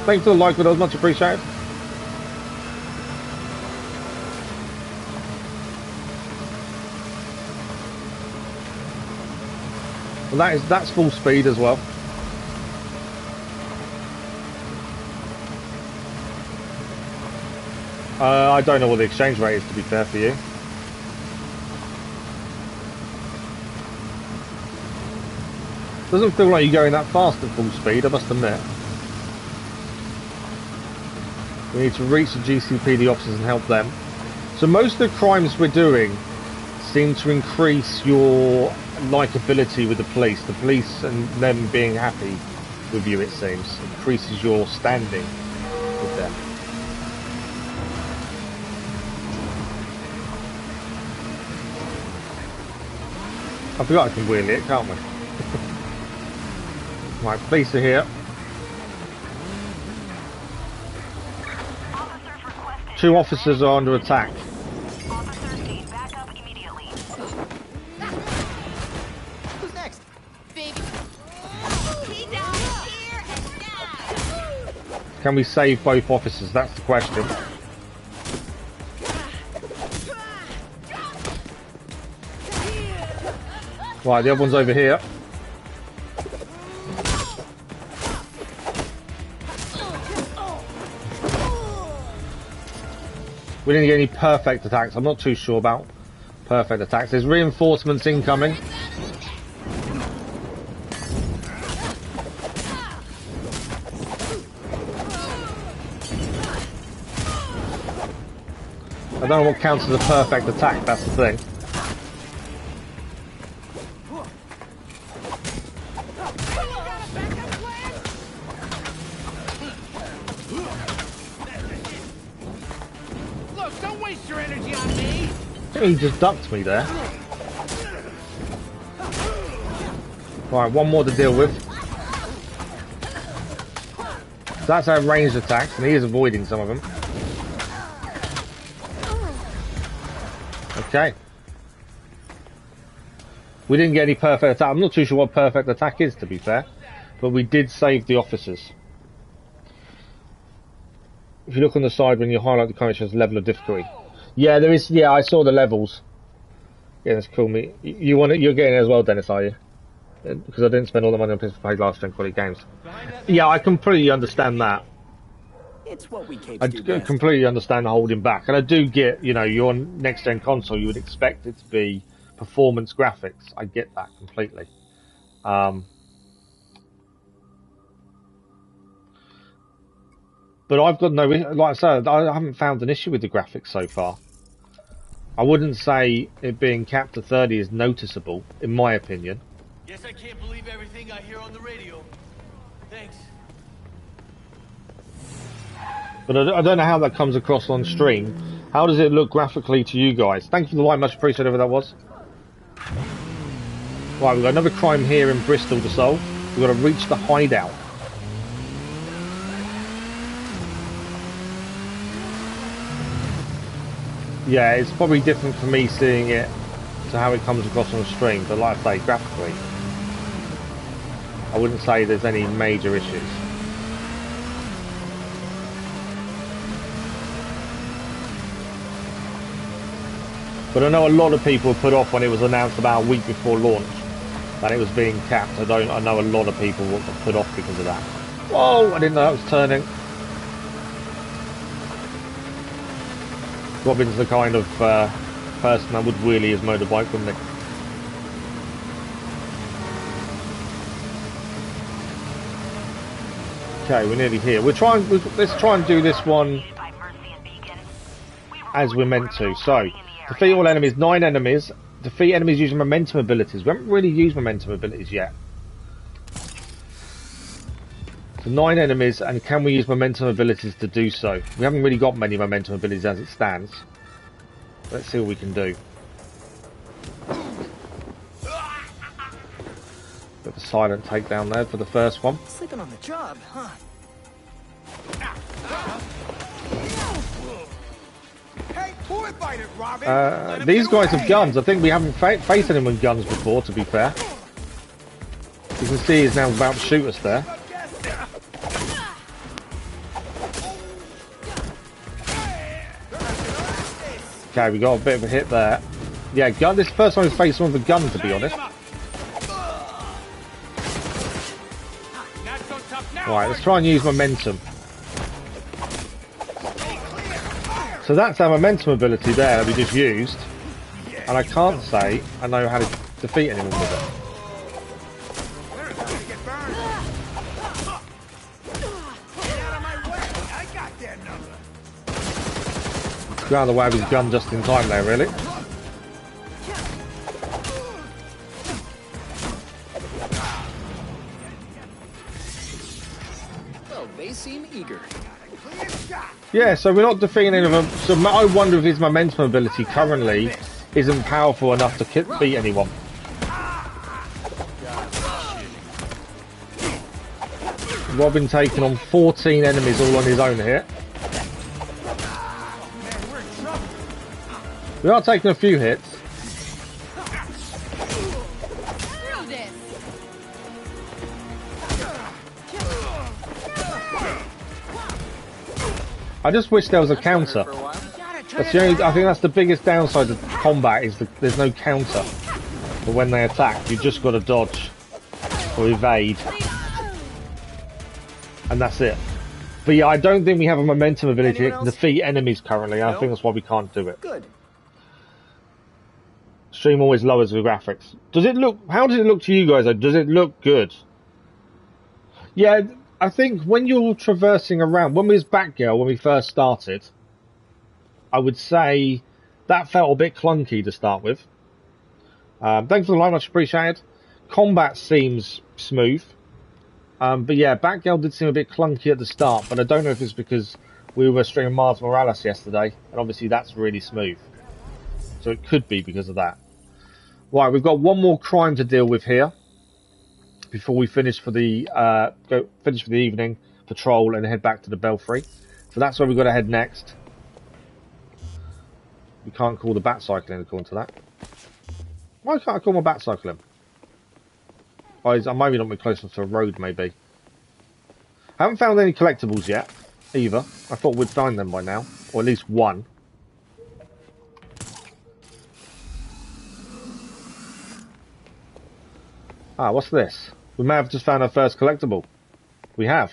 Thanks for the like, but that was much appreciated. Well, that's full speed as well. I don't know what the exchange rate is, to be fair for you. Doesn't feel like you're going that fast at full speed, I must admit. We need to reach the GCPD officers and help them. So most of the crimes we're doing seem to increase your likability with the police. The police and them being happy with you, it seems, increases your standing with them. I forgot I can wheel it, can't we? Right, police are here. Two officers are under attack. Who's next? Baby. He down here and now. Can we save both officers? That's the question. Right, the other one's over here. We didn't get any perfect attacks. I'm not too sure about perfect attacks. There's reinforcements incoming. I don't know what counts as a perfect attack, that's the thing. Look, don't waste your energy on me. He just ducked me there. Right, one more to deal with. So that's our ranged attacks, and he is avoiding some of them. Okay. We didn't get any perfect attack. I'm not too sure what perfect attack is, to be fair. But we did save the officers. If you look on the side when you highlight the comment, it shows level of difficulty. Yeah, there is. Yeah, I saw the levels. Yeah, that's cool. You're getting it as well, Dennis, are you? Because I didn't spend all the money on PS5 last gen quality games. Yeah, I completely understand that. It's what we I completely understand the holding back, and I do get, you know, your next gen console, you would expect it to be performance graphics. I get that completely. But I've got no, like I said, I haven't found an issue with the graphics so far. I wouldn't say it being capped to 30 is noticeable, in my opinion. Guess I can't believe everything I hear on the radio. Thanks. But I don't know how that comes across on stream. How does it look graphically to you guys? Thank you for the like, much appreciated, whatever that was. Right, we've got another crime here in Bristol to solve. We've got to reach the hideout. Yeah, it's probably different for me seeing it to how it comes across on the stream, but like I say, graphically, I wouldn't say there's any major issues. But I know a lot of people put off when it was announced about a week before launch that it was being capped. I know a lot of people were put off because of that. Whoa, I didn't know that was turning. Robin's the kind of person that would wheelie his motorbike, wouldn't he? Okay, we're nearly here. Let's try and do this one as we're meant to. So, defeat all enemies, 9 enemies. Defeat enemies using momentum abilities. We haven't really used momentum abilities yet. So 9 enemies, and can we use momentum abilities to do so? We haven't really got many momentum abilities as it stands. Let's see what we can do. Bit of a silent takedown there for the first one. Sleeping on the job, huh? Hey, who invited Robin? These guys have guns. I think we haven't faced anyone with guns before, to be fair. You can see he's now about to shoot us there. Okay, we got a bit of a hit there. Yeah, gun. This is the first time we've faced someone with a gun, to be honest. Right, let's try and use momentum. So that's our momentum ability there that we just used. And I can't say I know how to defeat anyone with it. Got out of the way of his gun just in time there, really. Well, they seem eager. Yeah, so we're not defeating any of them. So I wonder if his momentum ability currently isn't powerful enough to beat anyone. Robin taking on 14 enemies all on his own here. We are taking a few hits. I just wish there was a counter. That's the only, I think that's the biggest downside of combat is that there's no counter. But when they attack, you just got to dodge or evade. And that's it. But yeah, I don't think we have a momentum ability that can defeat enemies currently. No? I think that's why we can't do it. Good. Stream always lowers the graphics. Does it look? How does it look to you guys? Though? Does it look good? Yeah, I think when you're traversing around, when we was Batgirl, when we first started, I would say that felt a bit clunky to start with. Thanks for the like, much appreciated. Combat seems smooth. But yeah, Batgirl did seem a bit clunky at the start, but I don't know if it's because we were streaming Miles Morales yesterday, and obviously that's really smooth. So it could be because of that. Right, we've got one more crime to deal with here before we finish for the evening patrol and head back to the Belfry. So that's where we've got to head next. We can't call the Batcycle in according to that. Why can't I call my Batcycle in? Oh, I maybe not be close enough to a road, maybe. I haven't found any collectibles yet, either. I thought we'd find them by now, or at least one. Ah, what's this? We may have just found our first collectible. We have.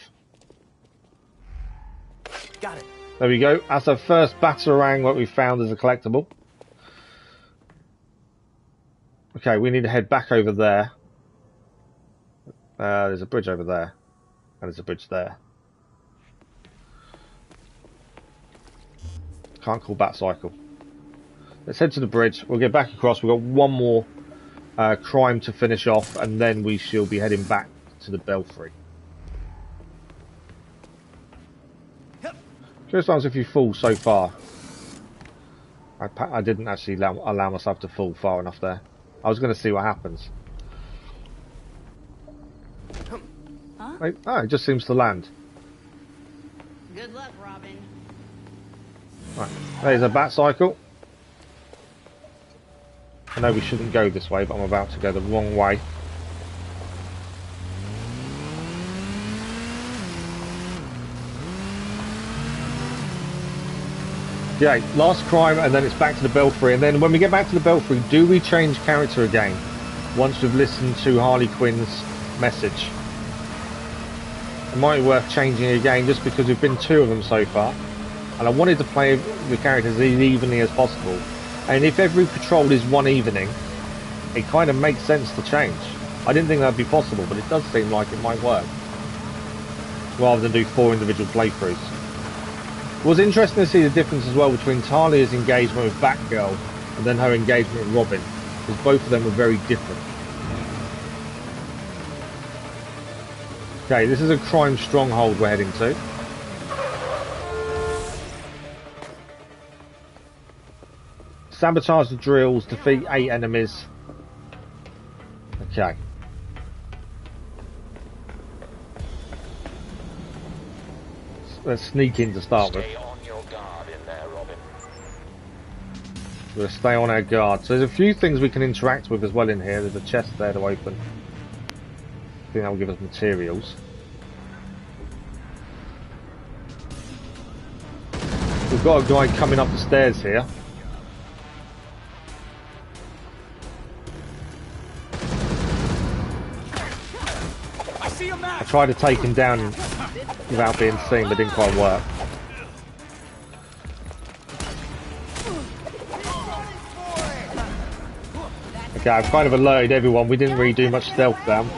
Got it. There we go. That's our first Batarang what we found as a collectible. Okay, we need to head back over there. There's a bridge over there. And there's a bridge there. Can't call Batcycle. Let's head to the bridge. We'll get back across. We've got one more crime to finish off, and then we shall be heading back to the Belfry. Curious ones if you fall so far. I didn't actually allow myself to fall far enough there. I was going to see what happens. Huh? Wait, oh, it just seems to land. Good luck, Robin. Right, there's a Batcycle. I know we shouldn't go this way, but I'm about to go the wrong way. Yeah, last crime, and then it's back to the Belfry. And then when we get back to the Belfry, do we change character again? Once we've listened to Harley Quinn's message. It might be worth changing again, just because we've been two of them so far. And I wanted to play the characters as evenly as possible. And if every patrol is one evening, it kind of makes sense to change. I didn't think that would be possible, but it does seem like it might work. Rather than do 4 individual playthroughs. It was interesting to see the difference as well between Talia's engagement with Batgirl and then her engagement with Robin, because both of them were very different. Okay, this is a crime stronghold we're heading to. Sabotage the drills, defeat 8 enemies. Okay. Let's sneak in to start with. Stay on your guard in there, Robin. We'll stay on our guard. So there's a few things we can interact with as well in here. There's a chest there to open. I think that will give us materials. We've got a guy coming up the stairs here. I tried to take him down without being seen, but didn't quite work. Okay, I've kind of alerted everyone. We didn't really do much stealth down.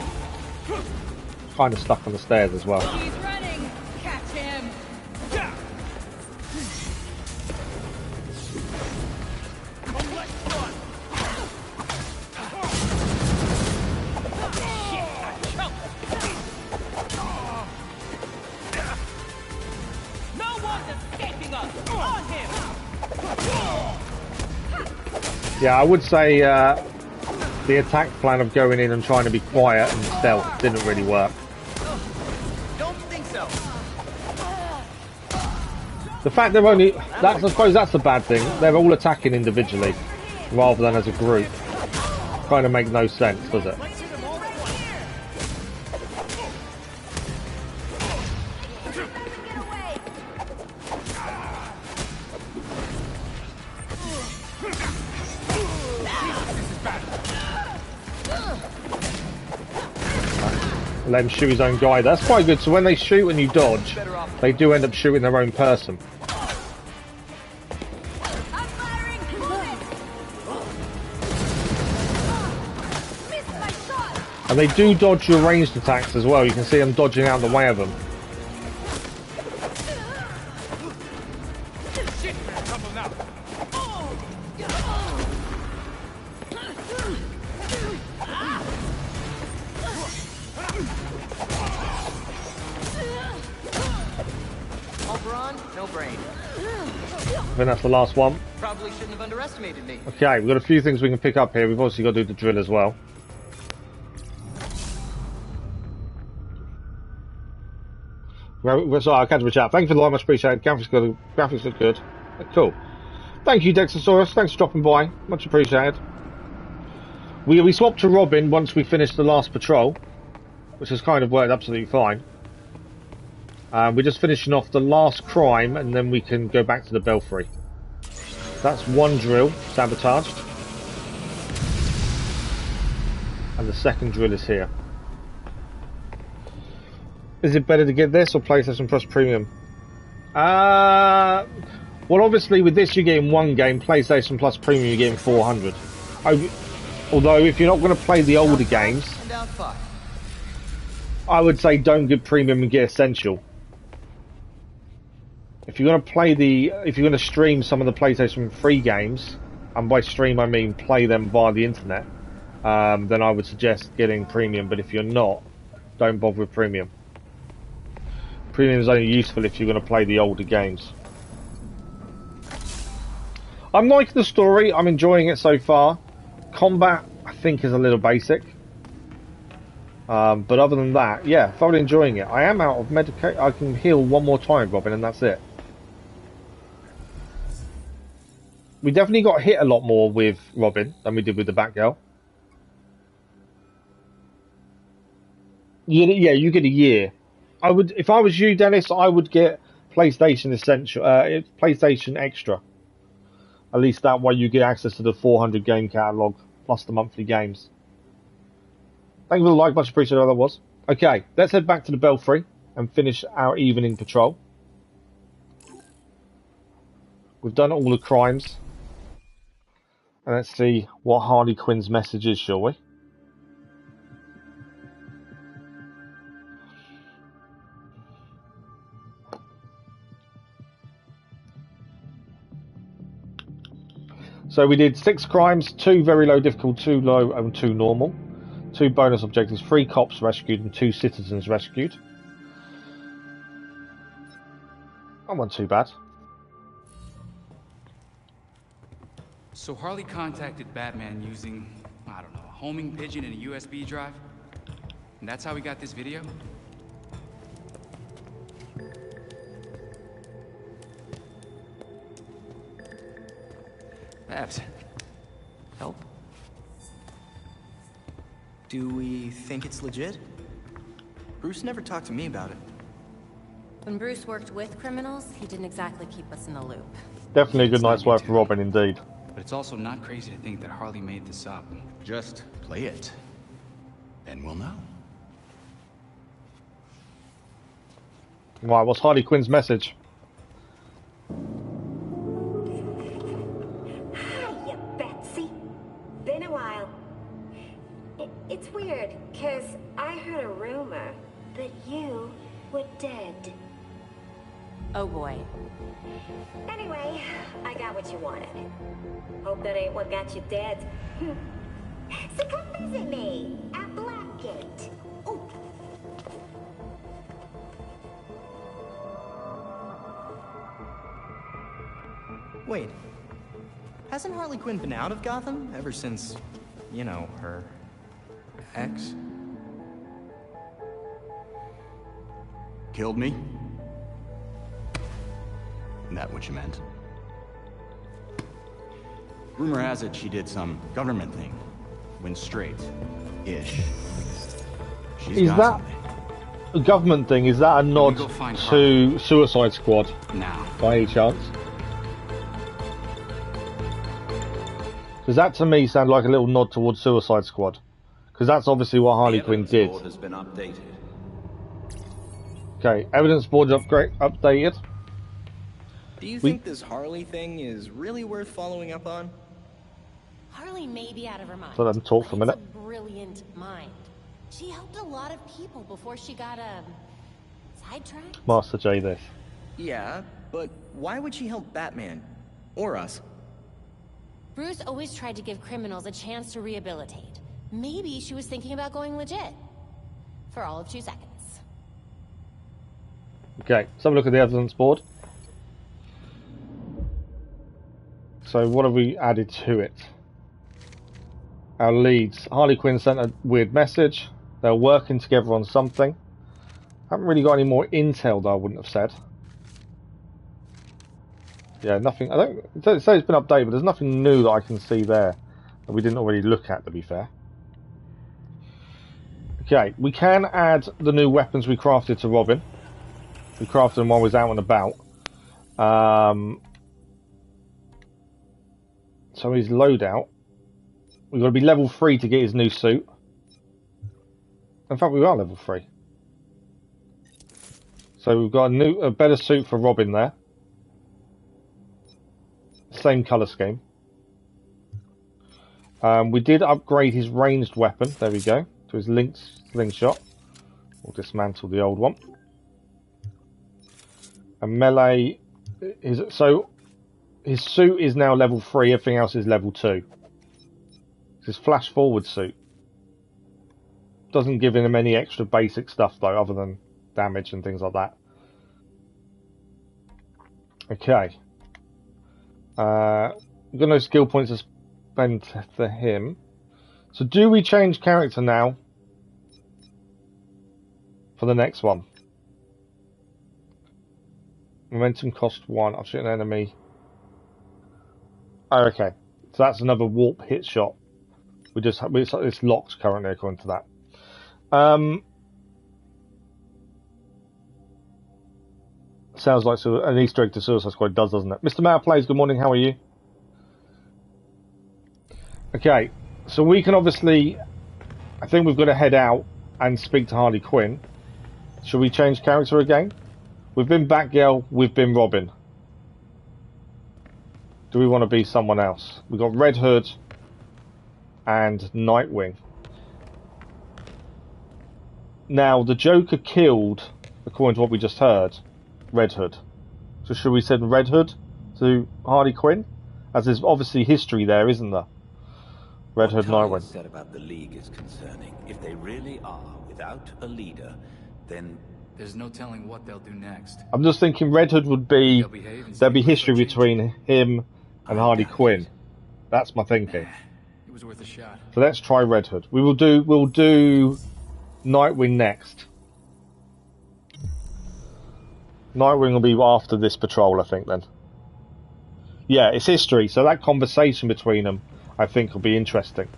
Kind of stuck on the stairs as well. He's running. Catch him. Yeah, I would say the attack plan of going in and trying to be quiet and stealth didn't really work. Don't think so. The fact they're only... I suppose that's the bad thing. They're all attacking individually rather than as a group. Kind of makes no sense, does it? Let him shoot his own guy. That's quite good. So when they shoot and you dodge, they do end up shooting their own person. And they do dodge your ranged attacks as well. You can see them dodging out the way of them. I think that's the last one. Probably shouldn't have underestimated me. Okay, we've got a few things we can pick up here. We've obviously got to do the drill as well. Sorry, I can't chat. Thank you for the like, much appreciated. Graphics look good. Cool. Thank you, Dexosaurus. Thanks for dropping by. Much appreciated. We swapped to Robin once we finished the last patrol, which has kind of worked absolutely fine. We're just finishing off the last crime, and then we can go back to the Belfry. That's one drill sabotaged, and the second drill is here. Is it better to get this or PlayStation Plus Premium? Well, obviously with this you're getting one game. PlayStation Plus Premium you're getting 400. Although if you're not going to play the older games, I would say don't get Premium and get Essential. If you're going to play if you're going to stream some of the PlayStation 3 games, and by stream I mean play them via the internet, then I would suggest getting Premium. But if you're not, don't bother with Premium. Premium is only useful if you're going to play the older games. I'm liking the story. I'm enjoying it so far. Combat, I think, is a little basic. But other than that, yeah, thoroughly enjoying it. I am out of medication. I can heal one more time, Robin, and that's it. We definitely got hit a lot more with Robin than we did with the Batgirl. Yeah, you get a year. I would, if I was you, Dennis, I would get PlayStation Essential, PlayStation Extra. At least that way you get access to the 400 game catalog plus the monthly games. Thank you for the like, much appreciated. That was okay. Let's head back to the Belfry and finish our evening patrol. We've done all the crimes, and let's see what Harley Quinn's message is, shall we? So we did 6 crimes, 2 very low difficult, 2 low and 2 normal. 2 bonus objectives, 3 cops rescued and 2 citizens rescued. That wasn't too bad. So Harley contacted Batman using, I don't know, a homing pigeon and a USB drive? And that's how we got this video? Babs, help? Do we think it's legit? Bruce never talked to me about it. When Bruce worked with criminals, he didn't exactly keep us in the loop. Definitely a good night's work for Robin, indeed. But it's also not crazy to think that Harley made this up. Just play it, and we'll know. Right, what's Harley Quinn's message? Hiya, Betsy. Been a while. It's weird, because I heard a rumor that you were dead. Oh boy. Anyway, I got what you wanted. Hope that ain't what got you dead. So come visit me at Blackgate. Ooh. Wait. Hasn't Harley Quinn been out of Gotham ever since, you know, her ex? Killed me? Isn't that what you meant? Rumor has it she did some government thing. Went straight-ish. Is that a government thing? Is that a nod to Suicide Squad? Now. By any chance? Does that to me sound like a little nod towards Suicide Squad? Because that's obviously what Harley Quinn did. Has been updated. Okay, evidence board updated. Do you think this Harley thing is really worth following up on? Harley may be out of her mind. So let them talk for a minute. It's a brilliant mind. She helped a lot of people before she got sidetracked. Master J this. Yeah, but why would she help Batman? Or us? Bruce always tried to give criminals a chance to rehabilitate. Maybe she was thinking about going legit. For all of 2 seconds. Okay, let's have a look at the evidence board. So what have we added to it? Our leads. Harley Quinn sent a weird message. They're working together on something. Haven't really got any more intel, though, I wouldn't have said. Yeah, nothing. I don't say it's been updated, but there's nothing new that I can see there that we didn't already look at, to be fair. Okay, we can add the new weapons we crafted to Robin. We crafted them while we was out and about. So his loadout. We've got to be level 3 to get his new suit. In fact, we are level 3. So we've got a better suit for Robin there. Same colour scheme. We did upgrade his ranged weapon. There we go. To his slingshot. We'll dismantle the old one. And melee. So his suit is now level 3. Everything else is level 2. His flash forward suit. Doesn't give him any extra basic stuff though, other than damage and things like that. Okay. We've got no skill points to spend for him. So do we change character now for the next one? Momentum cost 1. I'll shoot an enemy. Oh, okay. So that's another warp hit shot. It's locked currently according to that. Sounds like an Easter egg to Suicide Squad. It does, doesn't it? Mr. Mao Plays, good morning. How are you? Okay, so we can obviously. I think we've got to head out and speak to Harley Quinn. Should we change character again? We've been Batgirl. We've been Robin. Do we want to be someone else? We've got Red Hood and Nightwing. Now, the Joker killed, according to what we just heard, Red Hood. So should we send Red Hood to Harley Quinn? As there's obviously history there, isn't there? Red Hood, Nightwing. What said about the League is concerning. If they really are without a leader, then there's no telling what they'll do next. I'm just thinking Red Hood would be... There'd be history between him and Harley Quinn. That's my thinking. It was worth a shot. So let's try Red Hood. We'll do Nightwing next. Nightwing will be after this patrol, I think, then. Yeah, it's history, so that conversation between them, I think, will be interesting.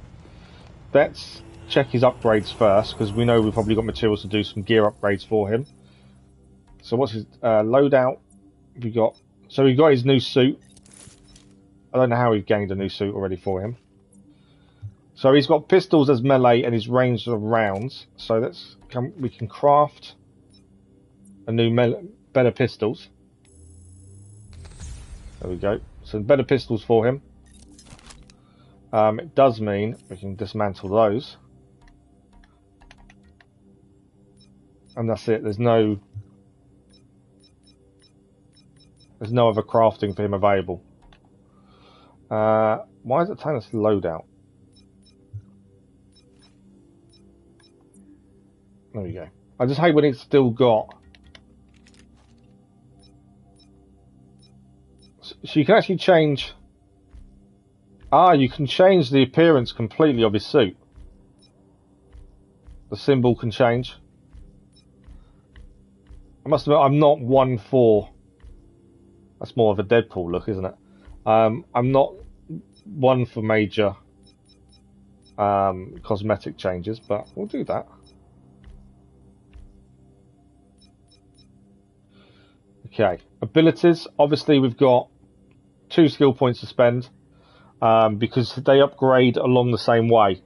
Let's check his upgrades first, because we know we've probably got materials to do some gear upgrades for him. So what's his loadout? So we got his new suit. I don't know how we've gained a new suit already for him. So he's got pistols as melee and his range of rounds. So we can craft a new better pistols. There we go. So better pistols for him. It does mean we can dismantle those. And that's it. There's no other crafting for him available. Why is it telling us loadout? There we go. I just hate when it's still got... So you can actually change Ah, you can change the appearance completely of his suit. The symbol can change. I must admit, I'm not one for... That's more of a Deadpool look, isn't it? I'm not one for major cosmetic changes, but we'll do that. Okay, abilities. Obviously, we've got 2 skill points to spend because they upgrade along the same way.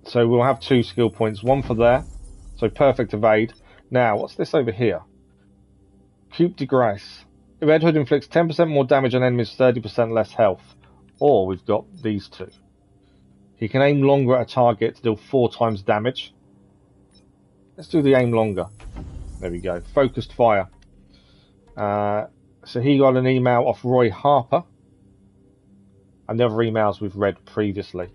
So we'll have 2 skill points, one for there. So perfect evade. Now, what's this over here? Coup de grace. Red Hood inflicts 10% more damage on enemies, 30% less health. Or we've got these 2. He can aim longer at a target to deal 4 times damage. Let's do the aim longer. There we go. Focused fire. So he got an email off Roy Harper. And the other emails we've read previously.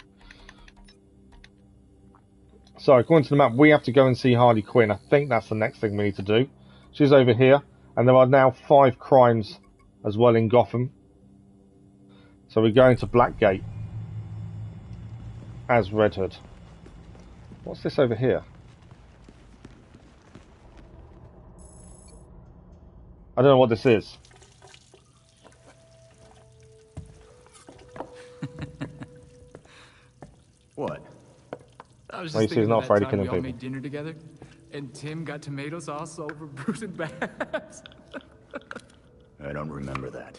So according to the map, we have to go and see Harley Quinn. I think that's the next thing we need to do. She's over here. And there are now 5 crimes as well in Gotham. So we're going to Blackgate as Red Hood. What's this over here? I don't know what this is. What? I was Well, just he's thinking not of afraid that of time we killing all people. made dinner together, and Tim got tomato sauce all over Bruce and Babs. I don't remember that.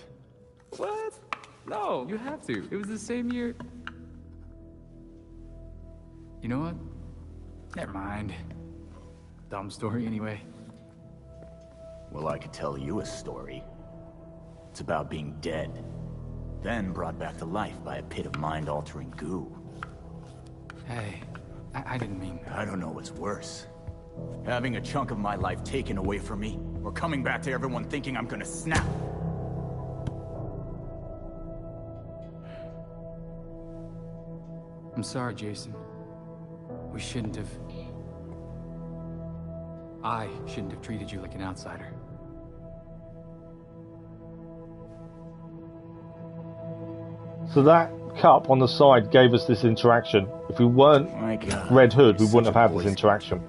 What? No, you have to. It was the same year. You know what? Never mind. Dumb story anyway. Well, I could tell you a story. It's about being dead, then brought back to life by a pit of mind-altering goo. Hey, I didn't mean... I don't know what's worse. Having a chunk of my life taken away from me, or coming back to everyone thinking I'm gonna snap. I'm sorry, Jason. We shouldn't have... I shouldn't have treated you like an outsider. So that cup on the side gave us this interaction. If we weren't Red Hood, we wouldn't have had this interaction.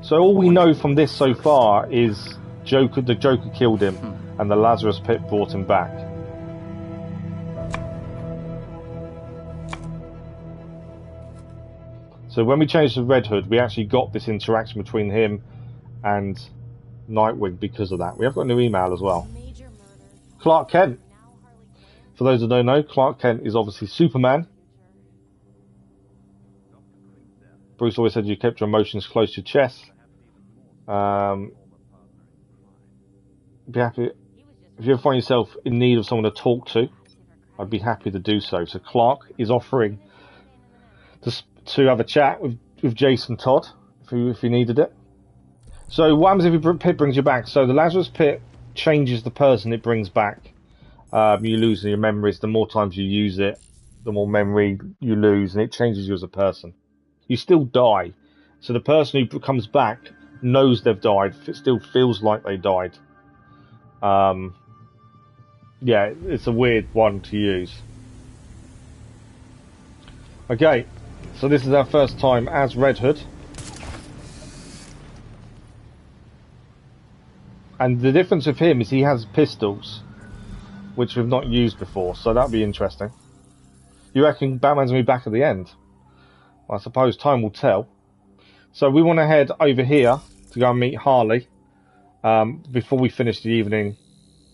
So all we know from this so far is the Joker killed him, and the Lazarus Pit brought him back. So when we changed to Red Hood, we actually got this interaction between him and Nightwing because of that. We have got a new email as well. Clark Kent. For those that don't know, Clark Kent is obviously Superman. Bruce always said you kept your emotions close to your chest. Be happy if you ever find yourself in need of someone to talk to. I'd be happy to do so. So Clark is offering to have a chat with Jason Todd if he needed it. So what happens if your pit brings you back? So the Lazarus Pit changes the person it brings back. You lose your memories. The more times you use it, the more memory you lose, and it changes you as a person. You still die. So the person who comes back knows they've died. It still feels like they died. Yeah, it's a weird one to use. Okay, so this is our first time as Red Hood. And the difference with him is he has pistols, which we've not used before, so that'll be interesting. You reckon Batman's going to be back at the end? Well, I suppose time will tell. So we want to head over here to go and meet Harley before we finish the evening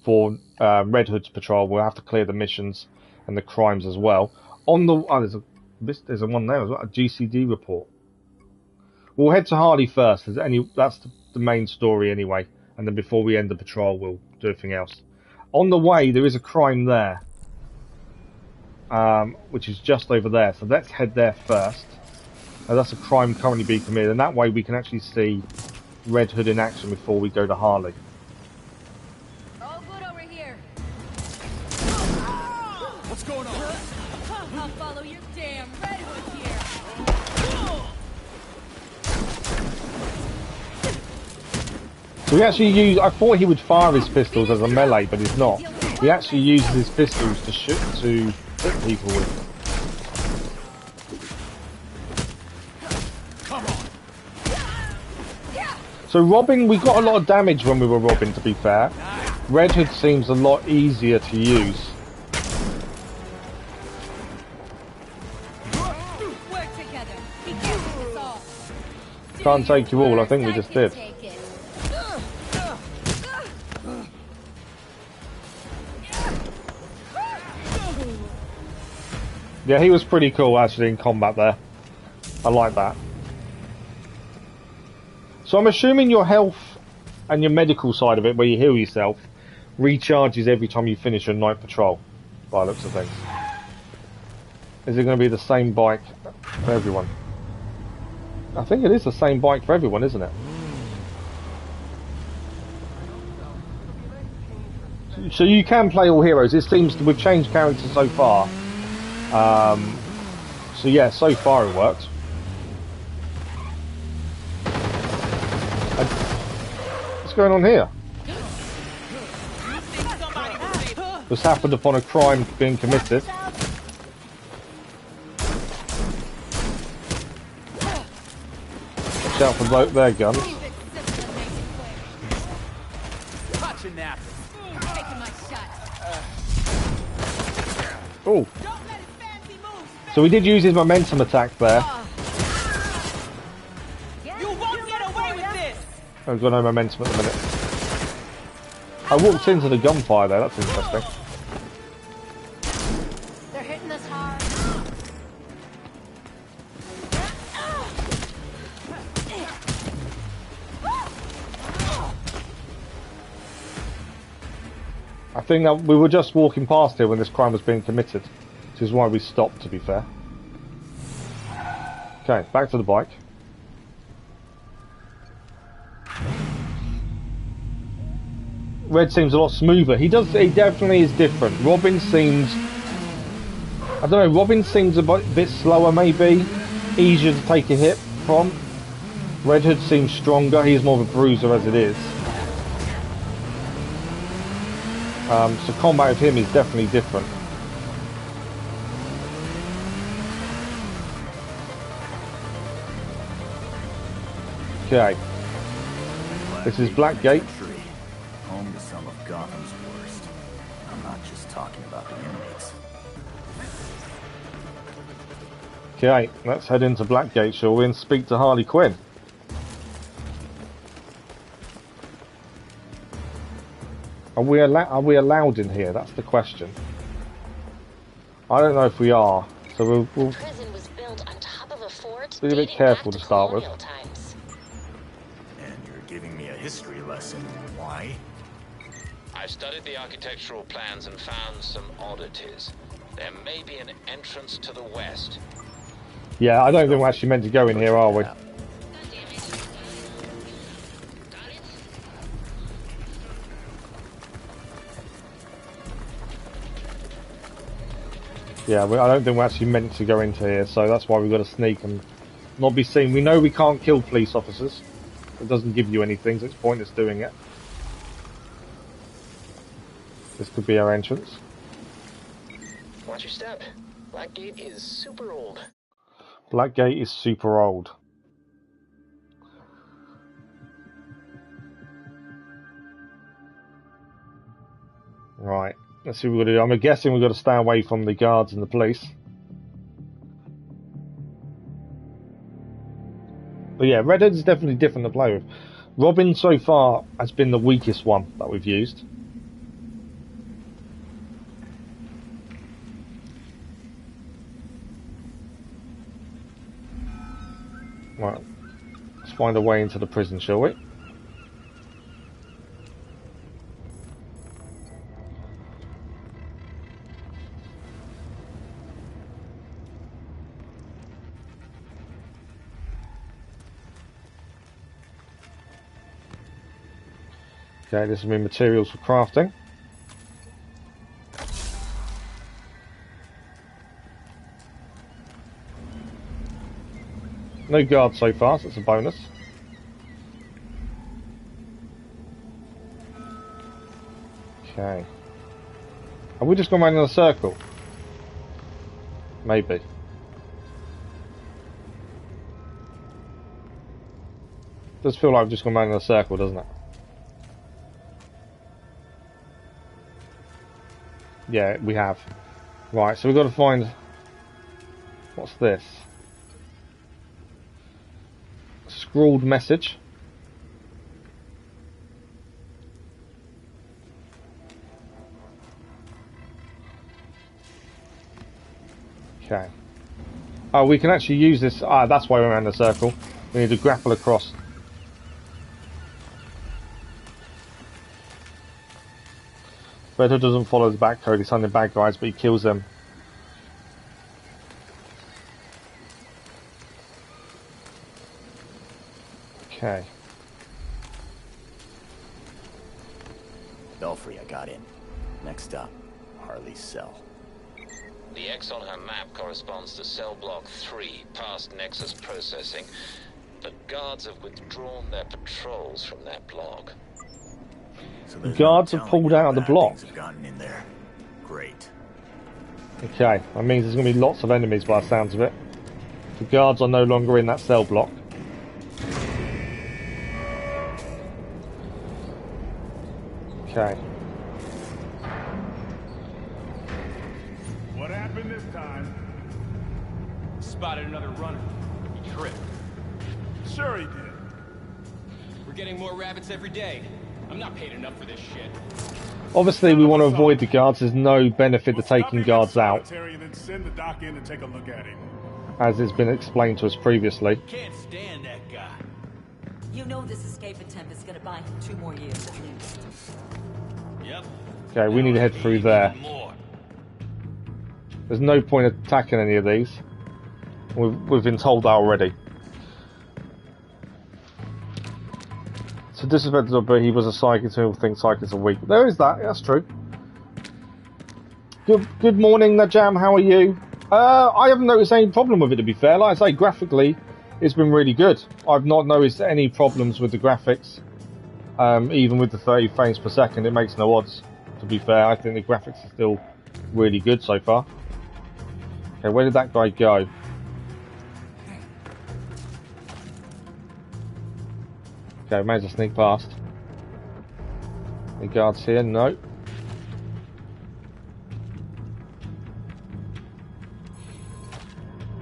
for Red Hood's patrol. We'll have to clear the missions and the crimes as well. On the there's a one there as well, a GCD report. We'll head to Harley first. That's the main story anyway. And then before we end the patrol, we'll do everything else. On the way, there is a crime there, which is just over there. So let's head there first. That's a crime currently being committed, and that way we can actually see Red Hood in action before we go to Harley. All good over here. What's going on? I'll follow your damn Red Hood here. So we actually use... I thought he would fire his pistols as a melee, but he's not. He actually uses his pistols to shoot, to hit people with. So robbing, we got a lot of damage when we were robbing, to be fair. Redhood seems a lot easier to use. Can't take you all, I think we just did. Yeah, he was pretty cool actually in combat there. I like that. So I'm assuming your health and your medical side of it, where you heal yourself, recharges every time you finish your night patrol, by the looks of things. Is it going to be the same bike for everyone? I think it is the same bike for everyone, isn't it? So you can play all heroes. It seems we've changed characters so far. So yeah, so far it works. What's going on here? This happened upon a crime being committed. Watch out for both their guns. Oh. So we did use his momentum attack there. I've got no momentum at the minute. I walked into the gunfire there, that's interesting. They're hitting us hard. I think that we were just walking past here when this crime was being committed, which is why we stopped, to be fair. Okay, back to the bike. Red seems a lot smoother. He definitely is different. Robin seems, I don't know, Robin seems a bit slower maybe, easier to take a hit from. Red Hood seems stronger, he's more of a bruiser as it is. So combat with him is definitely different. Okay. This is Blackgate. Home to some of Gotham's worst. I'm not just talking about the inmates. Okay, let's head into Blackgate, shall we, and speak to Harley Quinn. Are we allowed in here? That's the question. I don't know if we are, so we'll Prison was built on top of a fort be a bit careful to start with. times. And you're giving me a history lesson. Why? I've studied the architectural plans and found some oddities. There may be an entrance to the west. Yeah, I don't think we're actually meant to go in here, are we? Yeah, I don't think we're actually meant to go into here, so that's why we've got to sneak and not be seen. We know we can't kill police officers. It doesn't give you anything, so it's pointless doing it. This could be our entrance. Watch your step. Blackgate is super old. Blackgate is super old. Right, let's see what we're going to do. I'm guessing we've got to stay away from the guards and the police. But yeah, Redhood is definitely different to play with. Robin so far has been the weakest one that we've used. Right, let's find a way into the prison, shall we? Okay, this will be materials for crafting. No guards so far, so that's a bonus. Okay. Have we just gone round in a circle? Maybe. Does feel like I've just gone round in a circle, doesn't it? Yeah, we have. Right, so we've got to find... What's this? Scrawled message. Okay. Oh, we can actually use this. Ah, that's why we're around the circle. We need to grapple across. Redhood doesn't follow the back code. He's hunting bad guys, but he kills them. Okay. Belfry, I got in. Next up, Harley's cell. The X on her map corresponds to cell block 3, past Nexus processing, but guards have withdrawn their patrols from that block. So guards have pulled out of the block. Have gotten in there. Great. Okay, that means there's going to be lots of enemies by the sounds of it. The guards are no longer in that cell block. Okay. What happened this time? Spotted another runner. He tripped. Sure he did. We're getting more rabbits every day. I'm not paid enough for this shit. Obviously, we want to avoid the guards. There's no benefit to taking guards out, And then send the doc in to take a look at him. as has been explained to us previously. Can't stand that guy. You know this escape attempt is gonna buy him 2 more years at least. Yep. Okay, we need to head through there. There's no point attacking any of these. We've been told that already. So disrespected, but he was a psychic, so he'll think psychics are weak. There is that, that's true. Good morning, Najam, how are you? I haven't noticed any problem with it, to be fair. Like I say, graphically, it's been really good. I've not noticed any problems with the graphics. Even with the 30 frames per second, it makes no odds, to be fair. I think the graphics are still really good so far. Okay, where did that guy go? Okay, managed to sneak past. Any guards here? No.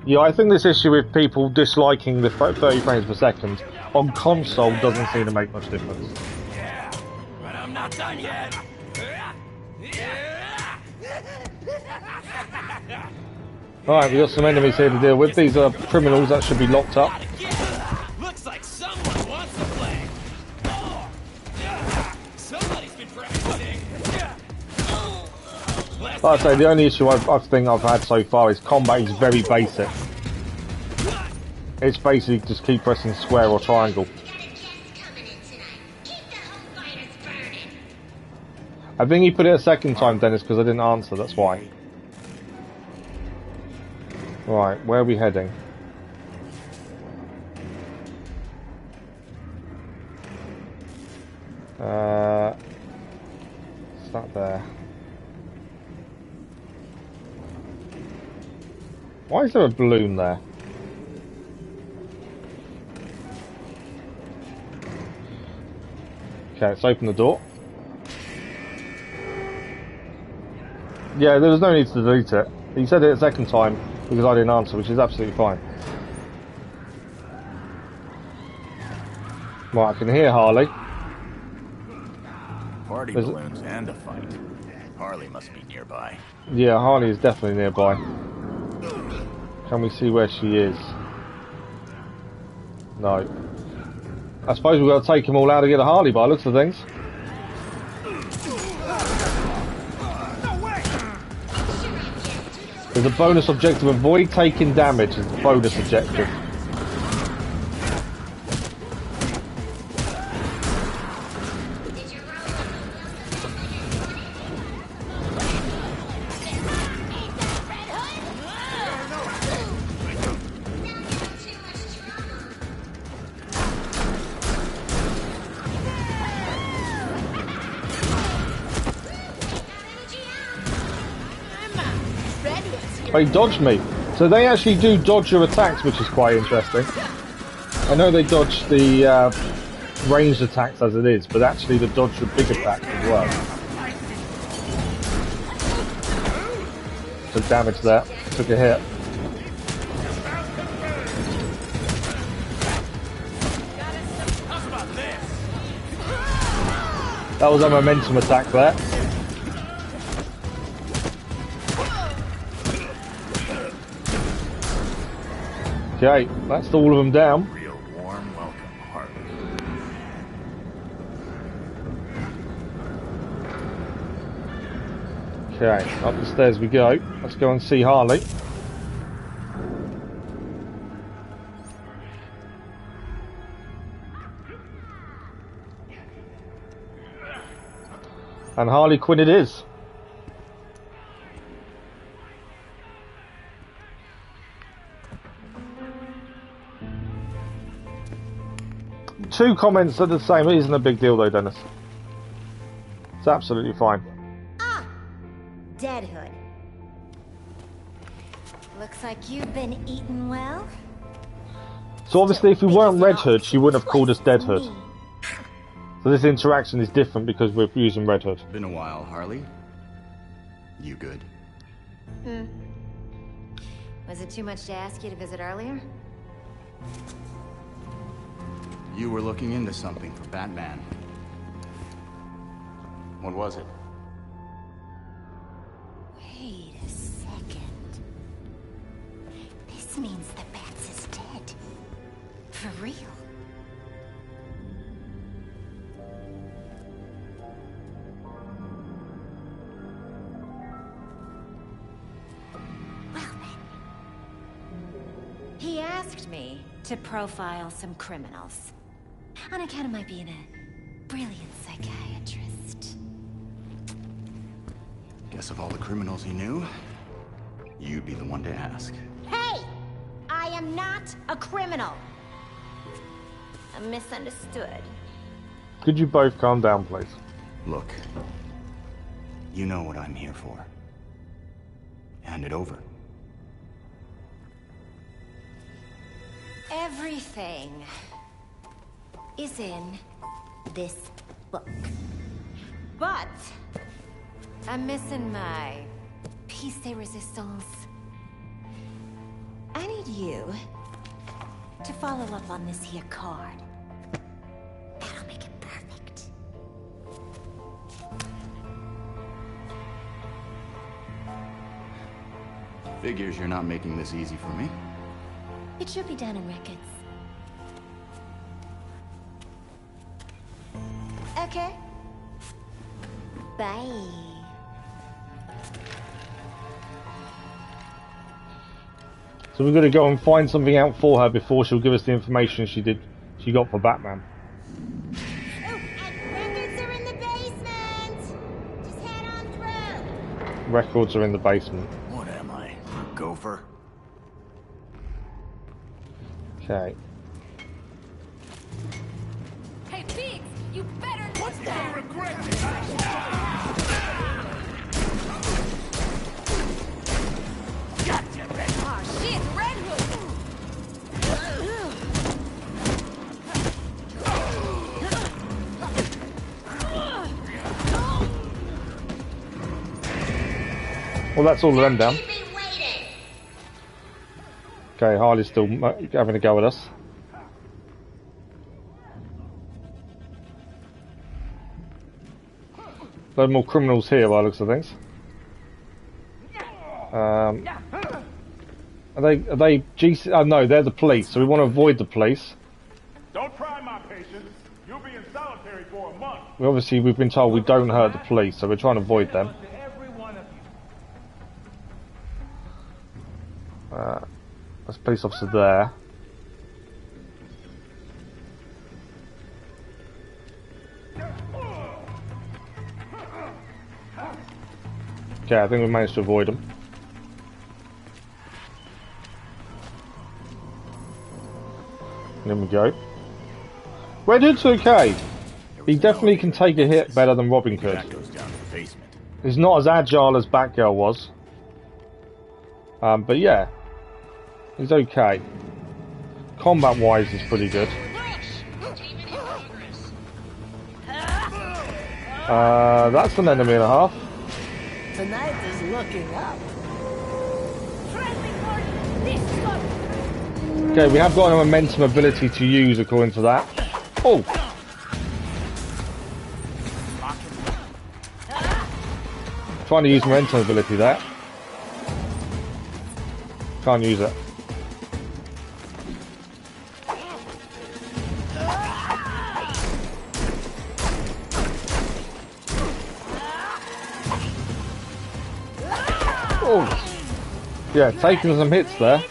Yeah, I think this issue with people disliking the 30 frames per second on console doesn't seem to make much difference. Yeah, but I'm not done yet. Alright, we've got some enemies here to deal with. These are criminals that should be locked up. Looks like someone wants to play. Somebody's been practicing. Like I say, the only issue I think I've had so far is combat is very basic. It's basically just keep pressing square or triangle. I think he put it a second time, Dennis, because I didn't answer, that's why. Right, where are we heading? What's that there? Why is there a balloon there? Okay, let's open the door. Yeah, there was no need to delete it. He said it a second time because I didn't answer, which is absolutely fine. Right, I can hear Harley. Party balloons and a fight. Harley must be nearby. Yeah, Harley is definitely nearby. Can we see where she is? No. I suppose we've got to take them all out to get a Harley by the looks of things. There's a bonus objective. Avoid taking damage is the bonus objective. They dodged me. So they actually do dodge your attacks, which is quite interesting. I know they dodge the ranged attacks as it is, but actually they dodge the big attacks as well. Took damage there. Took a hit. That was a momentum attack there. Okay, that's all of them down. Real warm welcome, Harley. Okay, up the stairs we go. Let's go and see Harley. And Harley Quinn it is. Two comments are the same. It isn't a big deal though, Dennis. It's absolutely fine. Deadhood. Looks like you've been eating well. So obviously if we weren't Red Hood, she wouldn't have called us Deadhood. So this interaction is different because we're using Red Hood. Been a while, Harley. You good? Was it too much to ask you to visit earlier? You were looking into something for Batman. What was it? Wait a second. This means the Bats is dead. For real. Well then. He asked me to profile some criminals. On account of my being a brilliant psychiatrist. Guess of all the criminals he knew, you'd be the one to ask. Hey! I am not a criminal. I'm misunderstood. Could you both calm down, please? Look, you know what I'm here for. Hand it over. Everything is in this book. But I'm missing my piece de resistance. I need you to follow up on this here card. That'll make it perfect. Figures you're not making this easy for me. It should be done in records. Okay. Bye. So we're going to go and find something out for her before she'll give us the information she got for Batman. Oh, and records are in the basement. Just head on through. Records are in the basement. What am I, a gopher? Okay. Hey, Biggs, you better. What's that? Regret Gotcha, Red. Oh shit, Redhood. Well, that's all of them down. Okay, Harley's still having a go at us. Load more criminals here by the looks of things. Are they GC? Oh no, they're the police, so we want to avoid the police. Don't try my patience. You'll be in solitary for a month. We've been told we don't hurt the police, so we're trying to avoid them. There's a police officer there. Okay, I think we managed to avoid them. There we go. Red Hood's okay. He definitely can take a hit better than Robin could. That goes down to the basement. He's not as agile as Batgirl was. But yeah, he's okay. Combat-wise, he's pretty good. That's an enemy and a half. Tonight is looking up. Okay, we have got a momentum ability to use according to that. Oh! Trying to use momentum ability there. Can't use it. Oh! Yeah, taking some hits there.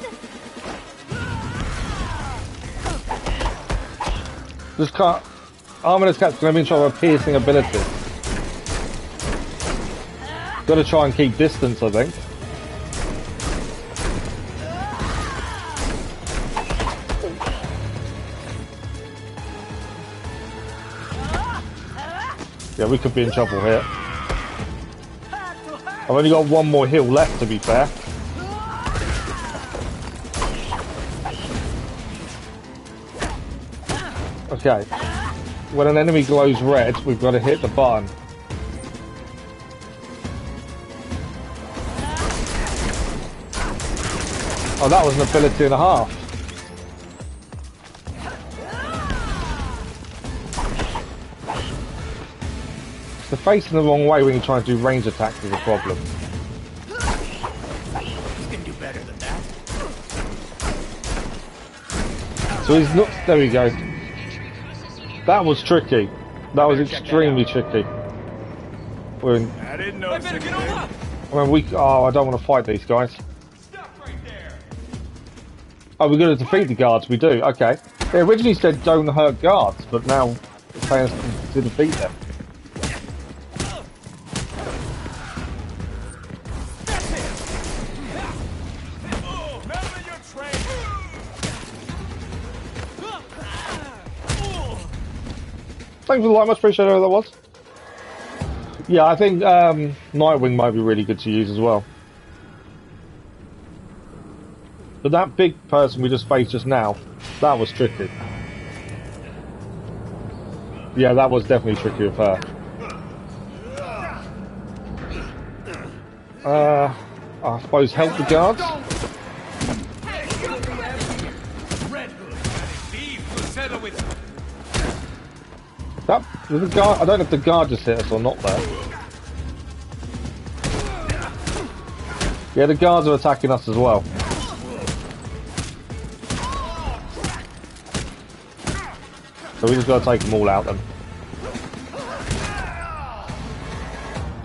Just can't. Armorless Cat's going to be in trouble with piercing ability. Got to try and keep distance, I think. Yeah, we could be in trouble here. I've only got one more heal left, to be fair. Okay. When an enemy glows red, we've got to hit the button. Oh, that was an ability and a half. The facing the wrong way when you're trying to do range attacks is a problem. You can do better than that. So he's not. There we go. That was tricky. That was extremely tricky. We're in, I didn't know. I mean, oh, I don't want to fight these guys. Oh, we're going to defeat the guards. We do. Okay. They originally said don't hurt guards, but now it's saying us to defeat them. Thanks for the like, much appreciated whoever that was. Yeah, I think Nightwing might be really good to use as well. But that big person we just faced just now, that was tricky. Yeah, that was definitely tricky with her. I suppose help the guards. That the guard. I don't know if the guard just hit us or not there. Yeah, the guards are attacking us as well. So we just got to take them all out then.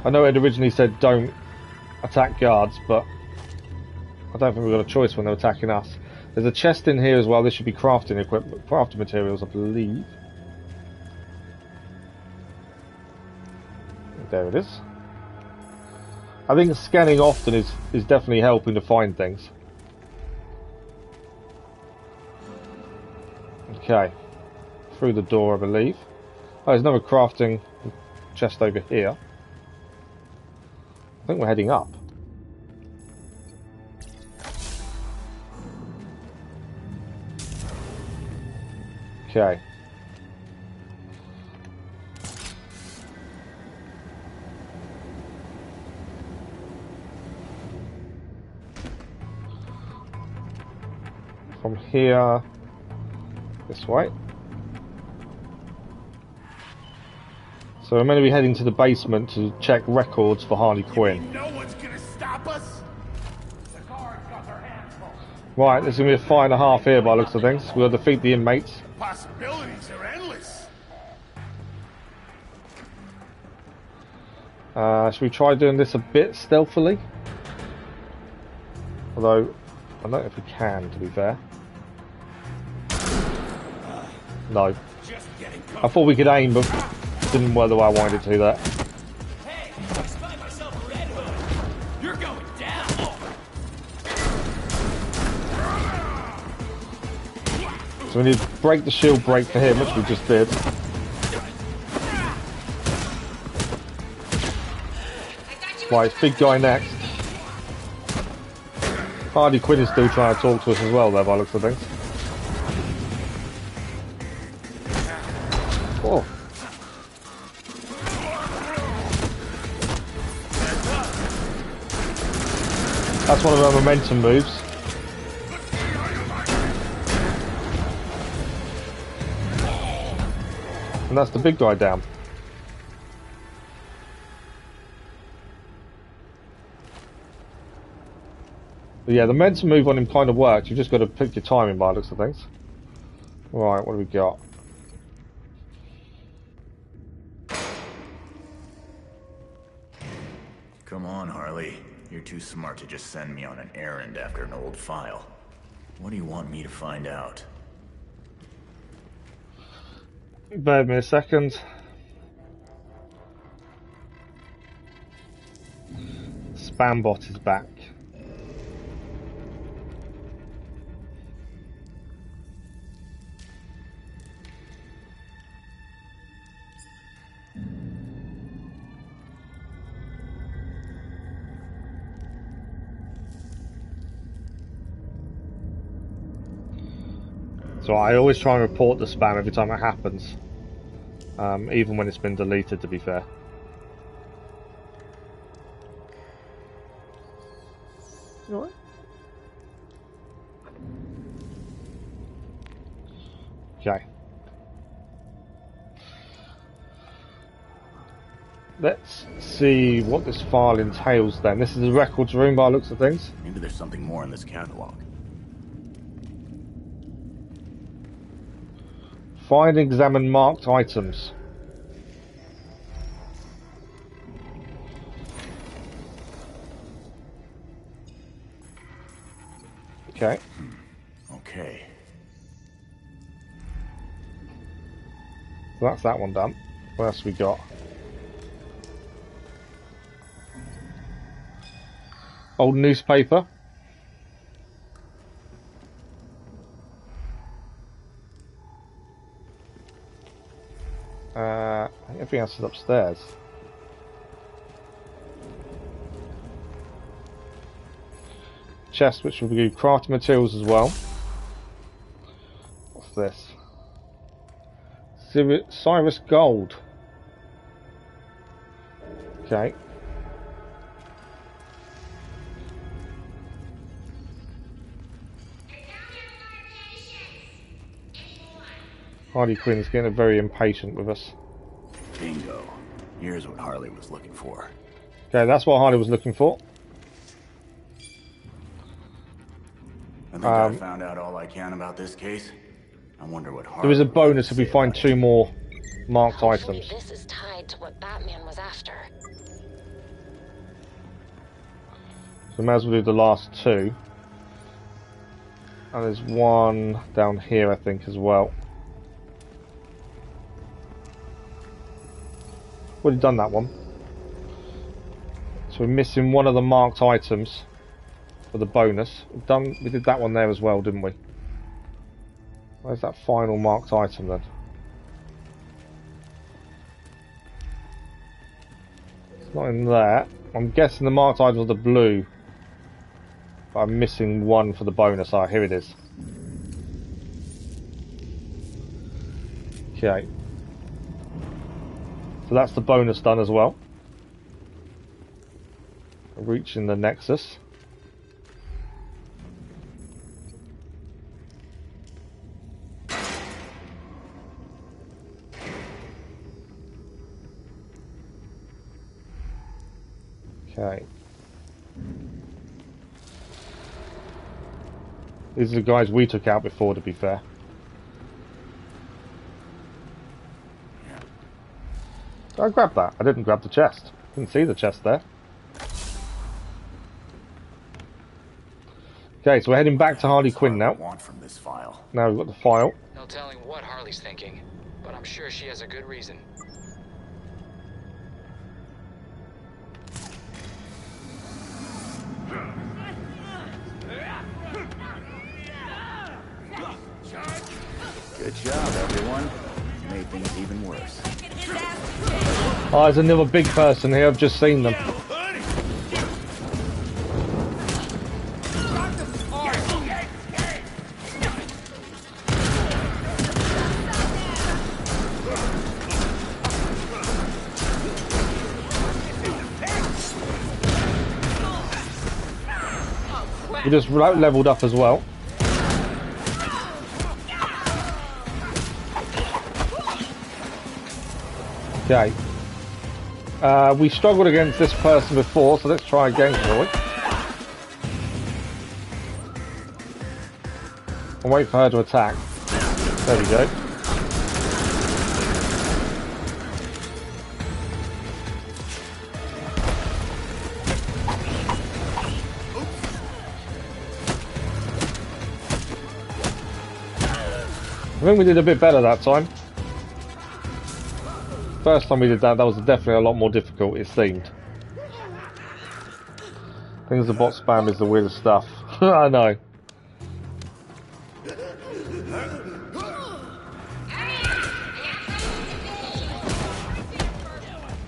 I know it originally said don't attack guards, but I don't think we've got a choice when they're attacking us. There's a chest in here as well. This should be crafting equipment, crafting materials, I believe. There it is. I think scanning often is definitely helping to find things. Okay. Through the door, I believe. Oh, there's another crafting chest over here. I think we're heading up. Okay. From here, this way. So we're meant to be heading to the basement to check records for Harley Quinn. No one's gonna stop us. The guards got their hands full. Right, there's going to be a fight and a half here by the looks of things. We'll defeat the inmates. Possibilities are endless. Should we try doing this a bit stealthily? Although, I don't know if we can, to be fair. No. I thought we could aim, but didn't work the way I wanted to do that. Hey, I spy myself a Redhood. You're going down. So we need to break the shield break for him, which we just did. Right, it's big guy next. Harley Quinn is still trying to talk to us as well, though, by the looks of things. Oh. That's one of her momentum moves. And that's the big guy down. But yeah, the momentum move on him kind of works. You've just got to pick your timing by the looks of things. Right, what do we got? Come on, Harley. You're too smart to just send me on an errand after an old file. What do you want me to find out? Bear with me a second. Spam bot is back. So I always try and report the spam every time it happens, even when it's been deleted, to be fair. What? Okay. Let's see what this file entails then. This is the records room by the looks of things. Maybe there's something more in this catalog. Find and examine marked items. Okay. Okay. So that's that one done. What else we got? Old newspaper. Everything else is upstairs. Chest, which will give crafting materials as well. What's this? Cyrus Gold. Okay. Harley Quinn is getting very impatient with us. Bingo. Here's what Harley was looking for. Okay, that's what Harley was looking for. I think I found out all I can about this case. I wonder what Harley... There is a bonus if we find 2 more marked items. This is tied to what Batman was after. So we may as well do the last 2. And there's one down here, I think, as well. We've already done that one. So we're missing one of the marked items for the bonus. We did that one there as well, didn't we? Where's that final marked item then? It's not in there. I'm guessing the marked items are the blue. But I'm missing one for the bonus. Ah, here it is. Okay. So that's the bonus done as well. Reaching the Nexus. Okay. These are the guys we took out before, to be fair. I grabbed that. I didn't grab the chest. Didn't see the chest there. Okay, so we're heading back to Harley Quinn now. Want from this file. Now we've got the file. No telling what Harley's thinking, but I'm sure she has a good reason. Good job, everyone. Made things even worse. Oh, there's another big person here. I've just seen them. Rock the We just leveled up as well. Okay. We struggled against this person before, so let's try again, shall we? And wait for her to attack. There we go. I think we did a bit better that time. First time we did that was definitely a lot more difficult, it seemed. I think the bot spam is the weirdest stuff. I know.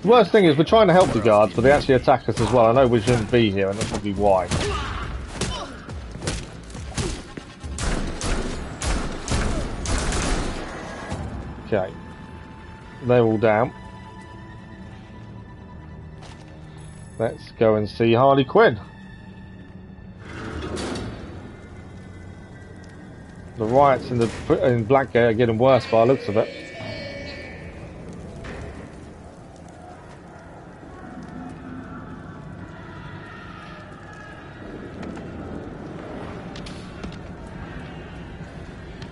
The worst thing is we're trying to help the guards, but they actually attack us as well. I know we shouldn't be here, and that's probably why. Okay. They're all down. Let's go and see Harley Quinn. The riots in Blackgate are getting worse by the looks of it.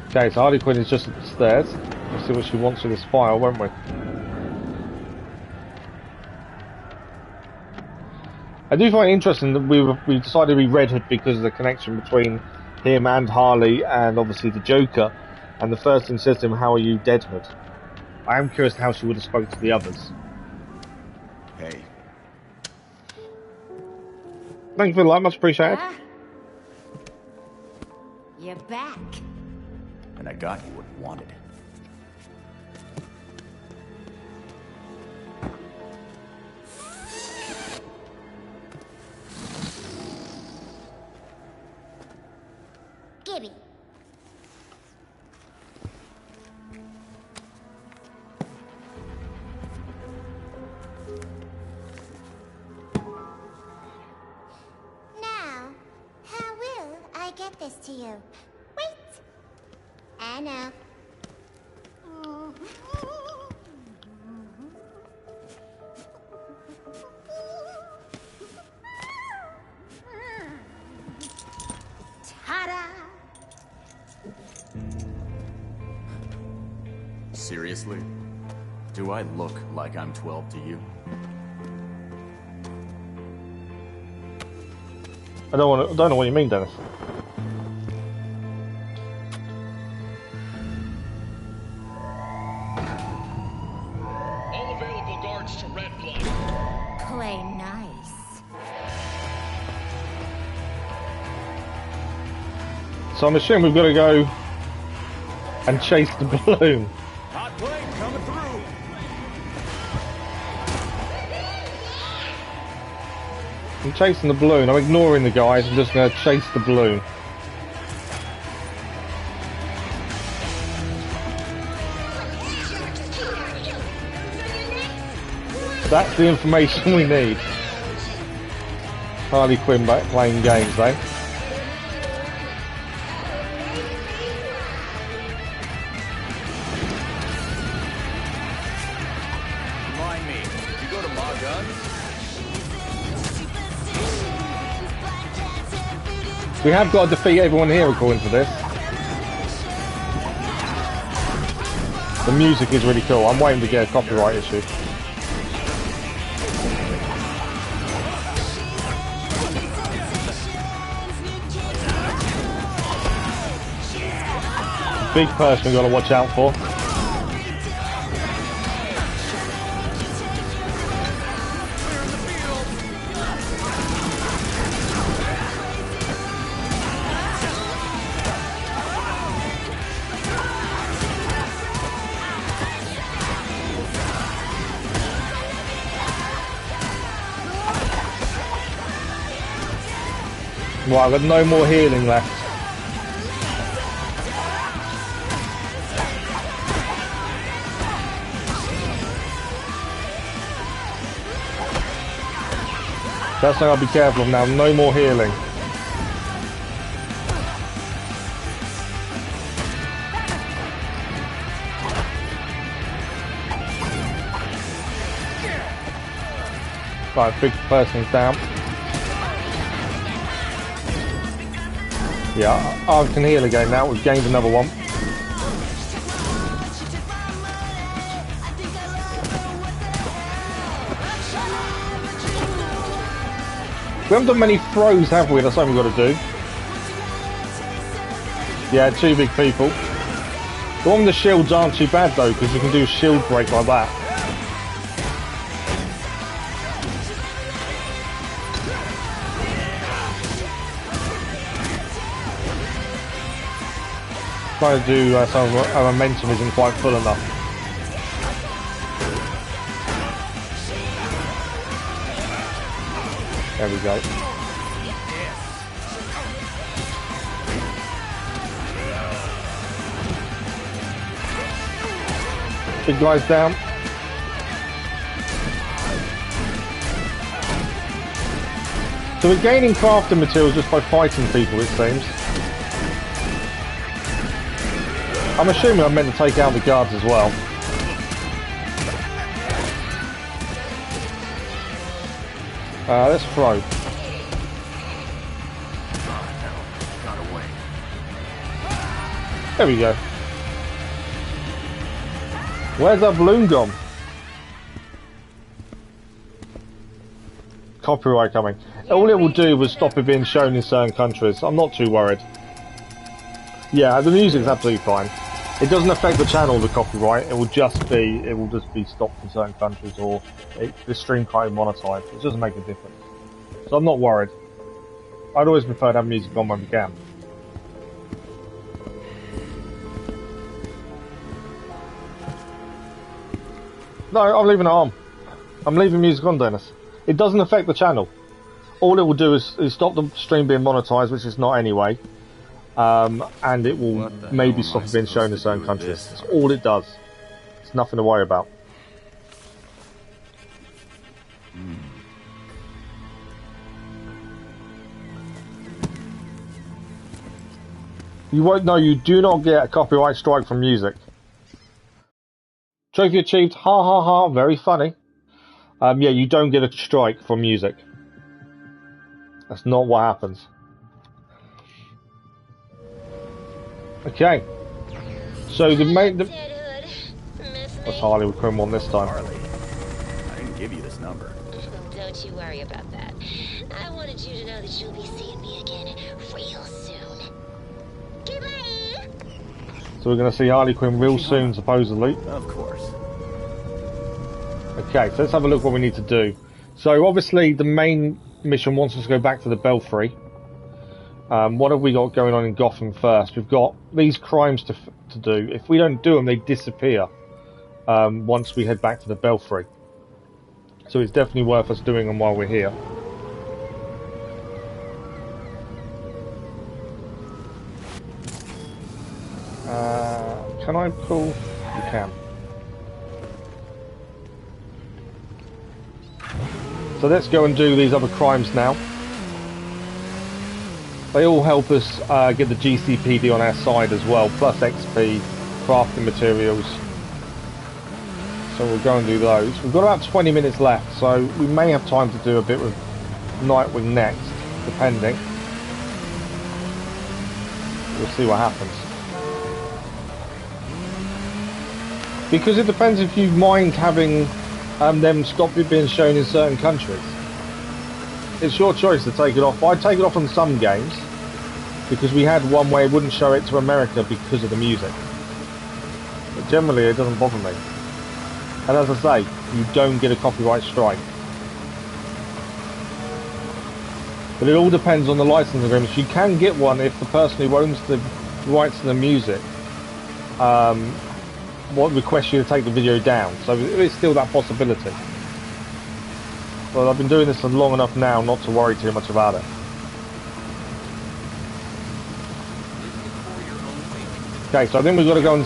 Okay, so Harley Quinn is just upstairs. We'll see what she wants with this file, won't we? I do find it interesting that we decided to be Redhood because of the connection between him and Harley and obviously the Joker. And the first thing says to him, "How are you, Deadhood?" I am curious how she would have spoken to the others. Hey. Thank you for the like, much appreciated. You're back. And I got you what you wanted. Gibby. Now, how will I get this to you? Wait. I know. Ta-da! Seriously? Do I look like I'm 12 to you? I don't know what you mean, Dennis. All available guards to Red Blood. Play nice. So I'm assuming we've got to go and chase the balloon. Hot plane coming through. I'm chasing the balloon. I'm ignoring the guys. I'm just going to chase the balloon. That's the information we need. Harley Quinn back playing games, eh? Remind me, you go to Ma Guns? We have got to defeat everyone here according to this. The music is really cool. I'm waiting to get a copyright issue. Big person we've got to watch out for. Right, I've got no more healing left. That's something I'll be careful of now. No more healing. Right, big person's down. Yeah, I can heal again now. We've gained another one. We haven't done many throws, have we? That's something we've got to do. Yeah, 2 big people. The one with the shields aren't too bad though, because you can do shield break like that. Trying to do some momentum isn't quite full enough. There we go. Big guy's down. So we're gaining crafting materials just by fighting people, it seems. I'm assuming I'm meant to take out the guards as well. Let's throw. There we go. Where's that balloon gone? Copyright coming. All it will do was stop it being shown in certain countries. I'm not too worried. Yeah, the music's absolutely fine. It doesn't affect the channel, the copyright. It will just be stopped in certain countries, or the stream can't be monetized. It doesn't make a difference. So I'm not worried. I'd always prefer to have music on when we can. No, I'm leaving it on. I'm leaving music on, Dennis. It doesn't affect the channel. All it will do is stop the stream being monetized, which is not anyway. And it will maybe stop it being shown in certain countries. That's all it does. It's nothing to worry about. You won't know. You do not get a copyright strike from music. Trophy achieved. Ha ha ha. Very funny. Yeah, you don't get a strike from music. That's not what happens. Okay. So the main... What's Harley Quinn one this time? Harley, I didn't give you this number. Don't you worry about that. I wanted you to know that you'll be seeing me again real soon. Goodbye! So we're going to see Harley Quinn real soon, supposedly. Of course. Okay, so let's have a look what we need to do. So obviously the main mission wants us to go back to the Belfry. What have we got going on in Gotham first? We've got these crimes to do. If we don't do them, they disappear once we head back to the Belfry. So it's definitely worth us doing them while we're here. Can I pull? You can. So let's go and do these other crimes now. They all help us get the GCPD on our side as well, plus XP, crafting materials. So we'll go and do those. We've got about 20 minutes left, so we may have time to do a bit with Nightwing next, depending. We'll see what happens. Because it depends if you mind having them stop it being shown in certain countries. It's your choice to take it off. I take it off on some games because we had one where it wouldn't show it to America because of the music. But generally it doesn't bother me. And as I say, you don't get a copyright strike. But it all depends on the license agreements. You can get one if the person who owns the rights to the music requests you to take the video down. So it's still that possibility. Well, I've been doing this for long enough now not to worry too much about it. Okay, so I think we've got to go and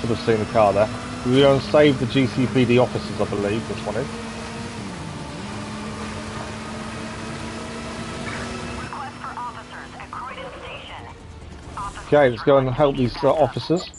sort of see in the car there. We're going to save the GCPD officers, I believe, this one is. Okay, let's go and help these officers.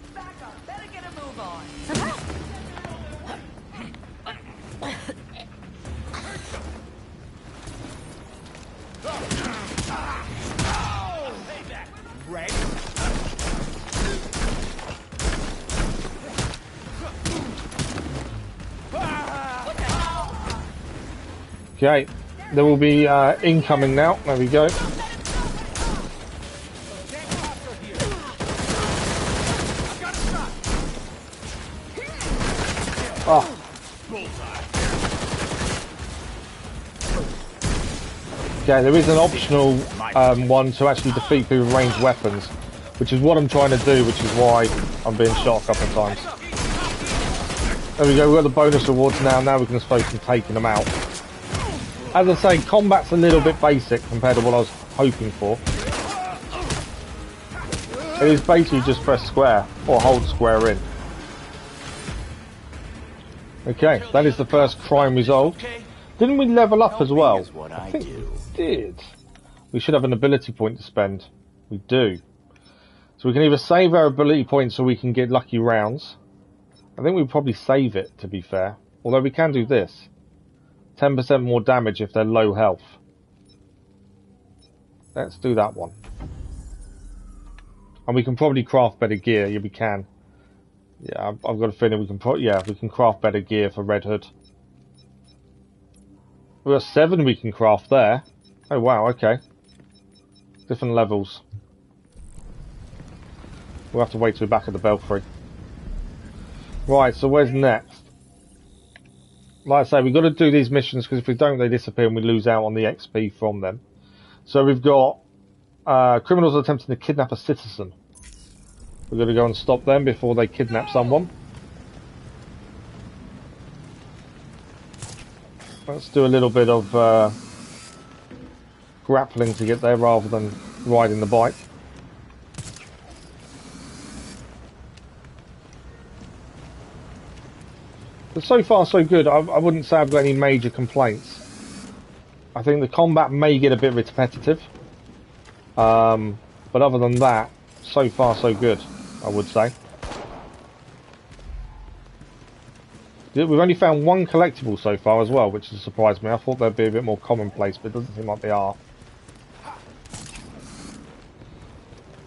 Okay, there will be incoming now. There we go. Oh. Okay, there is an optional one to actually defeat people with ranged weapons, which is what I'm trying to do, which is why I'm being shot a couple of times. There we go, we've got the bonus rewards now. Now we can focus on taking them out. As I say, combat's a little bit basic compared to what I was hoping for. It is basically just press square or hold square in. Okay, that is the first crime resolved. Didn't we level up as well? I think we did. We should have an ability point to spend. We do. So we can either save our ability points so we can get lucky rounds. I think we'll probably save it, to be fair. Although we can do this. 10% more damage if they're low health. Let's do that one. And we can probably craft better gear. Yeah, we can. Yeah, I've got a feeling we can. We can craft better gear for Red Hood. We've got 7 we can craft there. Oh wow, okay. Different levels. We'll have to wait till we're back at the Belfry. Right, so where's next? Like I say, we've got to do these missions because if we don't, they disappear and we lose out on the XP from them. So we've got criminals attempting to kidnap a citizen. We've got to go and stop them before they kidnap someone. Let's do a little bit of grappling to get there rather than riding the bike. But so far so good. I wouldn't say I've got any major complaints. I think the combat may get a bit repetitive. But other than that, so far so good, I would say. We've only found 1 collectible so far as well, which has surprised me. I thought they'd be a bit more commonplace, but it doesn't seem like they are.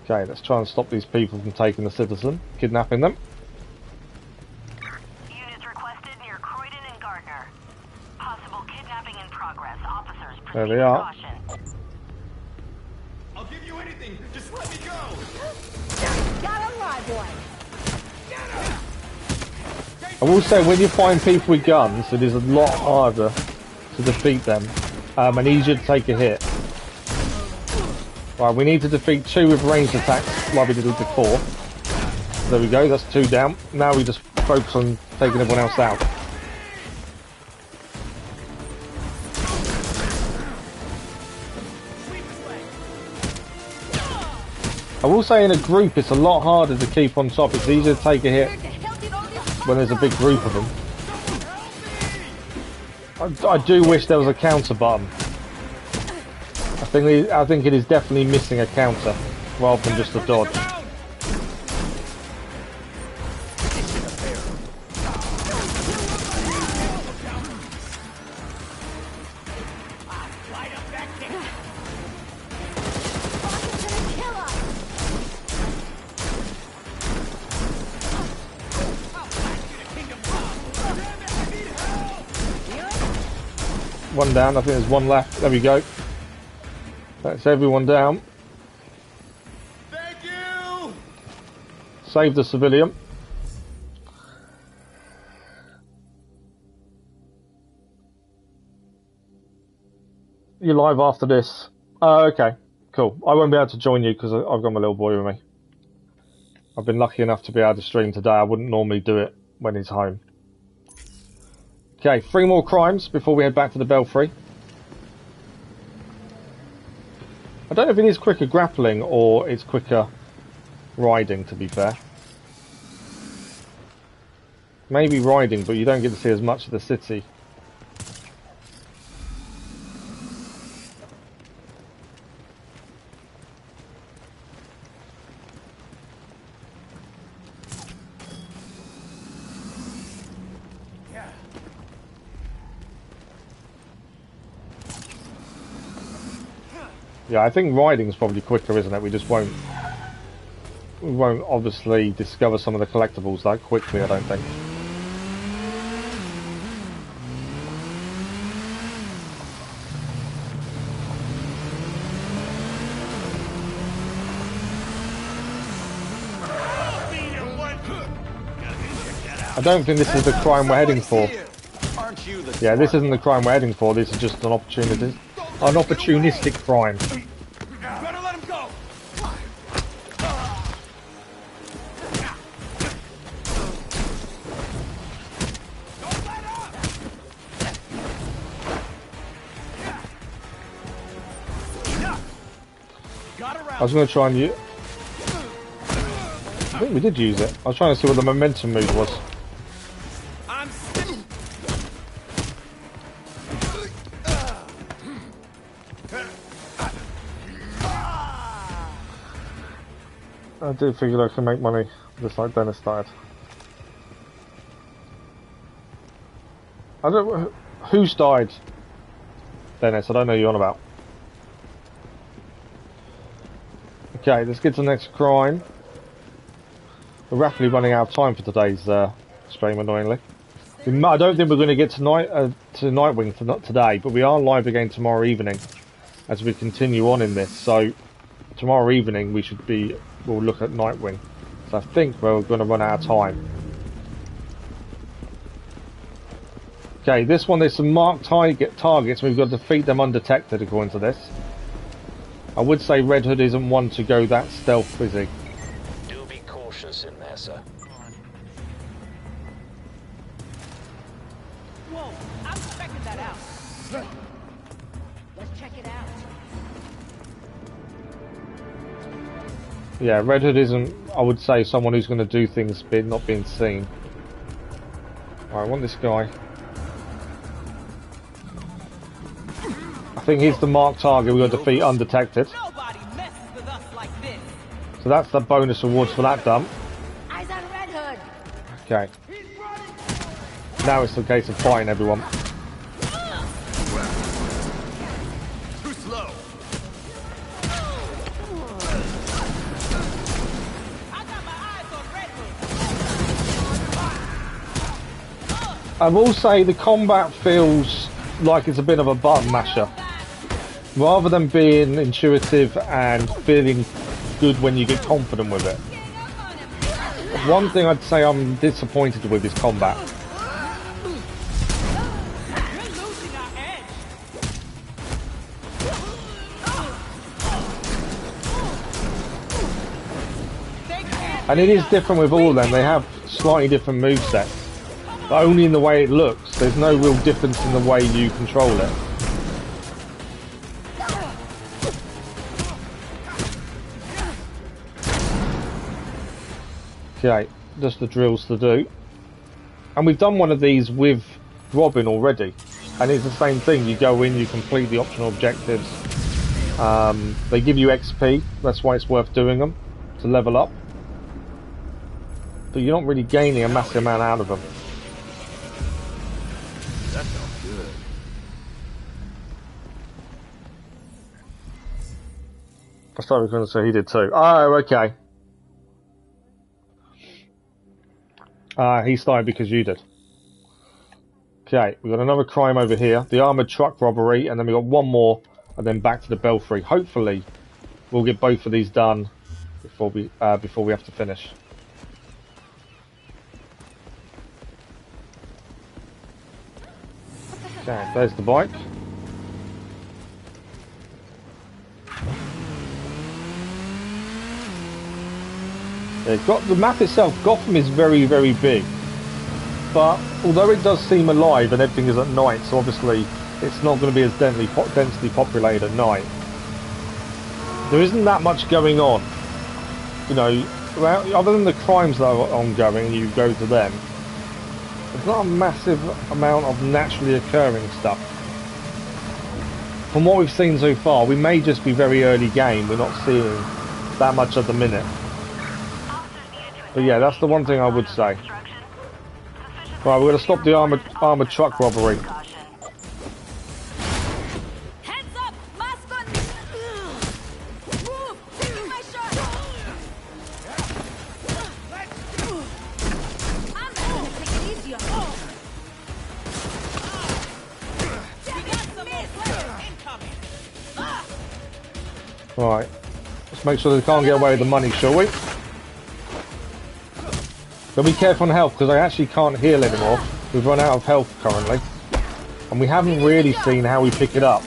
Okay, let's try and stop these people from taking the citizen, kidnapping them. Units requested near Croydon and Gardner. Possible kidnapping in progress. Officers, proceed there they are. with caution. I'll give you anything. Just let me go. Got him right, boy. I will say, when you find people with guns, it is a lot harder to defeat them, and easier to take a hit. Right, we need to defeat 2 with ranged attacks, like we did before. There we go, that's 2 down. Now we just focus on taking everyone else out. I will say, in a group, it's a lot harder to keep on top. It's easier to take a hit when there's a big group of them. I do wish there was a counter button. I think it is definitely missing a counter rather than just a dodge. One down, I think there's 1 left. There we go. That's everyone down. Thank you. Save the civilian. You're live after this. Okay, cool. I won't be able to join you because I've got my little boy with me. I've been lucky enough to be able to stream today. I wouldn't normally do it when he's home. Okay, 3 more crimes before we head back to the Belfry. I don't know if it is quicker grappling or it's quicker riding, to be fair. Maybe riding, but you don't get to see as much of the city. Yeah, I think riding's probably quicker, isn't it? We just won't obviously discover some of the collectibles that quickly, I don't think. I don't think this is the crime we're heading for. Yeah, this isn't the crime we're heading for. This is just an opportunistic crime. Better let him go. I was going to try and use... I think we did use it. I was trying to see what the momentum move was. I do figure I can make money, just like Dennis died. I don't... Who's died? Dennis, I don't know who you're on about. Okay, let's get to the next crime. We're rapidly running out of time for today's stream, annoyingly. I don't think we're going to get to Nightwing today, but we are live again tomorrow evening as we continue on in this. So tomorrow evening we'll look at Nightwing. So I think we're going to run out of time. Okay, this one there's some marked targets and we've got to defeat them undetected according to this. I would say Red Hood isn't one to go that stealth busy. Do be cautious in there, sir. Whoa, I'm checking that out. Let's check it out. Yeah, Red Hood isn't, I would say, someone who's going to do things not being seen. Alright, I want this guy. I think he's the marked target we've got to defeat undetected. Nobody messes with us like this. So that's the bonus rewards for that dump. Eyes on Red Hood. Okay. Now it's the case of fighting everyone. Too slow. I will say the combat feels like it's a bit of a button masher. Rather than being intuitive and feeling good when you get confident with it. One thing I'd say I'm disappointed with is combat. And it is different with all of them. They have slightly different movesets. But only in the way it looks. There's no real difference in the way you control it. Okay, just the drills to do. And we've done one of these with Robin already. And it's the same thing. You go in, you complete the optional objectives. They give you XP. That's why it's worth doing them. To level up. But you're not really gaining a massive amount out of them. That felt good. I thought I was going to say he did too. Oh, okay. He started because you did. Okay, we've got another crime over here. The armoured truck robbery, and then we've got one more, and then back to the Belfry. Hopefully, we'll get both of these done before we have to finish. Okay, there's the bike. Yeah, the map itself, Gotham is very, very big. But although it does seem alive and everything is at night, so obviously it's not going to be as densely populated at night. There isn't that much going on. You know, other than the crimes that are ongoing and you go to them, there's not a massive amount of naturally occurring stuff. From what we've seen so far, we may just be very early game, we're not seeing that much at the minute. But yeah, that's the one thing I would say. Right, we're going to stop the armoured truck robbery. Heads up, mask on. Right. Let's make sure they can't get away with the money, shall we? But be careful on health, because I actually can't heal anymore. We've run out of health currently. And we haven't really seen how we pick it up.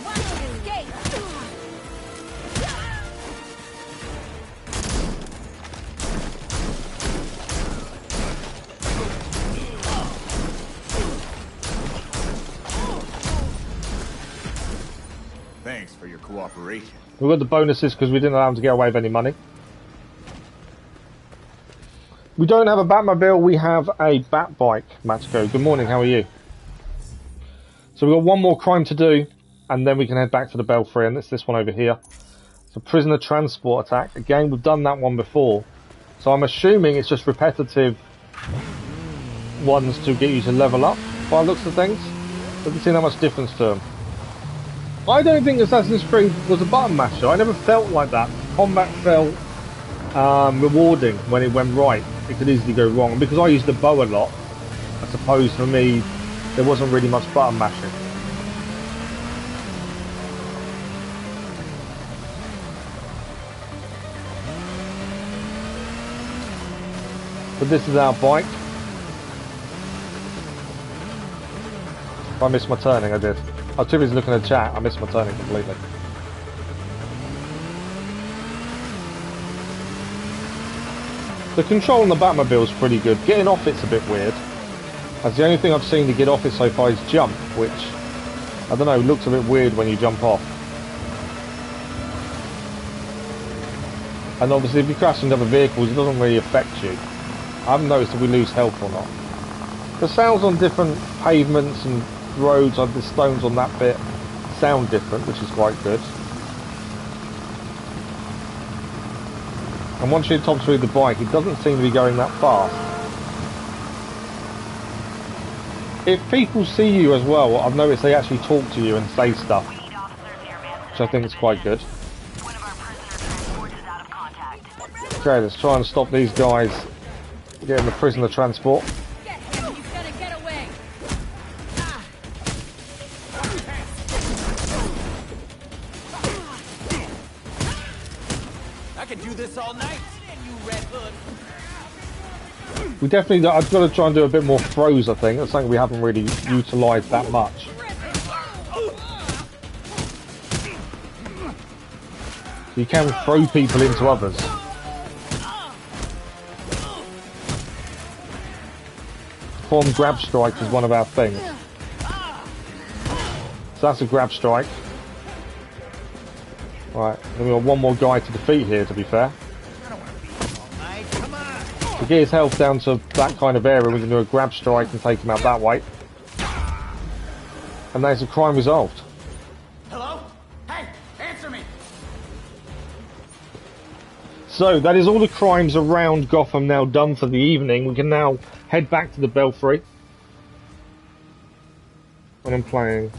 Thanks for your cooperation. We got the bonuses because we didn't allow them to get away with any money. We don't have a Batmobile, we have a Bat bike. Matsuko, good morning, how are you? So we've got one more crime to do, and then we can head back to the Belfry, and it's this one over here. It's a prisoner transport attack. Again, we've done that one before. So I'm assuming it's just repetitive ones to get you to level up, by the looks of things. Doesn't seem that much difference to them. I don't think Assassin's Creed was a button masher. I never felt like that. Combat felt rewarding when it went right. It could easily go wrong. And because I used the bow a lot, I suppose for me, there wasn't really much button mashing. But this is our bike. I missed my turning, I did. I was too busy looking at the chat, I missed my turning completely. The control on the Batmobile is pretty good. Getting off it's a bit weird. That's the only thing I've seen to get off it so far is jump, which, I don't know, looks a bit weird when you jump off. And obviously if you crash into other vehicles it doesn't really affect you. I haven't noticed if we lose health or not. The sounds on different pavements and roads, the stones on that bit sound different, which is quite good. And once you top speed the bike, it doesn't seem to be going that fast. If people see you as well, I've noticed they actually talk to you and say stuff, which I think is quite good. Okay, let's try and stop these guys getting the prisoner transport. All night, you Redhood. We definitely, I've got to try and do a bit more throws, I think. That's something we haven't really utilised that much. You can throw people into others. Form grab strike is one of our things. So that's a grab strike. Right, then we've got one more guy to defeat here, to be fair. To get his health down to that kind of area, we can do a grab strike and take him out that way. And there's a crime resolved. Hello? Hey, answer me! So, that is all the crimes around Gotham now done for the evening. We can now head back to the Belfry. When I'm playing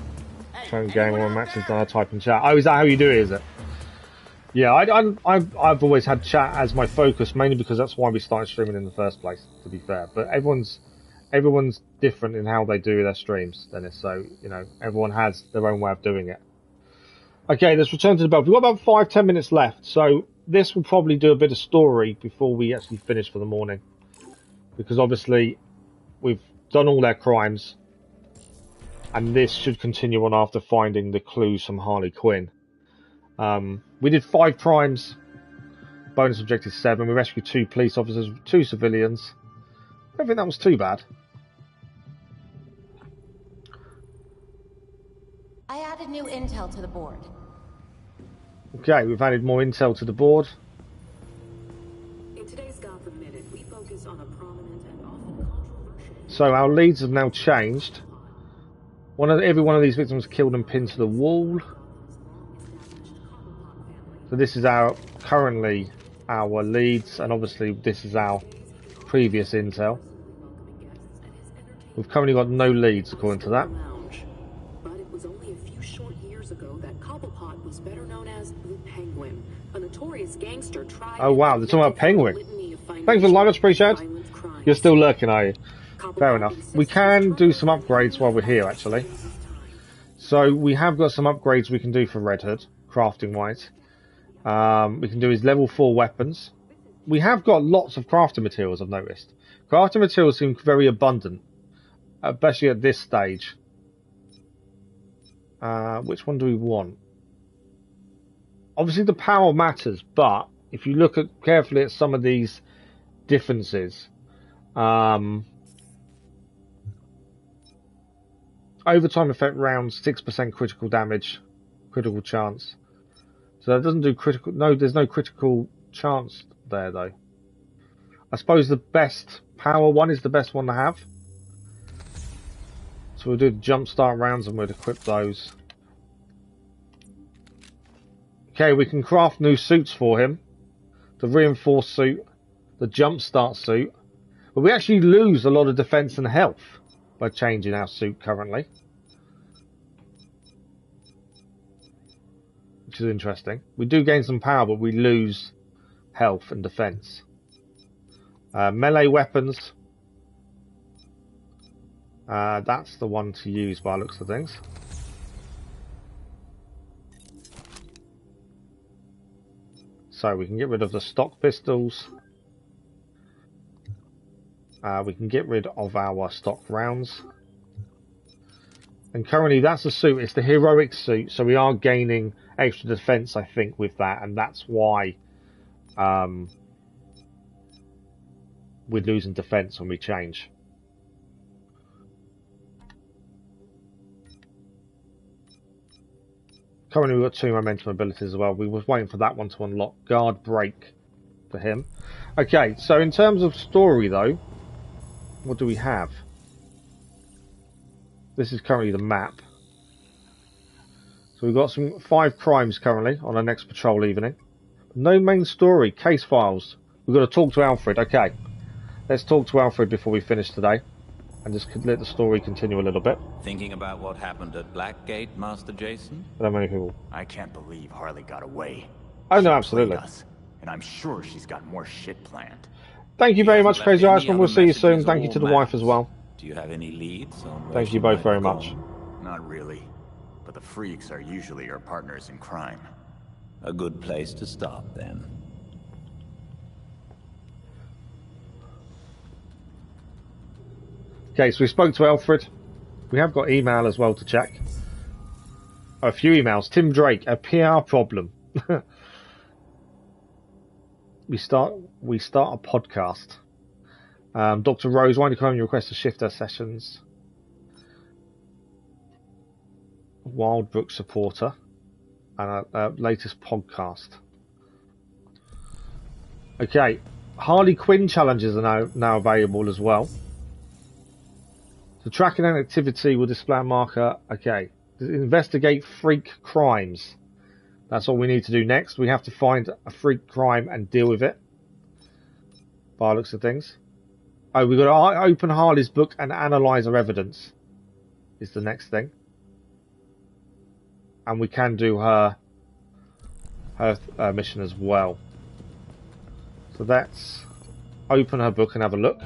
game or a match is done, I type in chat. Oh, is that how you do it, is it? Yeah, I've always had chat as my focus, mainly because that's why we started streaming in the first place, to be fair. But everyone's different in how they do their streams, Dennis. So, you know, everyone has their own way of doing it. Okay, let's return to the Belfry. We've got about 5-10 minutes left, so this will probably do a bit of story before we actually finish for the morning. Because obviously, we've done all their crimes, and this should continue on after finding the clues from Harley Quinn. We did 5 crimes, bonus objective 7, we rescued 2 police officers, 2 civilians. I don't think that was too bad. I added new intel to the board. Okay, we've added more intel to the board. In today's Gotham Minute, we focus on a prominent and often controversial... So our leads have now changed. Every one of these victims killed and pinned to the wall. So this is currently our leads, and obviously this is our previous intel. We've currently got no leads according to that. But it was only a few short years ago that Cobblepot was better known as the Penguin, a notorious gangster tried... Oh wow, they're talking about Penguin. Thanks for the live, much appreciated. You're still lurking, are you? Fair enough. We can do some upgrades while we're here, actually. So we have got some upgrades we can do for Redhood, crafting wise. We can do his level 4 weapons. We have got lots of crafting materials, I've noticed. Crafting materials seem very abundant, especially at this stage. Which one do we want? Obviously the power matters, but if you look carefully at some of these differences, overtime effect rounds, 6% critical damage, critical chance. So that doesn't do critical. No, there's no critical chance there though. I suppose the best power one is the best one to have. So we'll do the jump start rounds and we'll equip those. Okay, we can craft new suits for him. The reinforced suit, the jump start suit. But we actually lose a lot of defense and health by changing our suit currently. Which is interesting. We do gain some power, but we lose health and defense. Melee weapons. That's the one to use by the looks of things. So we can get rid of the stock pistols. We can get rid of our stock rounds. And currently that's the suit. It's the heroic suit. So we are gaining extra defense, I think, with that. And that's why we're losing defense when we change. Currently we've got 2 momentum abilities as well. We were waiting for that one to unlock. Guard break for him. Okay, so in terms of story though, what do we have? This is currently the map. So we've got 5 crimes currently on our next patrol evening. No main story. Case files. We've got to talk to Alfred. Okay. Let's talk to Alfred before we finish today. And just let the story continue a little bit. Thinking about what happened at Blackgate, Master Jason? Not many people. I can't believe Harley got away. Oh no, absolutely. And I'm sure she's got more shit planned. Thank you very much, Crazy Iceman. We'll see you soon. Thank you to the wife as well. Do you have any leads on Thank you both very much. Not really. But the freaks are usually our partners in crime. A good place to start then. Okay, so we spoke to Alfred. We have got email as well to check. A few emails. Tim Drake, a PR problem. we start a podcast. Dr. Rose, why don't you come and request to shift our sessions? Wildbrook supporter. And our latest podcast. Okay, Harley Quinn challenges are now available as well. So tracking an activity will display a marker. Okay. Investigate freak crimes. That's all we need to do next. We have to find a freak crime and deal with it. By the looks of things. Oh, we've got to open Harley's book and analyse her evidence. Is the next thing. And we can do her mission as well. So let's open her book and have a look.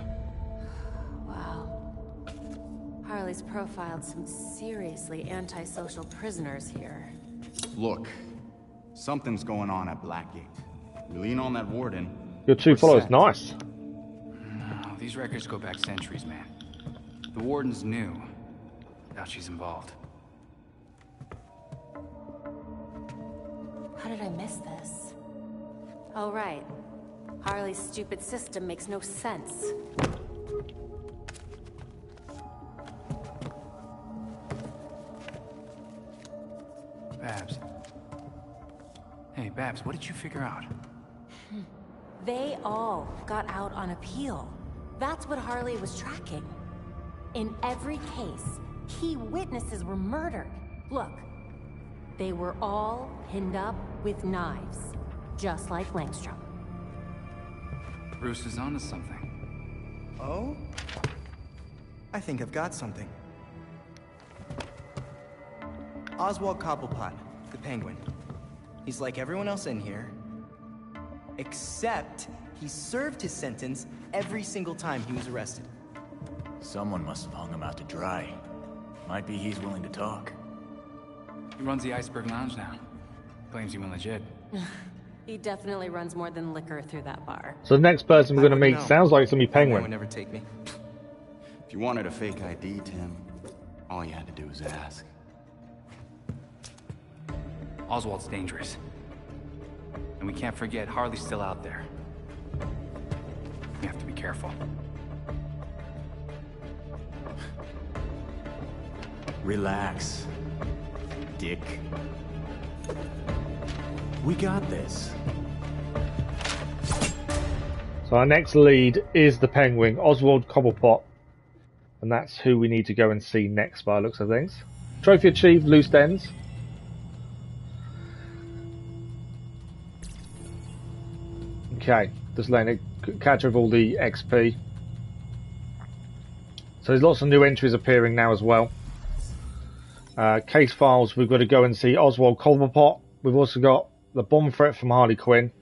Harley's profiled some seriously antisocial prisoners here. Look, something's going on at Blackgate. We lean on that warden. Your 2 followers, nice. No, these records go back centuries, man. The warden's new. Doubt she's involved. How did I miss this? Oh, right. Harley's stupid system makes no sense. Babs. Hey, Babs, what did you figure out? They all got out on appeal. That's what Harley was tracking. In every case, key witnesses were murdered. Look, they were all pinned up with knives, just like Langstrom. Bruce is onto something. Oh? I think I've got something. Oswald Cobblepot, the Penguin. He's like everyone else in here, except he served his sentence every single time he was arrested. Someone must have hung him out to dry. Might be he's willing to talk. He runs the Iceberg Lounge now. Claims he went legit. He definitely runs more than liquor through that bar. So the next person we're going to meet sounds like it's going to be Penguin. Would never take me. If you wanted a fake ID, Tim, all you had to do was ask. Oswald's dangerous. And we can't forget Harley's still out there. We have to be careful. Relax, Dick. We got this. So our next lead is the Penguin, Oswald Cobblepot. And that's who we need to go and see next by the looks of things. Trophy achieved, loose ends. Okay, just letting it catch up all the XP. So there's lots of new entries appearing now as well. Case files, we've got to go and see Oswald Cobblepot. We've also got the bomb threat from Harley Quinn.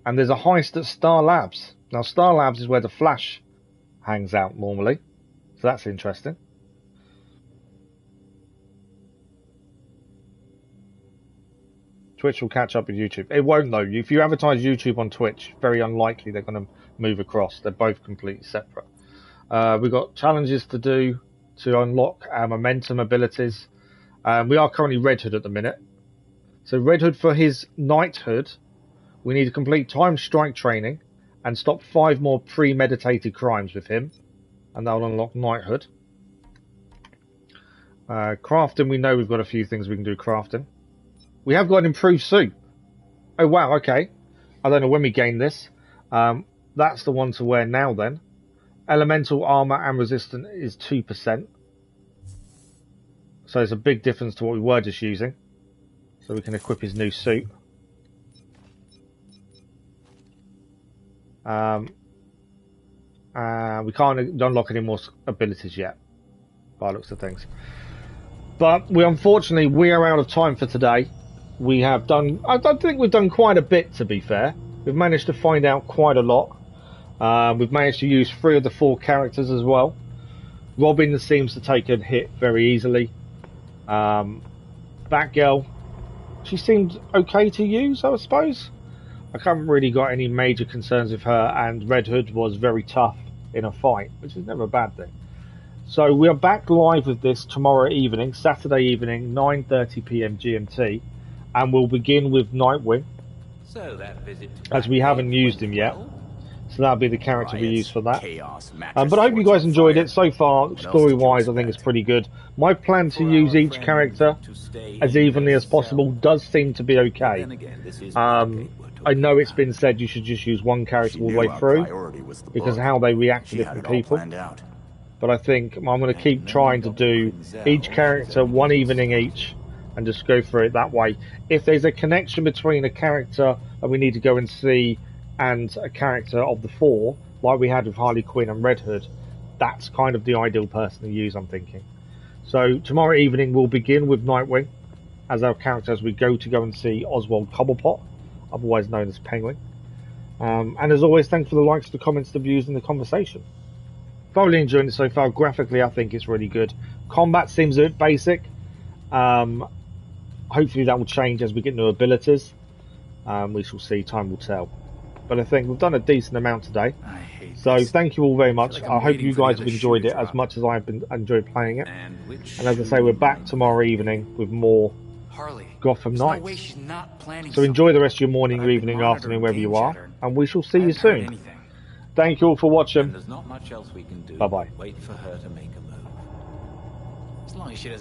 And there's a heist at Star Labs. Now Star Labs is where the Flash hangs out normally. So that's interesting. Twitch will catch up with YouTube. It won't though. If you advertise YouTube on Twitch, very unlikely they're going to move across. They're both completely separate. We've got challenges to do to unlock our momentum abilities. We are currently Redhood at the minute. So Redhood, for his knighthood, we need to complete time strike training and stop 5 more premeditated crimes with him. And that'll unlock knighthood. Crafting, we know we've got a few things we can do crafting. We have got an improved suit. Oh wow, okay. I don't know when we gain this. That's the one to wear now then. Elemental armor and resistance is 2%. So it's a big difference to what we were just using. So we can equip his new suit. We can't unlock any more abilities yet, by the looks of things. But we are out of time for today. We have done, I think we've done quite a bit, to be fair. We've managed to find out quite a lot. We've managed to use 3 of the 4 characters as well. Robin seems to take a hit very easily. Batgirl, she seemed okay to use, I suppose. I haven't really got any major concerns with her, and Redhood was very tough in a fight, which is never a bad thing. So we are back live with this tomorrow evening, Saturday evening, 9:30 PM GMT, and we'll begin with Nightwing, So that visit to as we Blackgate haven't used him yet. So that'll be the character we use for that. Chaos, But I hope you guys enjoyed it. So far, story-wise, I think it's pretty good. My plan to use each character as evenly as possible does seem to be okay. I know it's been said you should just use one character all the way through because of how they react to different people. But I think I'm going to keep trying to do each character one evening each and just go through it that way. If there's a connection between a character that we need to go and see and a character of the 4, like we had with Harley Quinn and Redhood, that's kind of the ideal person to use, I'm thinking. So tomorrow evening we'll begin with Nightwing as our character as we go and see Oswald Cobblepot, otherwise known as Penguin. And as always, thanks for the likes, the comments, the views and the conversation. Thoroughly enjoying it so far. Graphically, I think it's really good. Combat seems a bit basic. Hopefully that will change as we get new abilities. We shall see, time will tell. But I think we've done a decent amount today. So thank you all very much. I hope you guys have enjoyed it as much as I've enjoyed playing it. And as I say, we're back tomorrow evening with more Gotham Knights. So enjoy the rest of your morning, your evening, afternoon, wherever you are. And we shall see you soon. Thank you all for watching. There's not much else we can do. Bye-bye. Wait for her to make a move. As long as she doesn't